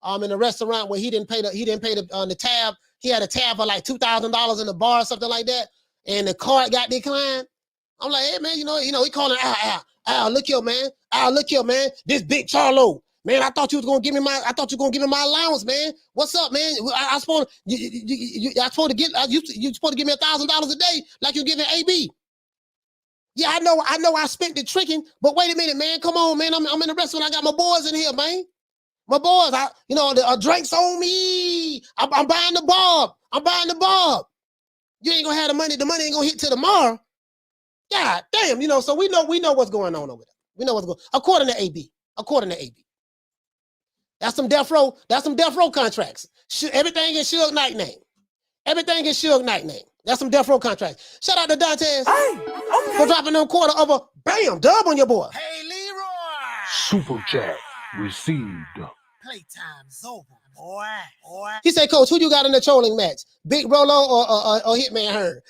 In the restaurant where he didn't pay the tab. He had a tab for like $2,000 in the bar or something like that, and the card got declined. I'm like, hey man, you know, he calling Al, look here, man. This big Charlo, man. I thought you was gonna give me my allowance, man. What's up, man? I supposed you supposed to give me $1,000 a day, like you giving AB. Yeah, I know. I spent the tricking, but wait a minute, man. Come on, man. I'm in the restaurant. I got my boys in here, man. My boys, the drinks on me. I'm buying the bob. You ain't gonna have the money. The money ain't gonna hit till tomorrow. God damn, you know, so we know what's going on over there. We know what's going on. According to AB. That's some death row contracts. Everything in Suge Knight name. That's some death row contracts. Shout out to Dantes for dropping them quarter of a bam dub on your boy. Hey, Leroy. Super chat received. Playtime's over, boy. He said, Coach, who you got in the trolling match? Big Rolo or Hitman Hearn?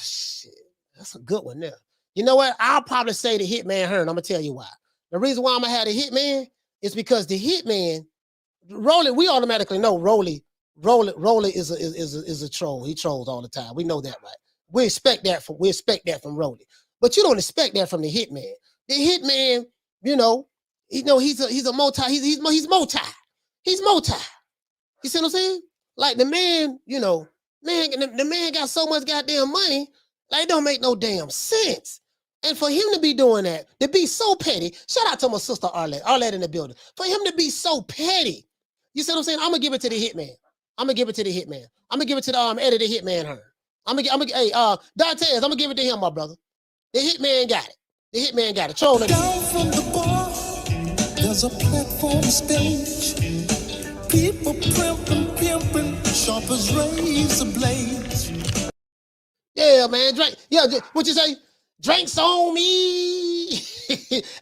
Shit. That's a good one there. You know what? I'll probably say the Hitman Hearn. I'm going to tell you why. The reason why I'm going to have the Hitman is because the Hitman, Rolly, we automatically know Rolly is a troll. He trolls all the time. We know that, right? We expect that from Rolly. But you don't expect that from the Hitman. The Hitman, he's multi. He's multi. You see what I'm saying? Like the man, the man got so much goddamn money, like it don't make no damn sense. And for him to be doing that, to be so petty, shout out to my sister Arlette in the building. For him to be so petty, you see what I'm saying? I'm gonna give it to the Hitman. I'm gonna give it to the Eddie the Hitman Hearn. Hey, Dantes, I'm gonna give it to him, my brother. The Hitman got it. Trolling. Down from the bar, there's a platform stage. People pimping, sharp as razor blades. Yeah, man. Drink. Yeah, what you say? Drinks on me.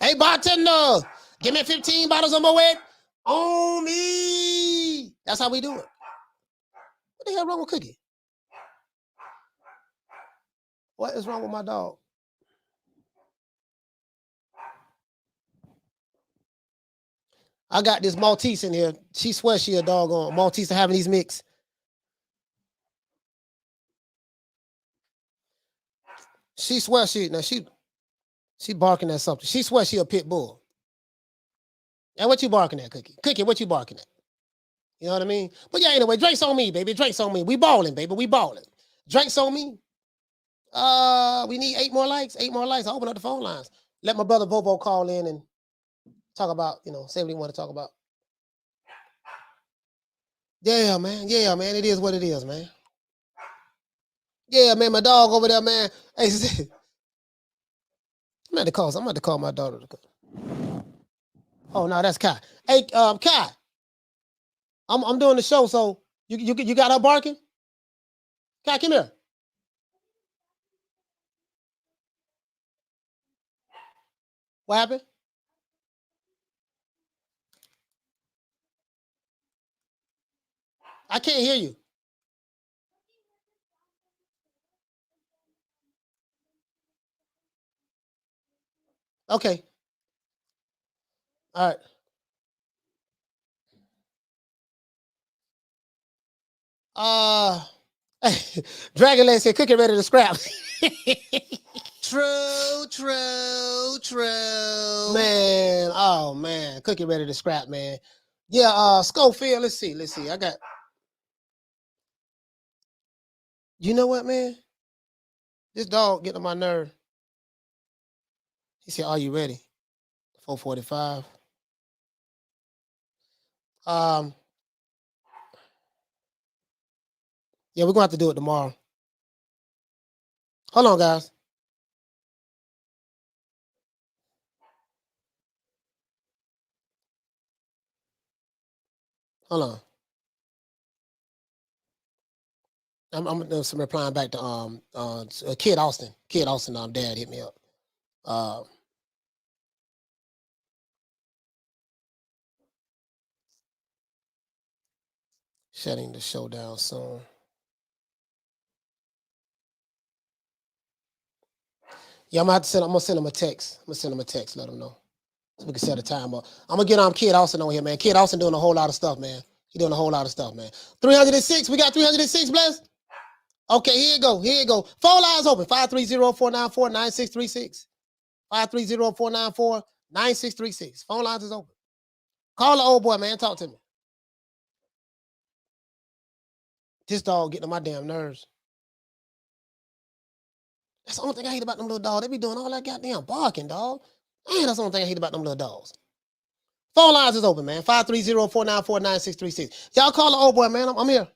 Hey, bartender, give me 15 bottles of Moet on me. That's how we do it. What the hell wrong with Cookie? What is wrong with my dog? I got this Maltese in here. She swears she a doggone Maltese having these mix. She swears she barking at something. She swears she a pit bull. And what you barking at, Cookie? Cookie, what you barking at? You know what I mean? But yeah, anyway, drinks on me, baby. Drinks on me. We balling, baby. We balling. Drinks on me. We need 8 more likes. 8 more likes. I open up the phone lines. Let my brother Bobo call in and talk about, say what he want to talk about. Yeah, man. Yeah, man. It is what it is, man. Yeah, man. My dog over there, man. Hey, I'm about to call my daughter. Oh no, that's Kai. Hey, Kai. I'm doing the show, so you got her barking? Kai, come here. What happened? I can't hear you. Okay. All right. Dragonland said, Cookie ready to scrap. True. Man, oh man, Cookie ready to scrap, man. Yeah, Schofield, let's see. I got. You know what, man? This dog getting on my nerve. He said, are you ready? 4:45. Yeah, we're gonna have to do it tomorrow. Hold on, guys. Hold on. I'm doing some replying back to Kid Austin. Kid Austin, dad hit me up. Shutting the show down soon. Yeah, I'm gonna send him a text. Let him know. So we can set a time up. I'm gonna get Kid Austin on here, man. Kid Austin doing a whole lot of stuff, man. He doing a whole lot of stuff, man. 306. We got 306, bless. Okay, here you go. Phone lines open. 530-494-9636. 530-494-9636. Phone lines is open. Call the old boy, man. Talk to me. This dog getting on my damn nerves. That's the only thing I hate about them little dogs. They be doing all that goddamn barking, dog. Man, that's the only thing I hate about them little dogs. Phone lines is open, man. 530-494-9636. Y'all call the old boy, man. I'm here.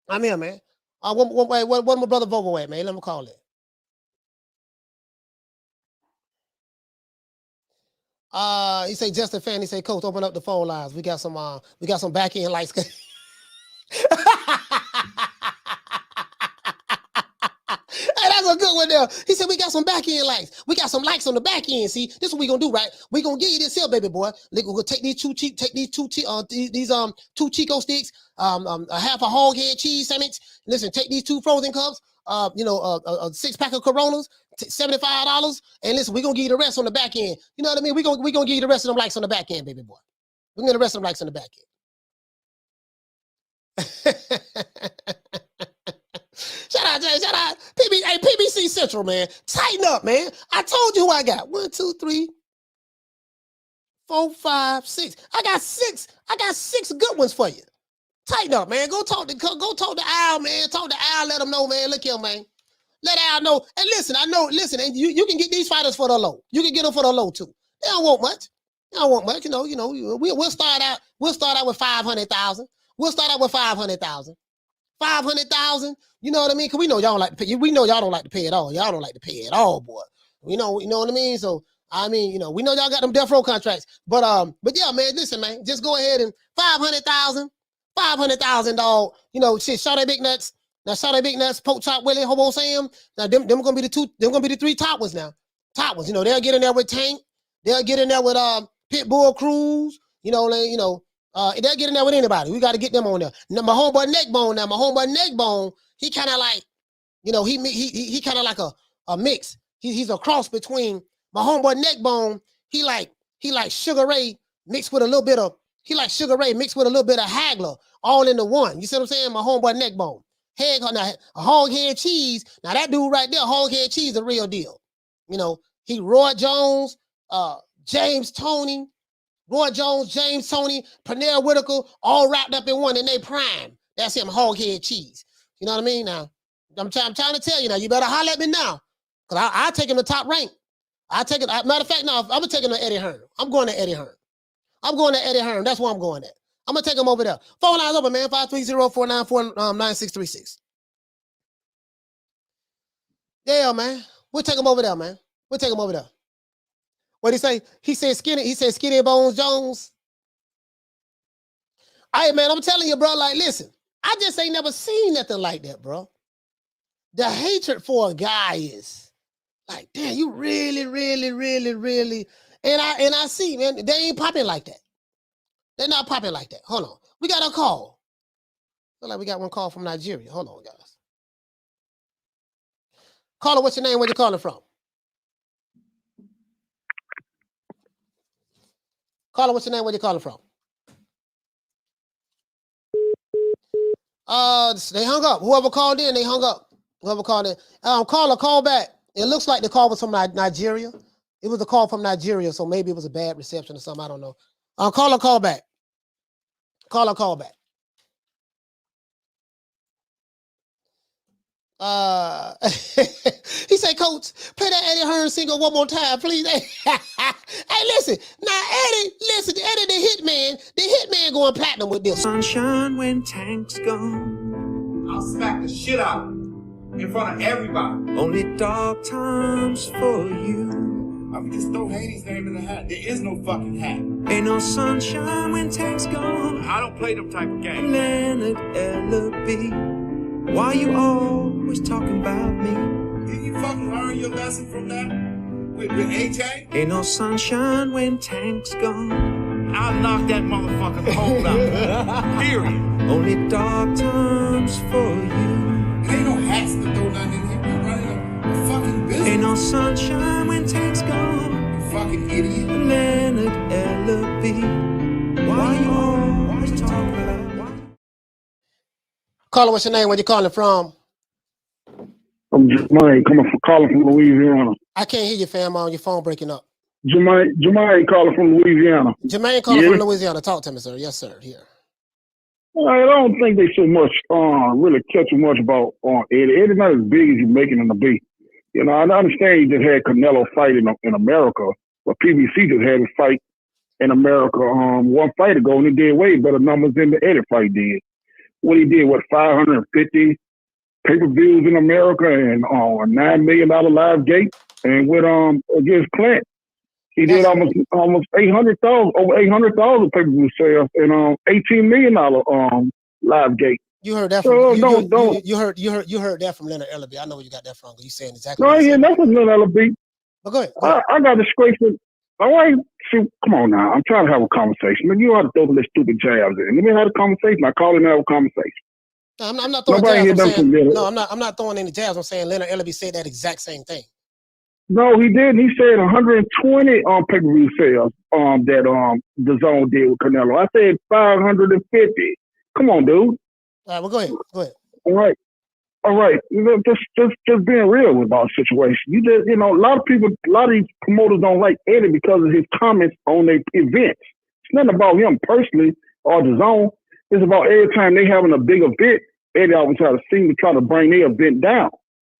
I'm here, man. What my brother Vovo at, man? Let me call it. He say Justin Fan. He say, Coach, open up the phone lines. We got some back end lights. Hey, that's a good one there. He said, we got some back end lights. We got some lights on the back end. See, this is what we gonna do, right? We gonna give you this here, baby boy. We're gonna take these two Chico sticks, a half a hog head cheese sandwich. Listen, take these 2 frozen cups, a 6-pack of Coronas, $75. And listen, we're gonna give you the rest on the back end. You know what I mean? We're gonna give you the rest of them lights on the back end, baby boy. We're gonna get the rest of them lights on the back end. Shout out. PBC Central, man. Tighten up, man. I told you who I got. 1, 2, 3, 4, 5, 6. I got 6 good ones for you. Tighten up, man. Go talk to Al, man. Talk to Al, let him know, man. Look here, man. Let Al know. And listen, and you can get these fighters for the low. You can get them for the low too. They don't want much. We'll start out with 500,000. We'll start out with 500,000. 500,000. You know what I mean? Because we know y'all don't like to pay. We know y'all don't like to pay at all. Y'all don't like to pay at all, boy. You know what I mean? So I mean, we know y'all got them death row contracts. But yeah, man, listen, man. Just go ahead and 500,000. $500,000, dog. You know, shit, Sade Big Nuts. Now Sade Big Nuts, Poke Chop Willie, Hobo Sam. Now them gonna be the three top ones now. Top ones, you know, they'll get in there with Tank. They'll get in there with Pitbull Cruz. They'll get in there with anybody. We got to get them on there. Now my homeboy Neckbone, he kind of like, he kind of like a mix. He's a cross between my homeboy Neckbone. He like Sugar Ray mixed with a little bit of Hagler, all into one. You see what I'm saying? My homeboy Neckbone. Now, a hog head cheese. Now that dude right there, hog head cheese, the real deal. He Roy Jones, James Tony, Pernell Whitaker, all wrapped up in one in their prime. That's him, hog head cheese. You know what I mean? Now, I'm trying to tell you now, you better holler at me now. Because I'll take him to top rank. Matter of fact, now, I'm going to take him to Eddie Hearn. I'm going to Eddie Hearn. That's where I'm going at. I'm going to take him over there. Phone lines open, man. 530-494-9636. Yeah, man. We'll take him over there, man. What did he say? He said Skinny Bones Jones. Hey, man, I'm telling you, bro, like, listen, I just ain't never seen nothing like that, bro. The hatred for a guy is like, damn, you really, really, really, really. And I see, man, they ain't popping like that. They're not popping like that. Hold on. We got a call. Feel like we got one call from Nigeria. Hold on, guys. Caller, what's your name? Where you calling from? Caller, what's your name? Where you calling from? They hung up. Whoever called in, they hung up. Caller, call back. It looks like the call was from Nigeria. It was a call from Nigeria, so maybe it was a bad reception or something. I don't know. Caller, call back. Call back. He said, Coach, play that Eddie Hearn single one more time, please. Hey, listen. Now, Eddie, the hitman going platinum with this. Sunshine when Tank's gone. I'll smack the shit out of him in front of everybody. Only dark times for you. I mean, just throw Haney's name in the hat. There is no fucking hat. Ain't no sunshine when Tank's gone. I don't play them type of games. Leonard Ellerbe, why you always talking about me? Did you fucking learn your lesson from that? With AJ? Ain't no sunshine when Tank's gone. I'll knock that motherfucker's hole out. Period. Only dark times for you. Ain't no hats to throw nothing in here. We're running a fucking business. Ain't no sunshine when Tank's gone. You fucking idiot. Leonard Ellerbe, why you always talking about? Caller, what's your name? Where you calling from? I'm Jermaine, calling from Louisiana. I can't hear you, fam. On your phone breaking up. Jermaine calling from Louisiana. Jermaine calling from Louisiana. Talk to me, sir. Yes, sir. Here. I don't think they so much really catch much about Eddie. Eddie's not as big as you making him to be. I understand you just had Canelo fight in America, but PBC just had a fight in America one fight ago, and he did way better numbers than the Eddie fight did. What he did, 550 pay-per-views in America and a $9 million live gate, and with against Clint, he did almost 800,000 over 800,000 pay-per-view sales and $18 million live gate. You heard that from you heard that from Leonard Ellerbe. I know where you got that from. You saying exactly. No, yeah, that's from Leonard Ellerbe. But go ahead. I got disgraceful. All right, come on now. I'm trying to have a conversation. You ought to throw the stupid jabs in. Let me have a conversation. I call it and have a conversation. No, I'm not throwing jabs. I'm not throwing any jabs. I'm saying Leonard Ellerbe said that exact same thing. No, he didn't. He said 120 pay-per-view sales that DAZN did with Canelo. I said 550. Come on, dude. All right, well, go ahead. All right. Just being real about the situation. You just, a lot of these promoters don't like Eddie because of his comments on their events. It's nothing about him personally or DAZN. It's about every time they having a big event, Eddie always try to bring their event down.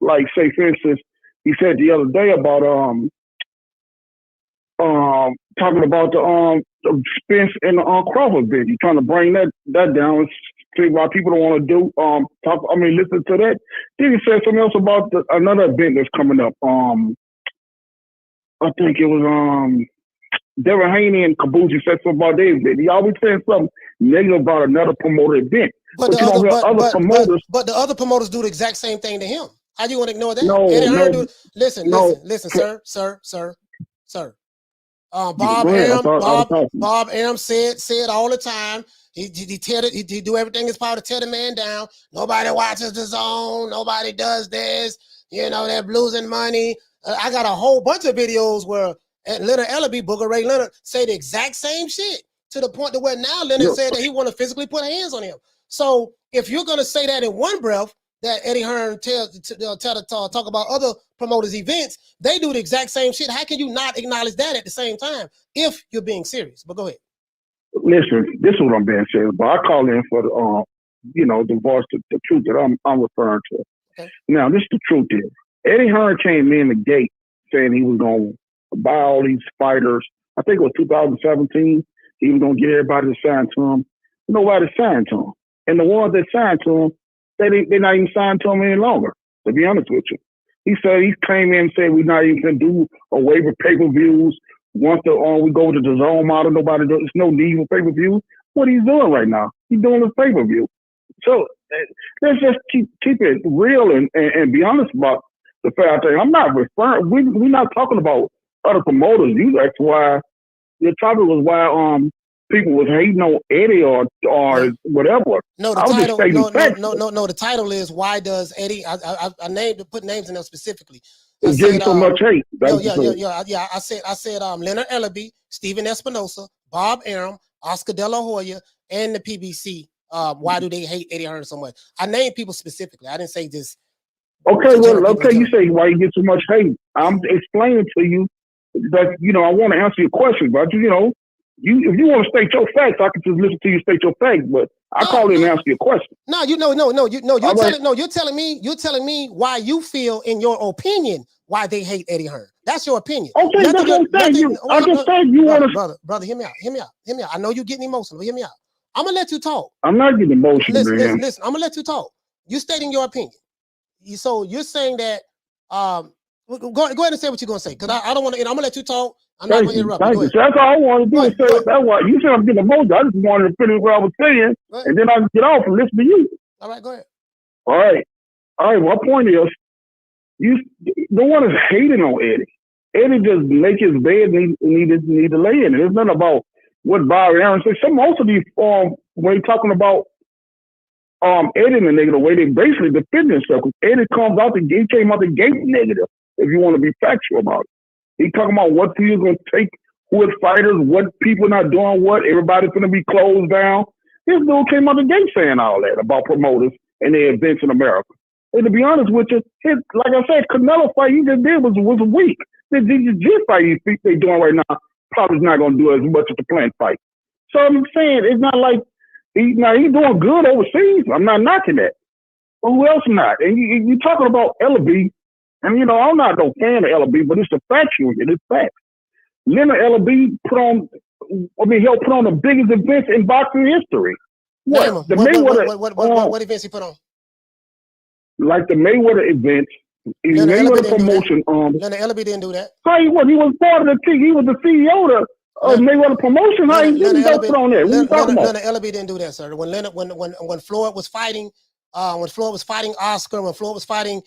Like, say, for instance, he said the other day about talking about the Spence and the Crawford event. He's trying to bring that down. See why people don't want to do listen to that. Then he said something else about another event that's coming up. I think it was Devin Haney and Caboose said something about their event. He always said something negative about another promoter event. But you don't hear other promoters. But the other promoters do the exact same thing to him. How you want to ignore that? No, Eddie Hearn no, listen, no. sir. Bob Arum said all the time. He do everything in his power to tear the man down. Nobody watches the zone. Nobody does this. You know, they're losing money. I got a whole bunch of videos where Leonard Ellerbe, Booker Ray Leonard, say the exact same shit to the point to where now Leonard said that he want to physically put hands on him. So if you're going to say that in one breath, that Eddie Hearn talk about other promoters' events, they do the exact same shit. How can you not acknowledge that at the same time if you're being serious? But go ahead. Listen, this is what I'm being serious about. I call in for the, the voice, the truth that I'm referring to. Okay. Now, this is the truth here. Eddie Hearn came in the gate saying he was going to buy all these fighters. I think it was 2017. He was going to get everybody to sign to him. Nobody signed to him. And the ones that signed to him, they're not even signed to him any longer, to be honest with you. He said he came in and said we're not even going to do away with pay-per-views. Once we go to the zone model, there's no need for pay-per-view. What he's doing right now, he's doing his pay-per-view. So let's just keep it real and be honest about the fact that I'm not referring. We're not talking about other promoters. That's why your topic was why people was hating on Eddie or whatever. No, the title is why does Eddie? I put names in there specifically. It's getting so much hate. Yeah. I said Leonard Ellerbe, Steven Espinosa, Bob Arum, Oscar De La Hoya, and the PBC. Why do they hate Eddie Hearn so much? I named people specifically. I didn't say just. Okay, you say why you get so much hate. I'm explaining to you that I want to answer your question, but if you want to state your facts, I can just listen to you state your facts. But I call in and answer your question. No. You're telling me why you feel, in your opinion, why they hate Eddie Hearn. That's your opinion. Okay, that's what I'm saying. I just said you want to. Brother, hear me out. I know you're getting emotional. But hear me out. I'm gonna let you talk. I'm not getting emotional, man. Listen. I'm gonna let you talk. You're stating your opinion. So you're saying that. Go ahead and say what you're gonna say, because I don't want to. I'm gonna let you talk. I'm not gonna interrupt. Thank you. So that's all I want to do. That's why you said I'm getting emotional. I just wanted to finish what I was saying, and then I can get off and listen to you. All right, go ahead. All right. My point is, no one is hating on Eddie. Eddie just make his bed and he need to lay in it. It's nothing about what Bob Arum said. Most of these when you're talking about Eddie and the nigga, the way they basically defend themselves. Eddie came out the gate negative, if you want to be factual about it. He talking about what people going to take, who is fighters, what people not doing what, everybody's going to be closed down. This dude came out the gate saying all that about promoters and their events in America. And to be honest with you, like I said, Canelo fight he just did was weak. The jiu-jitsu fight they doing right now probably not going to do as much as the plant fight. So I'm saying it's not like he's doing good overseas. I'm not knocking that. But who else not? And you talking about Ellerbe, and I'm not no fan of Ellerbe, but it's a factual. It's fact. Leonard Ellerbe helped put on the biggest events in boxing history. What events he put on? Like the Mayweather events. Mayweather promotion. Leonard Ellerbe didn't do that. How he was? He was part of the team. He was the CEO of Mayweather promotion. How he didn't put on that? Leonard Ellerbe didn't do that, sir. When Floyd was fighting, Oscar, when Floyd was fighting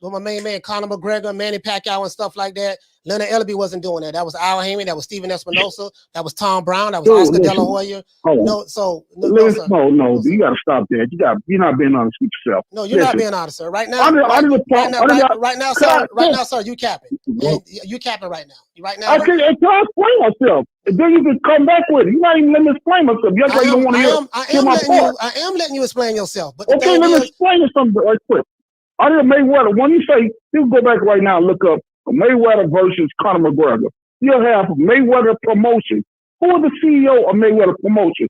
with my main man Conor McGregor, Manny Pacquiao, and stuff like that, Leonard Ellerbe wasn't doing that. That was Al Heyman, that was Steven Espinosa, that was Tom Brown, that was Oscar De La Hoya. No, you got to stop that. You're not being honest with yourself. No, you're not being honest, sir. Right now, sir, you capping. You capping right now. Right now. Okay, and can I explain myself? And then you can come back with it. You're not even letting me explain myself. I am letting you explain yourself. But okay, let me explain something right quick. I did Mayweather. When you say, you go back right now and look up Mayweather versus Conor McGregor. You'll have Mayweather Promotion. Who was the CEO of Mayweather Promotion?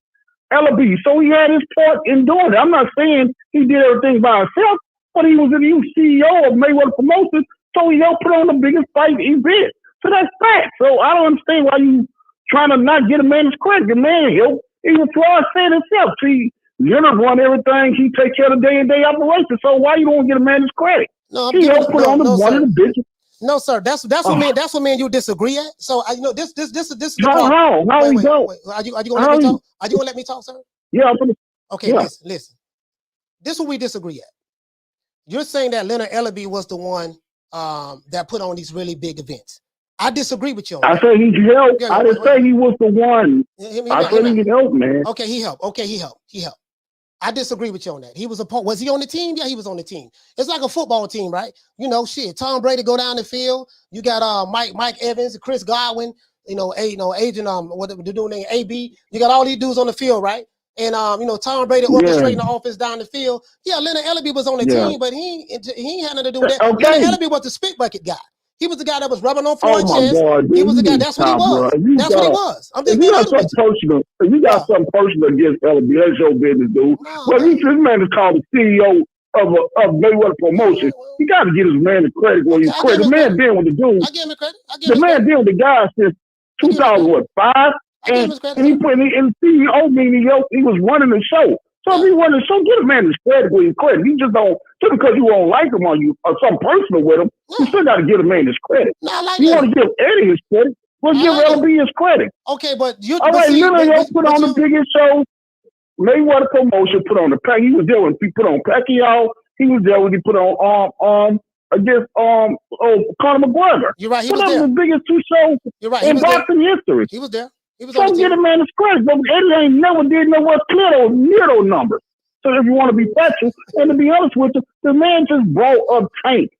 Ellerbe. So he had his part in doing it. I'm not saying he did everything by himself, but he was the new CEO of Mayweather Promotion, so he helped put on the biggest fight event. So that's fact. So I don't understand why you trying to not get a man his credit. The man helped. Even Floyd said himself. See, Leonard run everything. He take care of the day-to-day operation. So why you don't get a man his credit? No, he helped put on one of the biggest. No, sir. That's what me and you disagree at. So this is the part. How we go? Are you gonna let me talk? Are you gonna let me talk, sir? Yeah. Okay. Yeah. Listen. This is what we disagree at. You're saying that Leonard Ellerbe was the one that put on these really big events. I disagree with you on that. I say he helped. I didn't say he was the one. I said he helped, man. Okay, he helped. I disagree with you on that. He was was he on the team? Yeah, he was on the team. It's like a football team, right? Shit. Tom Brady go down the field. You got Mike Evans, Chris Godwin, agent what they're doing AB. You got all these dudes on the field, right? And Tom Brady orchestrating the offense down the field. Yeah, Leonard Ellerbe was on the team, but he ain't had nothing to do with that. Okay. Leonard Ellerbe was the spit bucket guy. He was the guy that was rubbing on Floyd chest. He was the guy. That's what he was. That's what he was. I'm just being honest with you. If you got something personal against Ellerbe, that's your business, dude. Well, this man is called the CEO of Mayweather Promotion. You got to give this man the credit where he's credit. The man been with the dude. I give him credit. The man been with the guy since 2005. And he put in CEO meeting, he was running the show. So if he running the show, give the man his credit where he's credit. You just don't, just because you won't like him or something personal with him, you still got to give the man his credit. You want to give Eddie his credit, well, give Ellerbe his credit. Okay, but you. All right, Leonard put on the biggest show. Mayweather Promotion put on the pack. He was there when he put on Pacquiao. He was there when he put on against Conor McGregor. You're right. He was there. The biggest two shows in boxing history. He was there. So get a man his credit, but Eddie ain't never did nowhere near those numbers. So if you want to be factual, and to be honest with you, the man just brought up Tank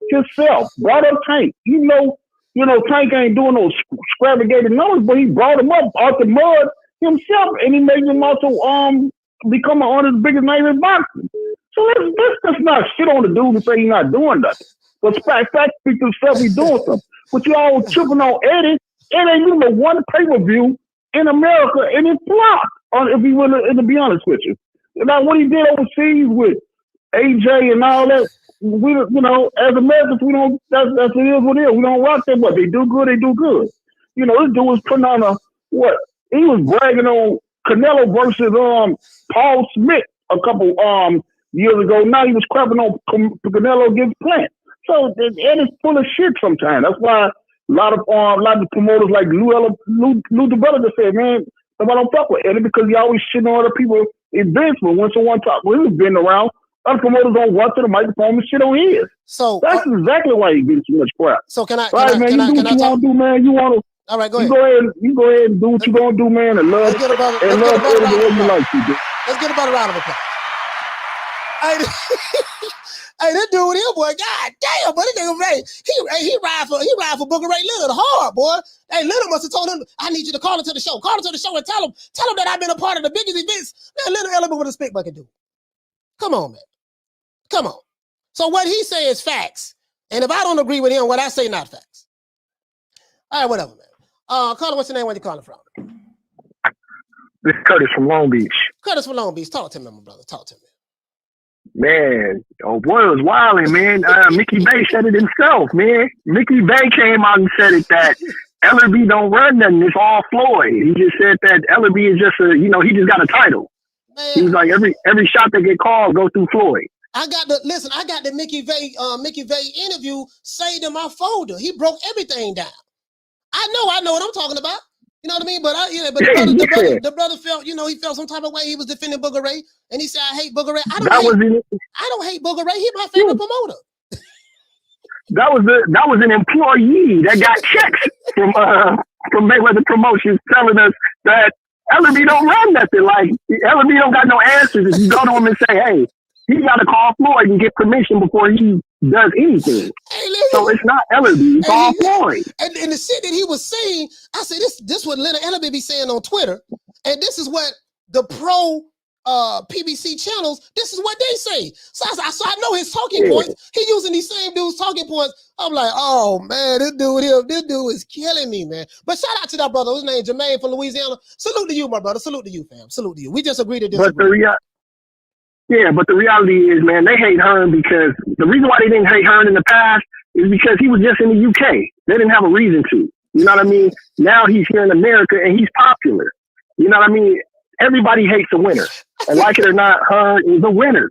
himself. Brought up Tank. Tank ain't doing those extravagant numbers, but he brought him up out the mud himself, and he made him also become one of the biggest names in boxing. So let's not shit on the dude and say he's not doing nothing. But fact speak to himself, he's doing something. But you all tripping on Eddie. It ain't even one pay-per-view in America, and it's flopped. If you want to be honest with you, now what he did overseas with AJ and all that, we as Americans we don't. That's it is what it is. We don't rock that. But they do good. They do good. This dude was putting on he was bragging on Canelo versus Paul Smith a couple years ago. Now he was crapping on Canelo against Plant. So Eddie's full of shit sometimes. That's why. A lot of promoters like Lou DeBella just said, man, nobody don't fuck with Eddie because he always shitting on other people events. But when someone talk, when he's been around, other promoters don't run to the microphone and shit on his. So that's exactly why he gets too much crap. So can I? Right, man, you do what you want to do, man. You want to. All right, go ahead. You go ahead and do what you gonna do, man, and love Eddie the way you like to do. Let's get about a round of applause. Hey, this dude here, boy, god damn, but this nigga Ray, he ride for Booker Ray Leonard hard, boy. Hey, Leonard must have told him, I need you to call him to the show. Call him to the show and tell him that I've been a part of the biggest events. Man, Leonard Ellerbe with a spit bucket dude. Come on, man. Come on. So what he say is facts. And if I don't agree with him, what I say not facts. All right, whatever, man. Caller, what's your name? Where you calling from? This is Curtis from Long Beach. Curtis from Long Beach. Talk to me, my brother. Talk to me. Man, boy, it was wilding, man. Mickey Bay said it himself, man. Mickey Bay came out and said it that Ellerbe don't run nothing. It's all Floyd. He just said that Ellerbe is just he just got a title. Man. He was like, every shot that get called go through Floyd. I got the Mickey Bay interview saved in my folder. He broke everything down. I know what I'm talking about. You know what I mean? But the brother felt, he felt some type of way. He was defending Booker Ray, and he said, "I hate Booker Ray." I don't hate Booker Ray. He's my favorite promoter. That was an employee that got checks from Mayweather Promotions telling us that Ellerbe don't run nothing. Like Ellerbe don't got no answers. If you go to him and say, "Hey, he got to call Floyd and get permission before he does anything." Hey, so it's not Ellerbe, it's all Floyd. And the shit that he was saying, I said, this what Leonard Ellerbe be saying on Twitter, and this is what the pro PBC channels, this is what they say. So I know his talking points. He using these same dudes' talking points. I'm like, oh man, this dude is killing me, man. But shout out to that brother. His name Jermaine from Louisiana. Salute to you, my brother. Salute to you, fam. Salute to you. We just agree to disagree. But the reality is, man, they hate Hearn because the reason why they didn't hate Hearn in the past is because he was just in the UK. They didn't have a reason to. You know what I mean? Now he's here in America and he's popular. You know what I mean? Everybody hates a winner. And like it or not, Hearn is a winner.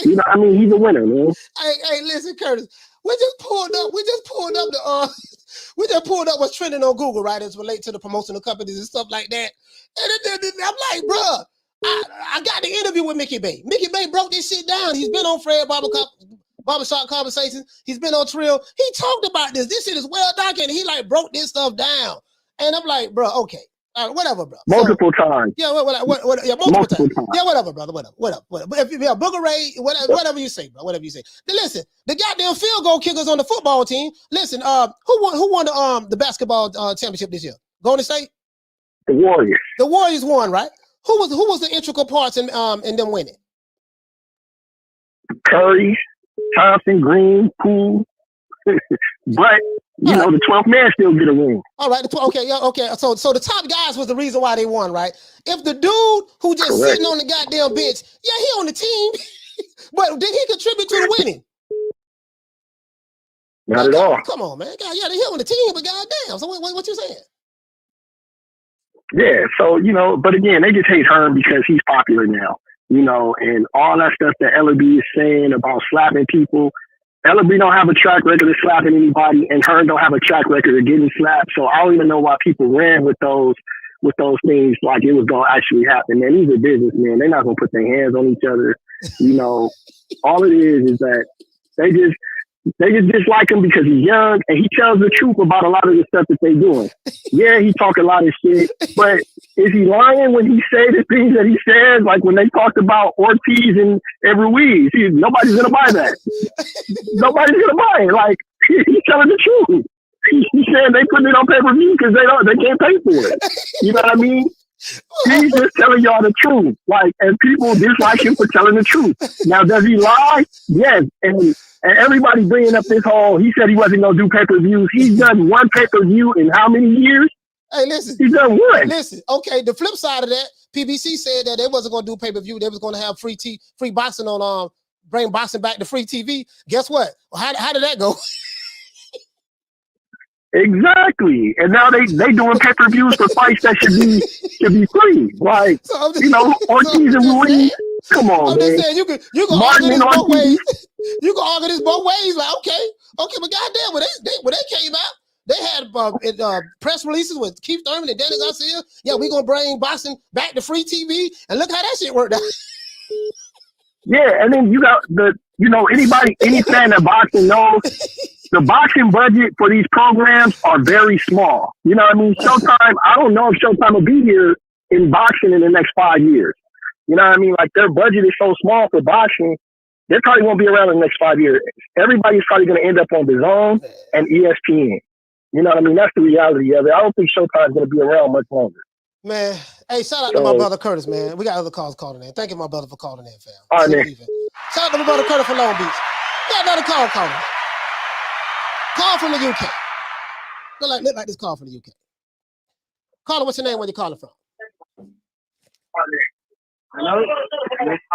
You know what I mean? He's a winner, man. Hey, listen, Curtis. We just pulled up the we just pulled up what's trending on Google, right? As relate to the promotional companies and stuff like that. And I'm like, bruh, I got the interview with Mickey Bay. Mickey Bay broke this shit down. He's been on Fred Barbershop Conversations. He's been on Trill. He talked about this. This shit is well documented. He like broke this stuff down. And I'm like, bro, okay. Whatever, bro. Multiple times. Yeah, multiple times. Yeah, whatever, brother. Whatever. If Booger Ray, whatever you say, bro. Whatever you say. Then listen, the goddamn field goal kickers on the football team. Listen, who won the basketball championship this year? Golden State? The Warriors. The Warriors won, right? Who was the integral parts in them winning? Curry, Thompson, Green, Poole. But you know, the 12th man still get a ring. All right, okay. So the top guys was the reason why they won, right? If the dude who just sitting on the goddamn bench, yeah, he on the team, but did he contribute to the winning? Not at all. Come on, man. God, yeah, he on the team, but goddamn. So what you saying? Yeah, so you know, but again, they just hate Hearn because he's popular now, you know, and all that stuff that Ellerbe is saying about slapping people. Ellerbe don't have a track record of slapping anybody, and Hearn don't have a track record of getting slapped. So I don't even know why people ran with those things like it was gonna actually happen. Man, these are businessmen. They're not gonna put their hands on each other. You know, all it is that they just dislike him because he's young and he tells the truth about a lot of the stuff that they're doing. Yeah, he talk a lot of shit, but is he lying when he say the things that he says? Like when they talked about Ortiz and Ruiz, nobody's gonna buy that. Nobody's gonna buy it. Like he's telling the truth. He said they put it on pay-per-view because they can't pay for it. You know what I mean? He's just telling y'all the truth. Like, and people dislike him for telling the truth. Now, does he lie? Yes. And everybody bringing up this whole, he said he wasn't going to do pay-per-views. He's done one pay-per-view in how many years? Hey, listen. He's done one. Listen, okay, the flip side of that, PBC said that they wasn't going to do pay-per-view. They was going to have free boxing on, bring boxing back to free TV. Guess what? How did that go? Exactly. And now they doing pay-per-views for fights that should be free. Like, you know, Ortiz and Ruiz. Come on, I'm man. just saying, you can argue this both ways. You can argue this both ways. Like, okay, but goddamn, when they came out, they had press releases with Keith Thurman and Dennis Garcia. Yeah, we're gonna bring boxing back to free TV, and look how that shit worked out. Yeah, and then you got any fan of boxing knows the boxing budget for these programs are very small. You know what I mean? Showtime, I don't know if Showtime will be here in boxing in the next 5 years. You know what I mean? Like their budget is so small for boxing, they probably won't be around in the next 5 years. Everybody's probably going to end up on DAZN and ESPN. You know what I mean? That's the reality of it. I don't think Showtime's going to be around much longer. Man, hey, shout out to my brother Curtis, man. We got other calls calling in. Thank you, my brother, for calling in, fam. All right, man. Shout out to my brother Curtis from Long Beach. We got another call calling. Call from the UK. Look like this call from the UK. Caller, what's your name? Where you calling from? Hello,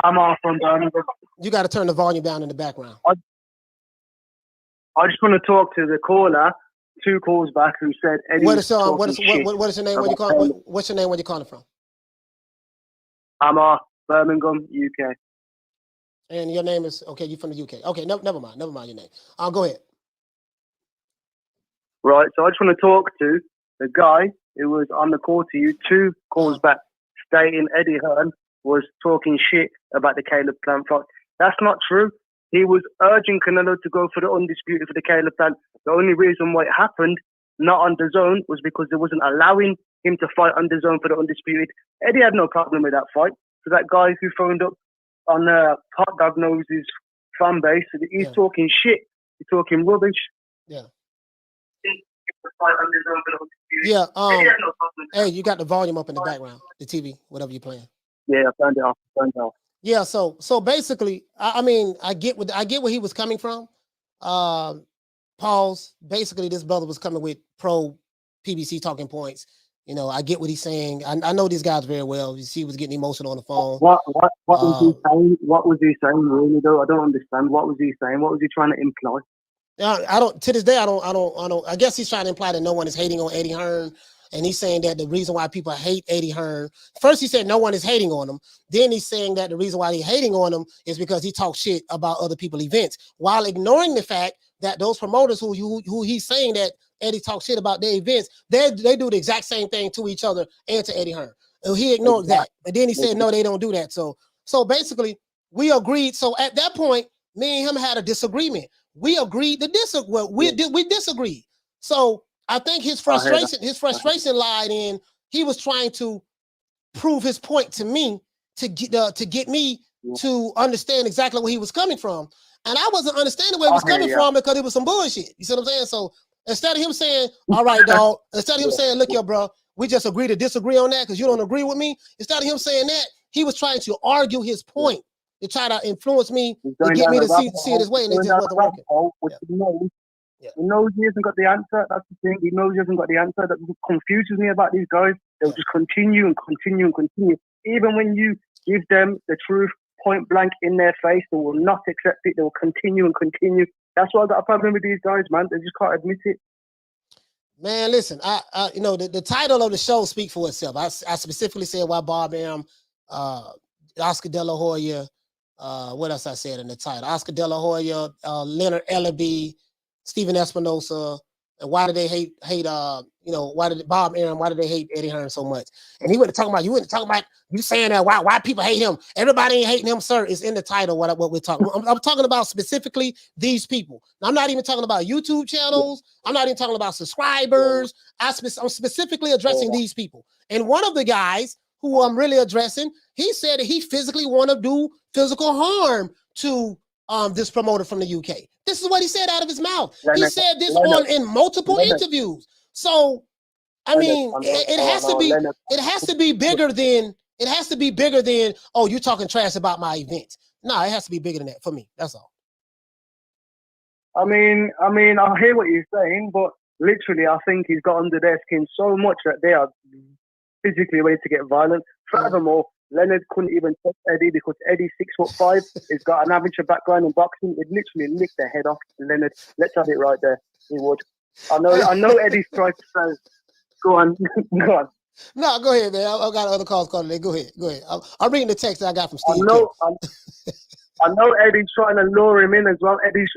I'm off from Birmingham. You got to turn the volume down in the background. I just want to talk to the caller 2 calls back who said Eddie. What is your name? Where you calling? What's your name? Where you calling from? I'm off Birmingham, UK. And your name is okay. You from the UK? Okay, never mind. Never mind your name. Go ahead. Right, so I just want to talk to the guy who was on the call to you 2 calls back, stating Eddie Hearn was talking shit about the Caleb Plant fight. That's not true. He was urging Canelo to go for the undisputed for the Caleb Plant. The only reason why it happened, not on DAZN, was because they wasn't allowing him to fight on DAZN for the undisputed. Eddie had no problem with that fight. So that guy who phoned up on Hot Dog Nose's fan base, he's talking shit. He's talking rubbish. Yeah. Yeah. Hey, you got the volume up in the background, the TV, whatever you're playing. Yeah, I turned it off. Yeah. So basically, I mean, I get where he was coming from. Pause. Basically, this brother was coming with pro PBC talking points. You know, I get what he's saying. I know these guys very well. You see, he was getting emotional on the phone. What was he saying? What was he saying? Really, though, I don't understand. What was he saying? What was he trying to imply? I don't. To this day, I don't. I guess he's trying to imply that no one is hating on Eddie Hearn, and he's saying that the reason why people hate Eddie Hearn. First, he said no one is hating on him. Then he's saying that the reason why they're hating on him is because he talks shit about other people's events, while ignoring the fact that those promoters who he's saying that Eddie talks shit about their events, they do the exact same thing to each other and to Eddie Hearn. And he ignored that. But then he said, no, they don't do that. So basically, we agreed. So at that point, me and him had a disagreement. We agreed to disagree. Well, we disagreed. So I think his frustration lied in he was trying to prove his point to me to get me to understand exactly where he was coming from. And I wasn't understanding where he was coming from because it was some bullshit. You see what I'm saying? So instead of him saying, all right, dog, instead of him saying, look here, bro, we just agree to disagree on that because you don't agree with me. Instead of him saying that, he was trying to argue his point to try to influence me to get me to see it his way, and it just wasn't working. He knows he hasn't got the answer. That's the thing. He knows he hasn't got the answer. That confuses me about these guys. They'll just continue and continue and continue. Even when you give them the truth point blank in their face, they will not accept it. They will continue and continue. That's why I got a problem with these guys, man. They just can't admit it. Man, listen, I you know, the title of the show speaks for itself. I specifically said why Bob Arum, Oscar De La Hoya, what else I said in the title? Oscar De La Hoya, Leonard Ellerbe, Stephen Espinosa, and why did they hate why did Bob Arum, why did they hate Eddie Hearn so much? And you wouldn't talk about you saying that why people hate him. Everybody ain't hating him, sir. It's in the title what we're talking. I'm talking about specifically these people. Now, I'm not even talking about YouTube channels. I'm not even talking about subscribers. I'm specifically addressing these people. And one of the guys who I'm really addressing, he said that he physically want to do physical harm to this promoter from the UK. This is what he said out of his mouth. He said this in multiple interviews. So, I mean, it has to be bigger than, oh, you're talking trash about my events. No, it has to be bigger than that for me. That's all. I mean, I hear what you're saying, but literally, I think he's got under their skin so much that they are physically ready to get violent. Furthermore, Leonard couldn't even touch Eddie because Eddie's 6'5". He's got an amateur background in boxing. It literally licked the head off Leonard. Let's have it right there. He would. I know Eddie's trying to say, go on. No, go ahead, man. I got other calls calling in. Go ahead. I'm reading the text that I got from Steve. I know Eddie's trying to lure him in as well. Eddie's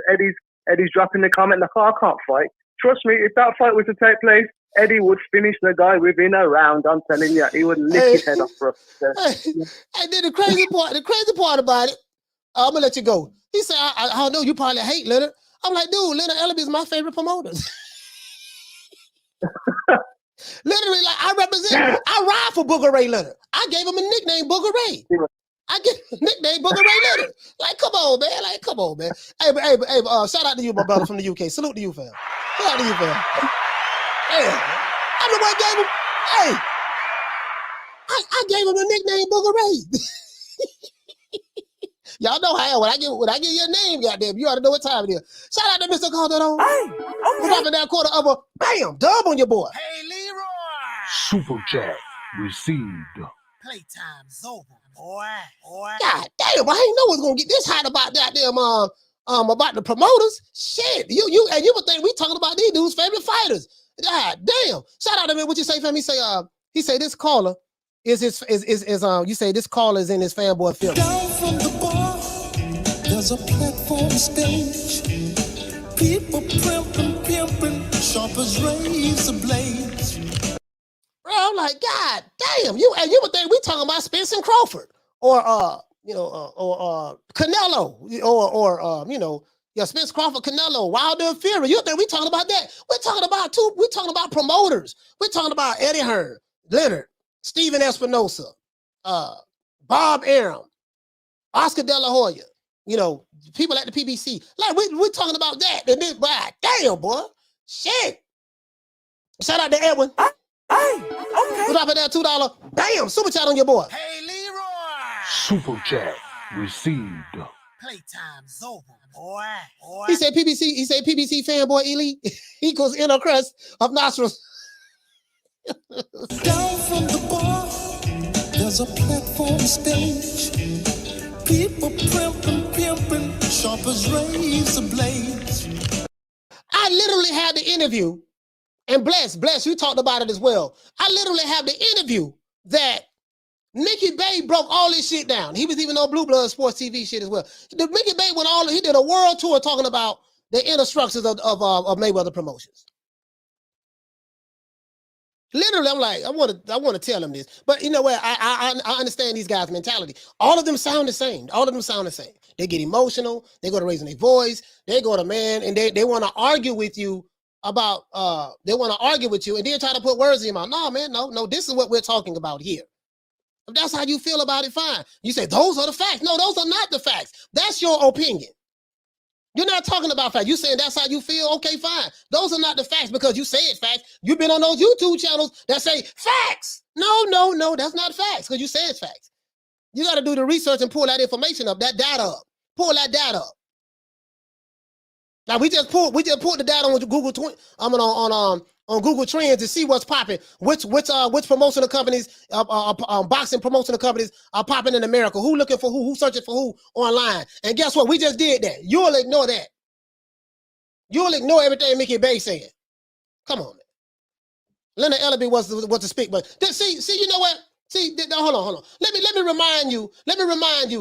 dropping the comment like, oh, I can't fight. Trust me, if that fight was to take place, Eddie would finish the guy within a round. I'm telling you, he would lick his head off, bro. And then the crazy part about it, I'm gonna let you go. He said, I know you probably hate Leonard. I'm like, dude, Leonard Ellerbe is my favorite promoter. Literally, like I ride for Booger Ray Leonard. I gave him a nickname, Booger Ray. I get a nickname, Booger Ray Leonard. Like, come on, man. Hey, shout out to you, my brother from the UK. Salute to you, fam. Shout out to you, fam. Hey, I'm the one gave him. Hey, I gave him the nickname Booger Ray. Y'all know how when I give you a name, goddamn, you ought to know what time it is. Shout out to Mr. Caldwell. Hey, we're dropping that quarter of a bam, dub on your boy. Hey, Leroy. Super chat received. Playtime's over, boy. God damn, I ain't know what's gonna get this hot about goddamn about the promoters. Shit, you would think we talking about these dudes' favorite fighters. God damn. Shout out to me. What you say, fam? He say this caller is you say this caller is in his fanboy film. Down from the bar, there's a platform stage. People pimping, sharp as razor blades. Bro, I'm like, God damn, you would think we talking about Spencer Crawford or Canelo or Spence Crawford, Canelo, Wilder and Fury. You think we talking about that? We're talking about promoters. We're talking about Eddie Hearn, Leonard, Stephen Espinosa, Bob Arum, Oscar De La Hoya, people at the PBC. Like, we're talking about that. And then, boy, damn, boy. Shit. Shout out to Edwin. Hey, okay. We're dropping that $2. Bam, super chat on your boy. Hey, Leroy. Super chat received. Playtime's over, boy. He said PBC fanboy elite equals inner crust of nostrils. Down from the bar, there's a platform stage. People pimping, sharp as razor blades. I literally had the interview, and bless, you talked about it as well. I literally have the interview that Mickey Bay broke all this shit down. He was even on Blue Blood Sports TV shit as well. Mickey Bay he did a world tour talking about the inner structures of Mayweather Promotions. Literally, I'm like, I want to tell him this, but you know what? I understand these guys' mentality. All of them sound the same. All of them sound the same. They get emotional. They go to raising their voice. They go to and they want to argue with you about. They want to argue with you and then try to put words in your mouth. No, man, no. This is what we're talking about here. If that's how you feel about it, fine. You say those are the facts. No, those are not the facts. That's your opinion. You're not talking about facts. You saying that's how you feel? Okay, fine. Those are not the facts because you said facts. You've been on those YouTube channels that say facts. No, that's not facts because you said facts. You got to do the research and pull that information up, that data up. Pull that data up. Now we just pulled the data on Google on Google Trends to see what's popping. Which promotional companies, boxing promotional companies are popping in America? Who looking for who? Who searching for who online? And guess what? We just did that. You'll ignore that. You'll ignore everything Mickey Bay saying. Come on, man. Leonard Ellerbe was to speak, but see, you know what? See, hold on. Let me remind you,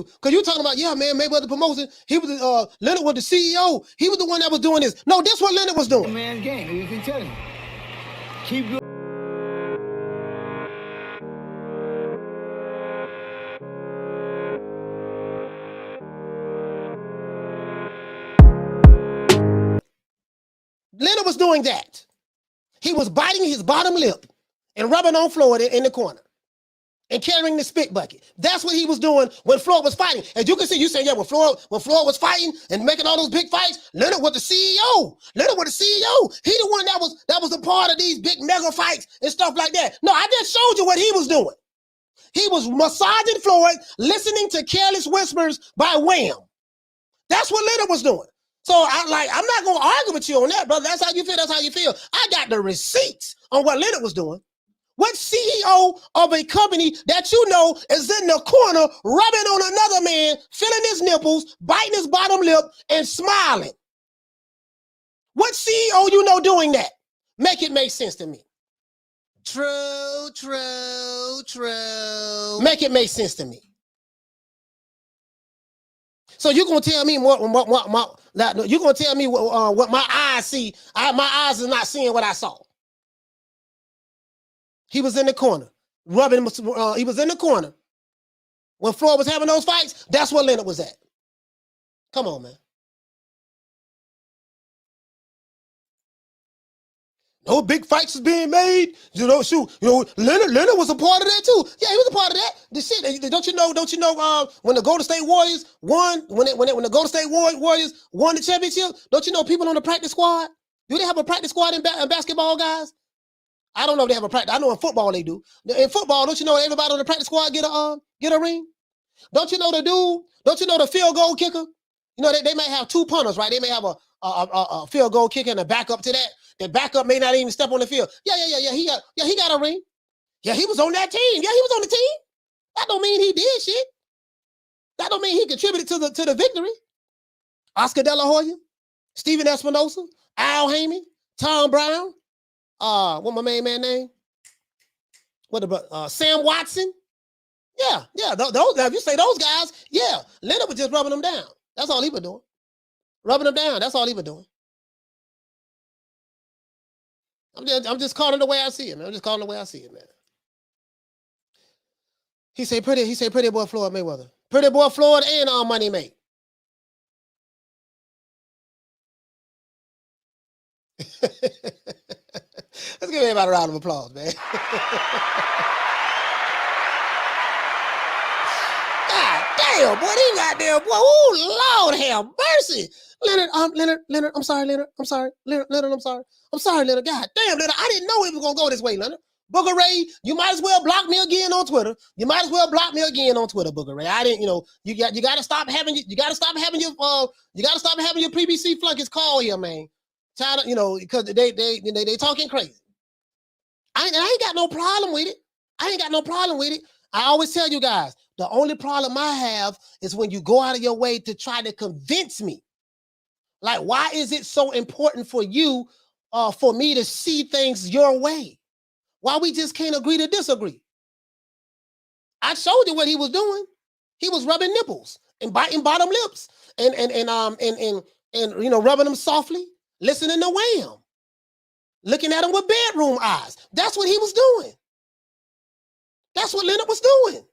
because you're talking about, yeah, man, Mayweather Promotion. He was Leonard was the CEO. He was the one that was doing this. No, this is what Leonard was doing. Man's game. You can tell him. Keep going. Leonard was doing that. He was biting his bottom lip and rubbing on Floyd in the corner and carrying the spit bucket. That's what he was doing when Floyd was fighting. As you can see, you saying, yeah, when Floyd was fighting and making all those big fights, Leonard was the CEO. Leonard was the CEO. He the one that was a part of these big mega fights and stuff like that. No, I just showed you what he was doing. He was massaging Floyd, listening to Careless Whispers by Wham. That's what Leonard was doing. So I'm not gonna argue with you on that, brother. That's how you feel. That's how you feel. I got the receipts on what Leonard was doing. What CEO of a company that you know is in the corner rubbing on another man, feeling his nipples, biting his bottom lip, and smiling? What CEO you know doing that? Make it make sense to me. True. Make it make sense to me. So you're gonna tell me you're gonna tell me what my eyes see. My eyes is not seeing what I saw. He was in the corner, rubbing. He was in the corner when Floyd was having those fights. That's where Leonard was at. Come on, man. No big fights is being made. Leonard was a part of that too. Yeah, he was a part of that. The shit, don't you know? When the Golden State Warriors won, when the Golden State Warriors won the championship, don't you know people on the practice squad? Do they have a practice squad in basketball, guys? I don't know if they have a practice. I know in football they do. In football, don't you know everybody on the practice squad get a ring? Don't you know the dude? Don't you know the field goal kicker? You know they may have two punters, right? They may have a field goal kicker and a backup to that. The backup may not even step on the field. Yeah. He got a ring. Yeah, he was on that team. Yeah, he was on the team. That don't mean he did shit. That don't mean he contributed to the victory. Oscar De La Hoya, Steven Espinosa, Al Heyman, Tom Brown. What my main man name? Sam Watson. Yeah. Those. Now, if you say those guys, yeah, Leonard was just rubbing them down. That's all he was doing. Rubbing them down. That's all he was doing. I'm just calling it the way I see it, man. Man. He said pretty boy Floyd Mayweather. Pretty boy Floyd and Money Mate. Let's give everybody a round of applause, man. God damn, boy, these goddamn boy. Ooh, Lord have mercy. Leonard, I'm sorry, Leonard. I'm sorry, Leonard, I'm sorry. I'm sorry, Leonard. God damn, Leonard, I didn't know it was gonna go this way, Leonard. Booger Ray, you might as well block me again on Twitter. Booger Ray. I didn't, you gotta stop having your PBC flunkies call here, man. Tired of, because they talking crazy. I ain't got no problem with it. I always tell you guys, the only problem I have is when you go out of your way to try to convince me. Like, why is it so important for you, for me to see things your way? Why we just can't agree to disagree? I showed you what he was doing. He was rubbing nipples and biting bottom lips and and, you know, rubbing them softly, listening to Wham, looking at him with bedroom eyes. That's what he was doing. That's what Leonard was doing.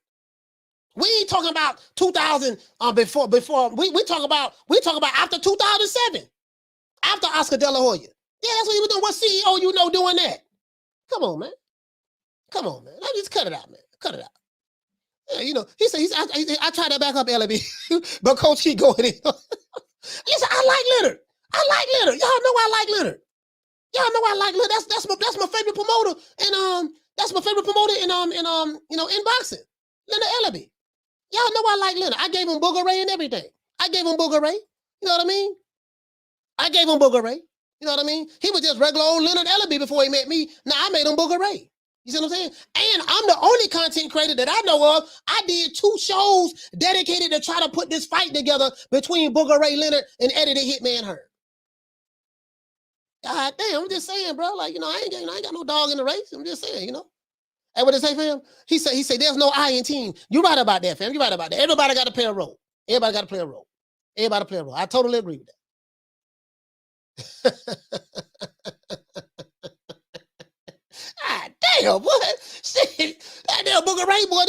We ain't talking about 2000 before we talk about after 2007, after Oscar De La Hoya. Yeah, that's what he was doing. What CEO you know doing that? Come on, man. Come on, man. Let's just cut it out, man. Cut it out. Yeah, you know, he said I tried to back up Ellerbe, but Coach he going in. Listen, I like Leonard. Y'all know I like Leonard. Y'all know I like Leonard. That's my favorite promoter, and that's my favorite promoter in you know, in boxing. Leonard Ellerbe. Y'all know I like Leonard. I gave him Booger Ray and everything. I gave him Booger Ray. You know what I mean? I gave him Booger Ray. You know what I mean? He was just regular old Leonard Ellerbe before he met me. Now I made him Booger Ray. You see what I'm saying? And I'm the only content creator that I know of. I did 2 shows dedicated to try to put this fight together between Booger Ray Leonard and Eddie the Hitman Hearn. God damn, I'm just saying, bro. Like, you know, I ain't got no dog in the race. I'm just saying, you know. And what did he say, fam? He said, there's no I in team. You're right about that, fam. You're right about that. Everybody got to play a role. Everybody got to play a role. Everybody play a role. I totally agree with that. Ah, damn, boy. Shit. That damn Booger Ray, boy,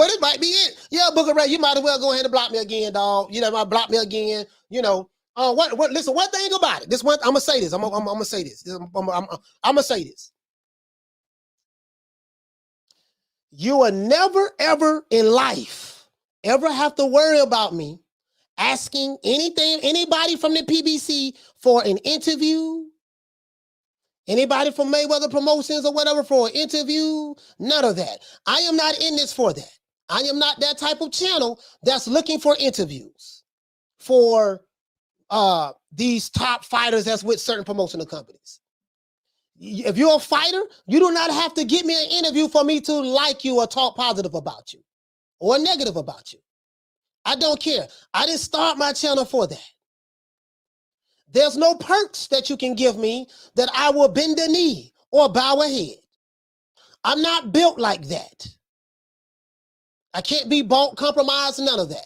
this might be it. Yeah, Booger Ray, you might as well go ahead and block me again, dog. You know, might block me again. You know, listen, one thing about it. I'm gonna say this. I'm gonna say this. I'm gonna say this. You will never, ever in life ever have to worry about me asking anybody from the PBC for an interview, anybody from Mayweather Promotions or whatever for an interview, none of that. I am not in this for that. I am not that type of channel that's looking for interviews for these top fighters that's with certain promotional companies. If you're a fighter, you do not have to give me an interview for me to like you or talk positive about you or negative about you. I don't care. I didn't start my channel for that. There's no perks that you can give me that I will bend a knee or bow a head. I'm not built like that. I can't be bought, compromised, none of that.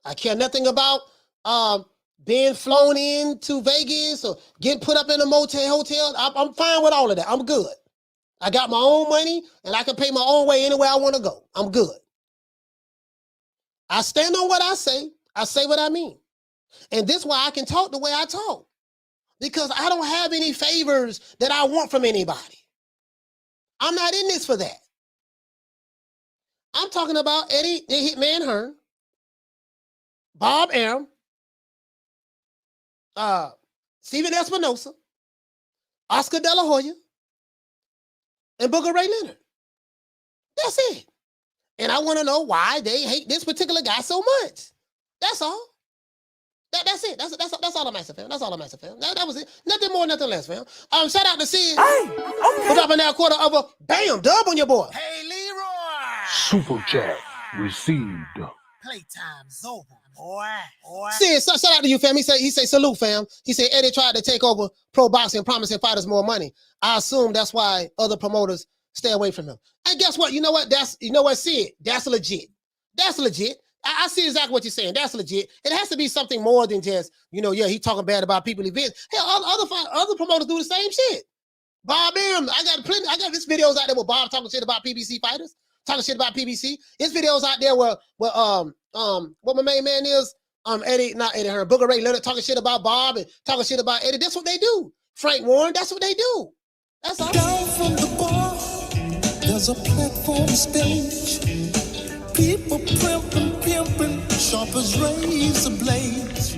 I care nothing about being flown in to Vegas or getting put up in a hotel. I'm fine with all of that. I'm good. I got my own money and I can pay my own way anywhere I want to go. I'm good. I stand on what I say. I say what I mean. And this is why I can talk the way I talk. Because I don't have any favors that I want from anybody. I'm not in this for that. I'm talking about Eddie the Hitman Hearn, Bob Arum, Steven Espinosa, Oscar De La Hoya, and Booger Ray Leonard. That's it. And I want to know why they hate this particular guy so much. That's all. That's it. That's all I'm asking, fam. That's all I'm asking, fam. That was it. Nothing more, nothing less, fam. Shout out to Sid. Hey, okay. For dropping that quarter of a bam dub on your boy. Hey, Leroy. Super chat received. Playtime's over, boy. Sid, shout out to you, fam. He say salute, fam. He said Eddie tried to take over pro boxing, promising fighters more money. I assume that's why other promoters stay away from him. And guess what? You know what, Sid? That's legit. That's legit. I see exactly what you're saying. That's legit. It has to be something more than just, yeah, he talking bad about people events. Hell, other promoters do the same shit. Bob Arum, I got this videos out there with Bob talking shit about PBC fighters, talking shit about PBC. There's videos out there where what my main man is, not Eddie Hearn, Booger Ray Leonard talking shit about Bob and talking shit about Eddie. That's what they do. Frank Warren, that's what they do. That's all. Down from the bar, there's a platform stage. People pimping, sharp as razor blades.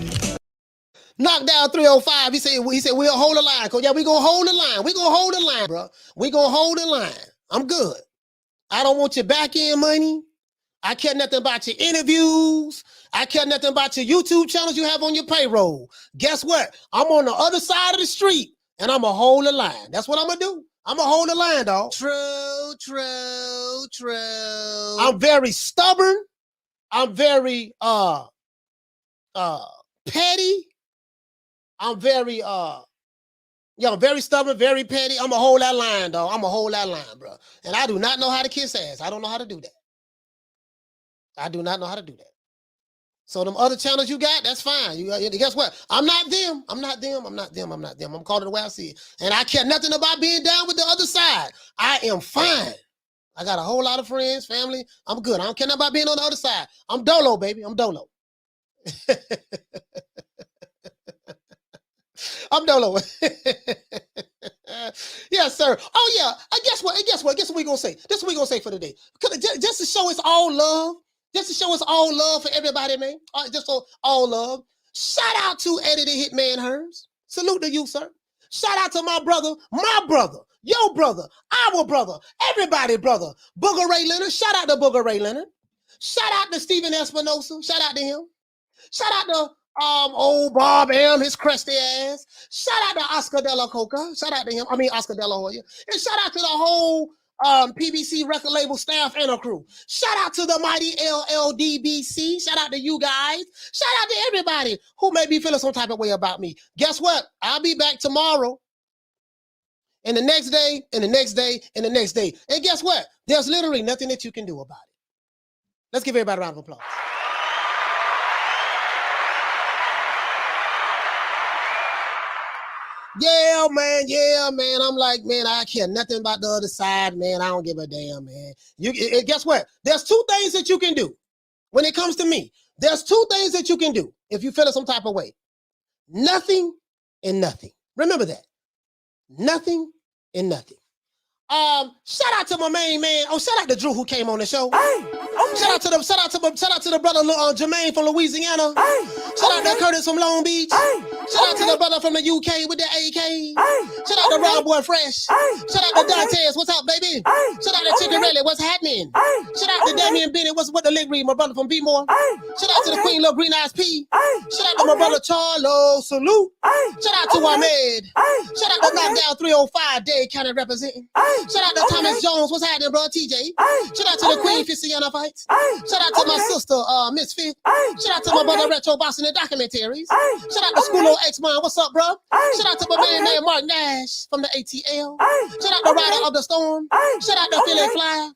Knockdown 305. He said we'll hold the line. Yeah, we gonna hold the line. We gonna hold the line, bro. We gonna hold the line. I'm good. I don't want your back end money. I care nothing about your interviews. I care nothing about your YouTube channels you have on your payroll. Guess what? I'm on the other side of the street and I'm gonna hold the line. That's what I'm gonna do. I'm gonna hold the line, dog. True. I'm very stubborn. I'm very petty. I'm very very stubborn, very petty. I'm gonna hold that line, dog. I'm gonna hold that line, bro. And I do not know how to kiss ass. I don't know how to do that. I do not know how to do that. So them other channels you got, that's fine. Guess what? I'm not them. I'm not them. I'm not them. I'm not them. I'm calling it the way I see it. And I care nothing about being down with the other side. I am fine. I got a whole lot of friends, family. I'm good. I don't care nothing about being on the other side. I'm dolo, baby. I'm dolo. I'm dolo. Yes, sir. Oh, yeah. Guess what? Guess what we going to say? This is what we going to say for today. Just to show it's all love. Just to show us all love for everybody, man. Just so all love. Shout out to Eddie the Hitman Hearns. Salute to you, sir. Shout out to my brother, your brother, our brother, everybody brother. Booger Ray Leonard. Shout out to Booger Ray Leonard. Shout out to Stephen Espinosa. Shout out to him. Shout out to old Bob M, his crusty ass. Shout out to Oscar Dela Coca. Shout out to him. Oscar Dela Hoya. And shout out to the whole PBC record label staff and a crew. Shout out to the mighty LLDBC. Shout out to you guys. Shout out to everybody who may be feeling some type of way about me. Guess what? I'll be back tomorrow. And the next day, and the next day, and the next day. And guess what? There's literally nothing that you can do about it. Let's give everybody a round of applause. Yeah, man. I'm like, man, I care nothing about the other side, man. I don't give a damn, man. Guess what? There's two things that you can do when it comes to me. There's two things that you can do if you feel some type of way. Nothing and nothing. Remember that. Nothing and nothing. Shout out to my main man. Oh, shout out to Drew who came on the show. Shout out to the brother Jermaine from Louisiana. Shout out to Curtis from Long Beach. Shout out to the brother from the UK with the AK. Shout out to Rob Boy Fresh. Shout out to Dantes. What's up, baby? Shout out to Chickarelli. What's happening? Shout out to Damian Bennett. What's what the lick read? My brother from B-More. Shout out to the Queen Love Green Eyes P. Shout out to my brother Charlo. Salute. Shout out to Ahmed. Shout out to Knockdown 305 Dade County representing. Shout out to Thomas Jones. What's happening, bro? TJ. Shout out to the Queen Fistiana Fights. Shout out to my sister, Miss Fifth. Shout out to my brother Retro Boss in the documentaries. Shout out to Schoolo X-Man. What's up, bro? Shout out to my man Mark Nash from the ATL. Shout out to Rider of the Storm. Shout out to Philly Fly.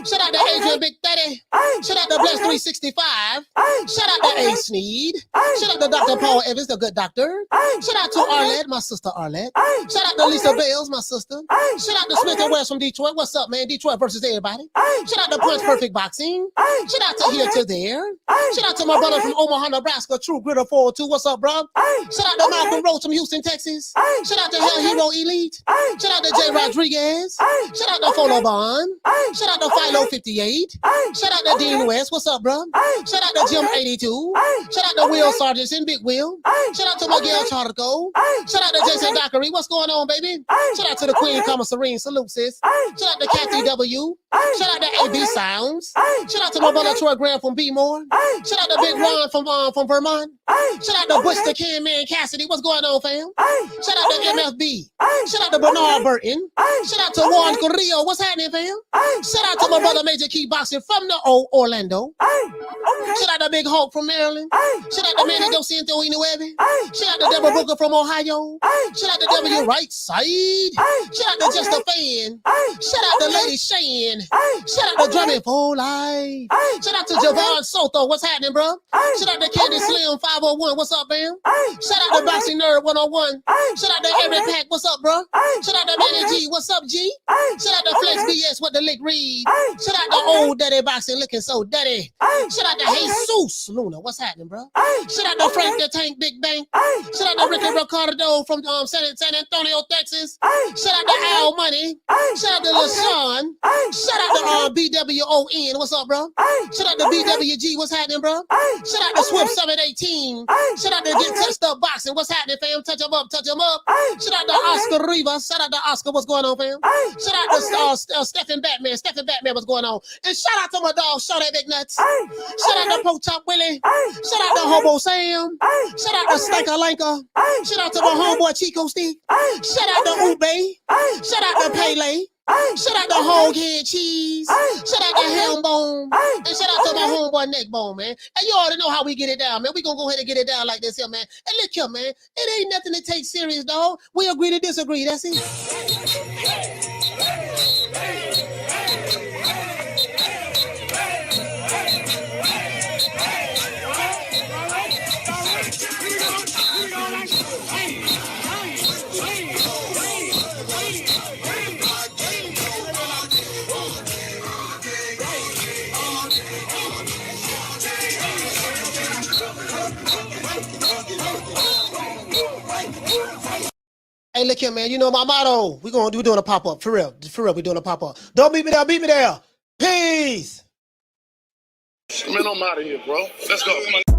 Shout out to Adrian Big 30. Shout out to Bless 365. Shout out to A. Sneed. Shout out to Dr. Paul Evans, the good doctor. Shout out to Arlette, my sister Arlette. Shout out to Lisa Bales, my sister. Shout out to Smith and West from Detroit. What's up, man? Detroit versus everybody. Shout out to Punch Perfect Boxing. Shout out to Here to There. Shout out to my brother from Omaha, Nebraska, True Gritter 402. What's up, bro? Shout out to Malcolm Roach from Houston, Texas. Shout out to Hell Hero Elite. Shout out to Jay Rodriguez. Shout out to Folo Bond. Shout out to Philo 58. Shout out to Dean West. What's up, bro? Shout out to Jim 82. Shout out to Will Sargent, Big Will. Shout out to Miguel Charco. Shout out to Jason Dockery. What's going on, baby? Shout out to the Queen Commissarine. Salute, sis. Shout out to Kathy W. Shout out to AB Sounds. Shout out to my brother Troy Graham from B-More. Shout out to Big Ron from Vermont. Shout out to Bush the Can Man Cassidy. What's going on, fam? Shout out to MFB. Shout out to Bernard Burton. Shout out to Juan Carrillo. What's happening, fam? Shout out to my brother Major Key Boxing from the old Orlando. Shout out to Big Hulk from Maryland. Shout out to Manny Docinto Inuebe. Shout out to Deborah Booker from Ohio. Shout out to W Right Side. Shout out to Just a Fan. Shout out to Lady Shane. Shout out to Drumming for Life. Shout out to Javon Soto. What's happening, bro? Shout out to Candy Slim 501. What's up, man? Shout out to Boxing Nerd 101. Shout out to Eric Pack. What's up, bro? Shout out to Manny G. What's up, G? Shout out to Flex BS. What the lick read? Shout out to Old Daddy Boxing looking so daddy. Shout out to Jesus Luna. What's happening, bro? Shout out to Frank the Tank Big Bang. Shout out to Ricky Ricardo from San Antonio, Texas. Shout out to Al Money. Shout out to LaShawn. Shout out to BWON. What's up, bro? Shout out to BWG. What's happening, bro? Shout out to Swift 718. Shout out to Get Touched Up Boxing. What's happening, fam? Touch him up, touch him up. Shout out to Oscar Rivas. Shout out to Oscar. What's going on, fam? Shout out to Stephen Batman. Stephen Batman, what's going on? And shout out to my dog, Shout out Big Nuts. Shout out to Poke Chop Willie. Shout out to Hobo Sam. Shout out to Stanker Lanka. Shout out to my homeboy Chico Stick. Shout out to Ube. Shout out to Pele. Shout out to Hog Head Cheese. Shout out to Helmbone. And shout out to my homeboy Neckbone, man. And you already know how we get it down, man. We gonna go ahead and get it down like this here, man. And look here, man. It ain't nothing to take serious, dog. We agree to disagree. That's it. Hey, look here, man. You know my motto. We're doing a pop-up. For real. We're doing a pop-up. Don't beat me there. Beat me there. Peace. Man, I'm out of here, bro. Let's go.